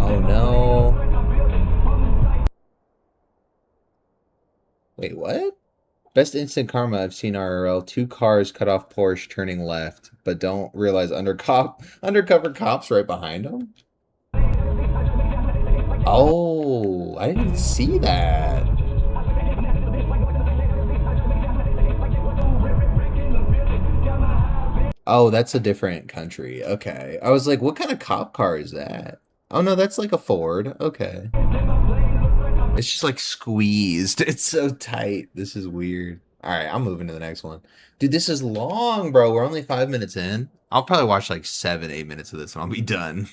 [SPEAKER 1] Oh, no. Wait, what? Best instant karma I've seen RRL. 2 cars cut off Porsche turning left, but don't realize undercover cops right behind them? Oh, I didn't even see that. Oh, that's a different country. Okay. I was like, what kind of cop car is that? Oh, no, that's like a Ford. Okay. It's just like squeezed. It's so tight. This is weird. All right, I'm moving to the next one. Dude, this is long, bro. We're only 5 minutes in. I'll probably watch like 7-8 minutes of this and I'll be done.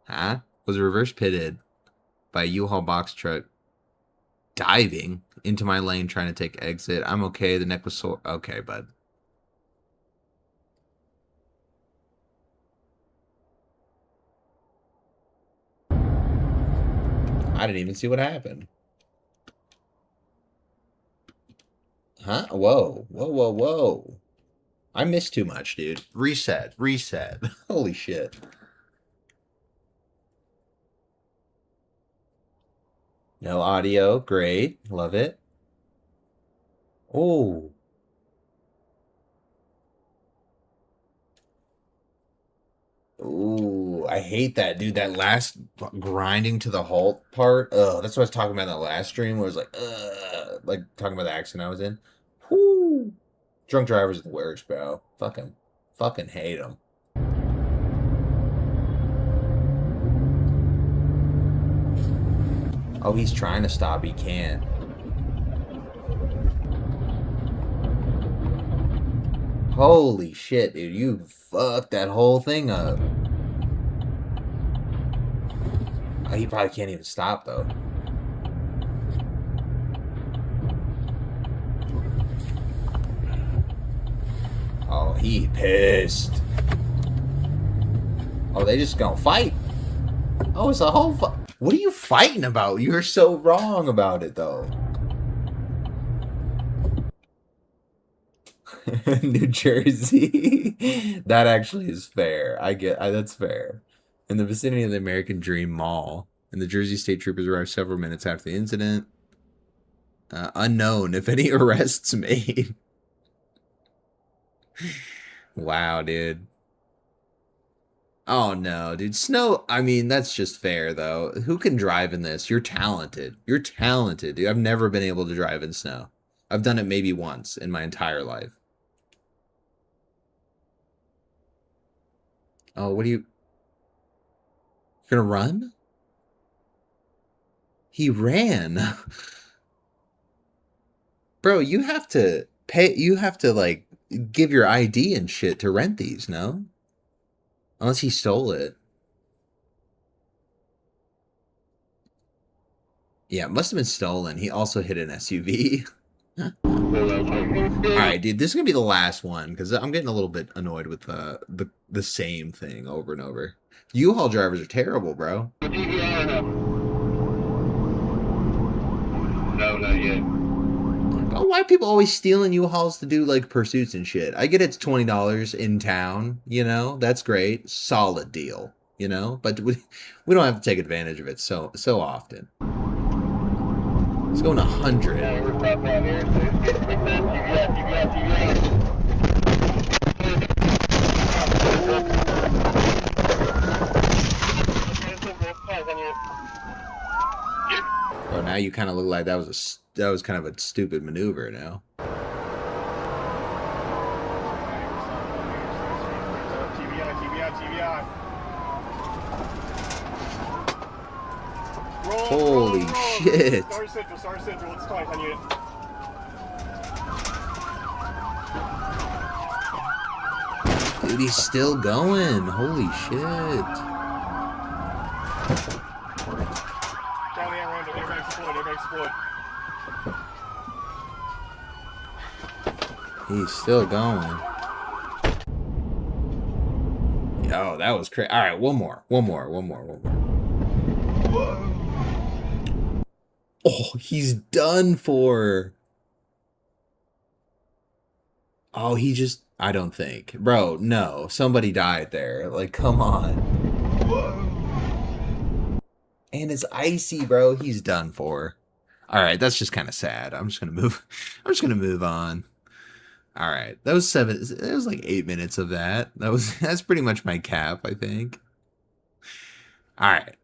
[SPEAKER 1] Huh? Was reverse pitted by a U-Haul box truck diving into my lane trying to take exit. I'm okay. The neck was sore. Okay, bud. I didn't even see what happened. Huh? Whoa. Whoa, whoa, whoa. I missed too much, dude. Reset. Reset. Holy shit. No audio. Great. Love it. Oh. Ooh, I hate that, dude. That last grinding to the halt part. Ugh, that's what I was talking about in the last stream where it was like talking about the accident I was in. Whoo. Drunk drivers are the worst, bro. Fucking hate them. Oh, he's trying to stop. He can't. Holy shit, dude. You fucked that whole thing up. Oh, he probably can't even stop, though. Oh, he pissed. Oh, they just gonna fight. Oh, it's a whole What are you fighting about? You're so wrong about it, though. New Jersey. That actually is fair. That's fair. In the vicinity of the American Dream Mall, and the Jersey State Troopers arrived several minutes after the incident. Unknown if any arrests made. Wow, dude. Oh no, dude. Snow, I mean, that's just fair, though. Who can drive in this? You're talented. You're talented, dude. I've never been able to drive in snow. I've done it maybe once in my entire life. Oh, what are you... You're gonna run? He ran. Bro, you have to pay... You have to, like, give your ID and shit to rent these, no? Unless he stole it. Yeah, it must have been stolen. He also hit an SUV. Alright, dude, this is gonna be the last one, because I'm getting a little bit annoyed with the same thing over and over. U-Haul drivers are terrible, bro.
[SPEAKER 5] No, not yet.
[SPEAKER 1] Oh, why are people always stealing U-Hauls to do, like, pursuits and shit? I get it's $20 in town, you know? That's great. Solid deal, you know? But we don't have to take advantage of it so often. Let's go in 100.
[SPEAKER 5] Yeah, we're top down here.
[SPEAKER 1] Oh, now you kind of look like that was kind of a stupid maneuver now. Holy shit.
[SPEAKER 5] Star Central, it's tight on you.
[SPEAKER 1] Dude, he's still going. Holy shit.
[SPEAKER 5] Charlie, around it. Everybody explode.
[SPEAKER 1] He's still going. Yo, that was crazy. All right, one more. Oh, he's done for. Oh, I don't think. Bro, no. Somebody died there. Like, come on. And it's icy, bro. He's done for. All right, that's just kind of sad. I'm just going to move on. All right. That was like 8 minutes of that. That's pretty much my cap, I think. All right.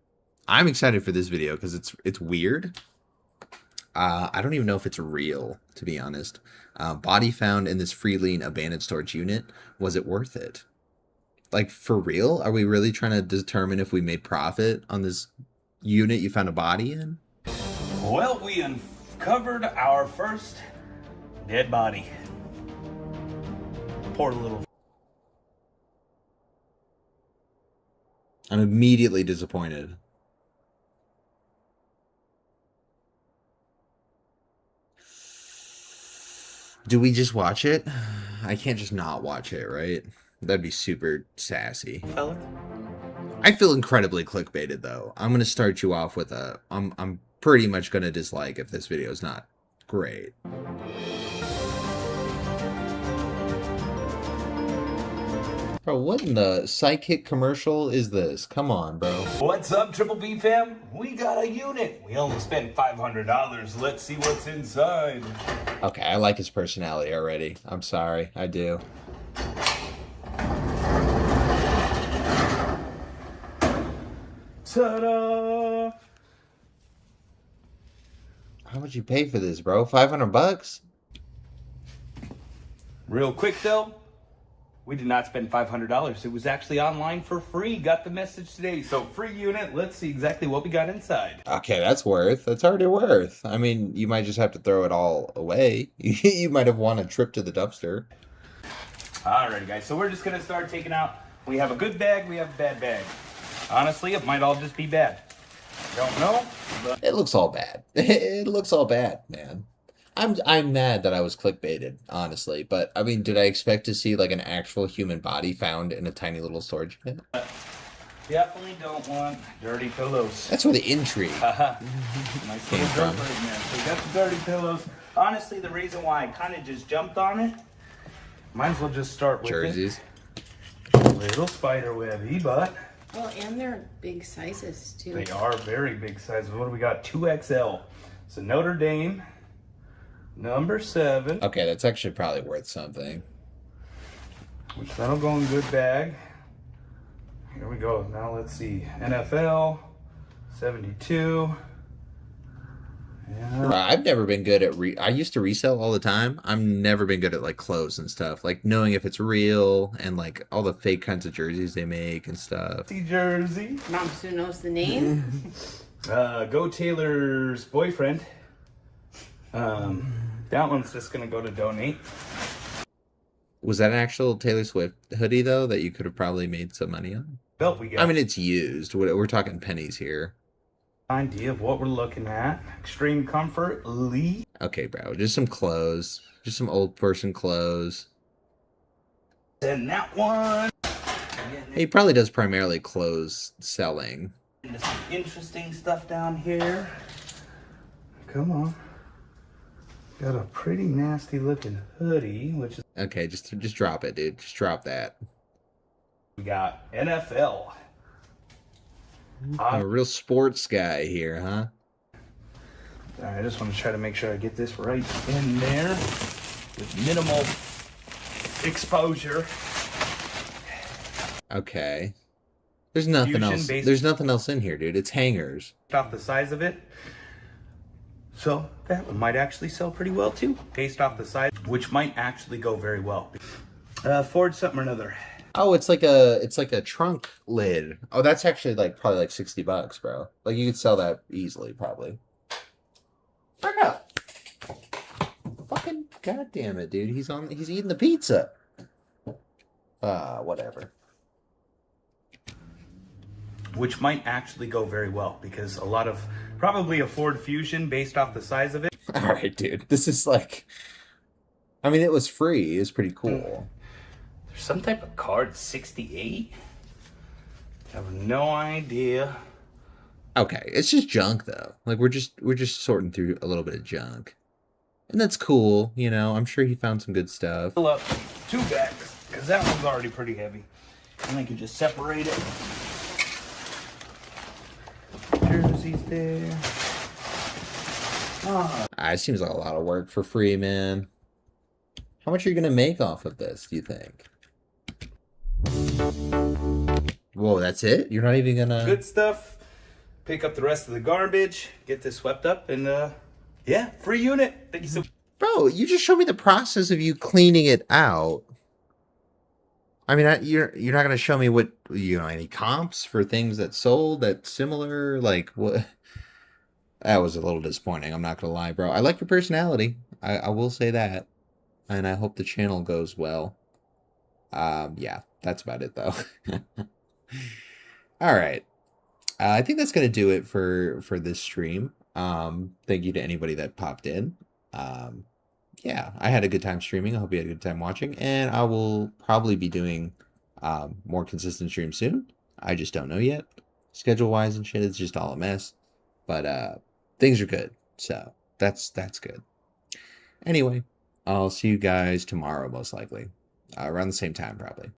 [SPEAKER 1] I'm excited for this video because it's weird. I don't even know if it's real, to be honest. Body found in this Freeling abandoned storage unit. Was it worth it? Like, for real? Are we really trying to determine if we made profit on this unit you found a body in?
[SPEAKER 8] Well, we uncovered our first dead body. Poor little...
[SPEAKER 1] I'm immediately disappointed. Do we just watch it? I can't just not watch it, right? That'd be super sassy.
[SPEAKER 8] Fella?
[SPEAKER 1] I feel incredibly clickbaited, though. I'm gonna start you off with I'm pretty much gonna dislike if this video is not great. Bro, what in the psychic commercial is this? Come on, bro.
[SPEAKER 8] What's up, Triple B fam? We got a unit. We only spent $500. Let's see what's inside.
[SPEAKER 1] Okay, I like his personality already. I'm sorry, I do.
[SPEAKER 8] Ta-da!
[SPEAKER 1] How much you pay for this, bro? $500?
[SPEAKER 8] Real quick though, we did not spend $500. It was actually online for free. Got the message today. So free unit. Let's see exactly what we got inside.
[SPEAKER 1] Okay, that's worth. That's already worth. I mean, you might just have to throw it all away. You might have won a trip to the dumpster.
[SPEAKER 8] Alrighty, guys. So we're just gonna start taking out. We have a good bag. We have a bad bag. Honestly, it might all just be bad. Don't know. But
[SPEAKER 1] It looks all bad. It looks all bad, man. I'm mad that I was clickbaited, honestly. But I mean, did I expect to see like an actual human body found in a tiny little storage bin?
[SPEAKER 8] definitely don't want dirty pillows.
[SPEAKER 1] That's where the intrigue.
[SPEAKER 8] Nice little dirt right in there. So we got the dirty pillows. Honestly, the reason why I kind of just jumped on it, might as well just start with
[SPEAKER 1] Jerseys.
[SPEAKER 8] it. Little spider webby, but
[SPEAKER 9] Well, and they're big sizes too.
[SPEAKER 8] they are very big sizes. What do we got? 2XL. So Notre Dame, number 7.
[SPEAKER 1] Okay, that's actually probably worth something.
[SPEAKER 8] Which that'll go in good bag. Here we go. Now let's see. NFL, 72. Yeah.
[SPEAKER 1] I've never been good at I used to resell all the time. I've never been good at like clothes and stuff, like knowing if it's real and like all the fake kinds of jerseys they make and stuff.
[SPEAKER 8] Jersey.
[SPEAKER 9] Mom Sue knows the name.
[SPEAKER 8] Go Taylor's boyfriend. That one's just gonna go to donate.
[SPEAKER 1] Was that an actual Taylor Swift hoodie though that you could have probably made some money on?
[SPEAKER 8] Belt we got.
[SPEAKER 1] I mean, it's used. We're talking pennies here.
[SPEAKER 8] Idea of what we're looking at. Extreme Comfort, Lee.
[SPEAKER 1] Okay, bro, just some clothes, just some old person clothes.
[SPEAKER 8] And that one.
[SPEAKER 1] He probably does primarily clothes selling.
[SPEAKER 8] Into some interesting stuff down here. Come on. Got a pretty nasty looking hoodie, which is
[SPEAKER 1] Okay, just drop it, dude. Just drop that.
[SPEAKER 8] we got NFL.
[SPEAKER 1] A real sports guy here, huh?
[SPEAKER 8] I just want to try to make sure I get this right in there with minimal exposure.
[SPEAKER 1] Okay. There's nothing
[SPEAKER 8] Fusion
[SPEAKER 1] else.
[SPEAKER 8] based-
[SPEAKER 1] There's nothing else in here, dude. It's hangers.
[SPEAKER 8] Off the size of it. So that one might actually sell pretty well too. Based off the size, which might actually go very well. Ford something or another.
[SPEAKER 1] Oh, it's like a trunk lid. Oh, that's actually probably like $60, bro. Like you could sell that easily, probably. Back up. Fucking goddamn it, dude. He's eating the pizza. Whatever.
[SPEAKER 8] Which might actually go very well because a lot of probably a Ford Fusion based off the size of it.
[SPEAKER 1] All right, dude. This is like, I mean, it was free. It's pretty cool.
[SPEAKER 8] There's some type of card 68. I have no idea.
[SPEAKER 1] Okay, it's just junk though. Like we're just sorting through a little bit of junk, and that's cool. You know, I'm sure he found some good stuff.
[SPEAKER 8] Fill up 2 bags because that one's already pretty heavy, and I can just separate it. Jerseys there.
[SPEAKER 1] It seems like a lot of work for free, man. How much are you gonna make off of this, do you think? Whoa, that's it? You're not even gonna...
[SPEAKER 8] Good stuff. Pick up the rest of the garbage. Get this swept up, and yeah, free unit. Thank you so much.
[SPEAKER 1] Bro, you just showed me the process of you cleaning it out. I mean, you're not gonna show me what, any comps for things that sold that's similar, like what? That was a little disappointing. I'm not gonna lie, bro. I like your personality. I will say that, and I hope the channel goes well. Yeah, that's about it though. All right. I think that's gonna do it for this stream. Thank you to anybody that popped in. Yeah, I had a good time streaming. I hope you had a good time watching, and I will probably be doing more consistent streams soon. I just don't know yet. Schedule wise and shit, it's just all a mess. But things are good, so that's good. Anyway, I'll see you guys tomorrow most likely, around the same time probably.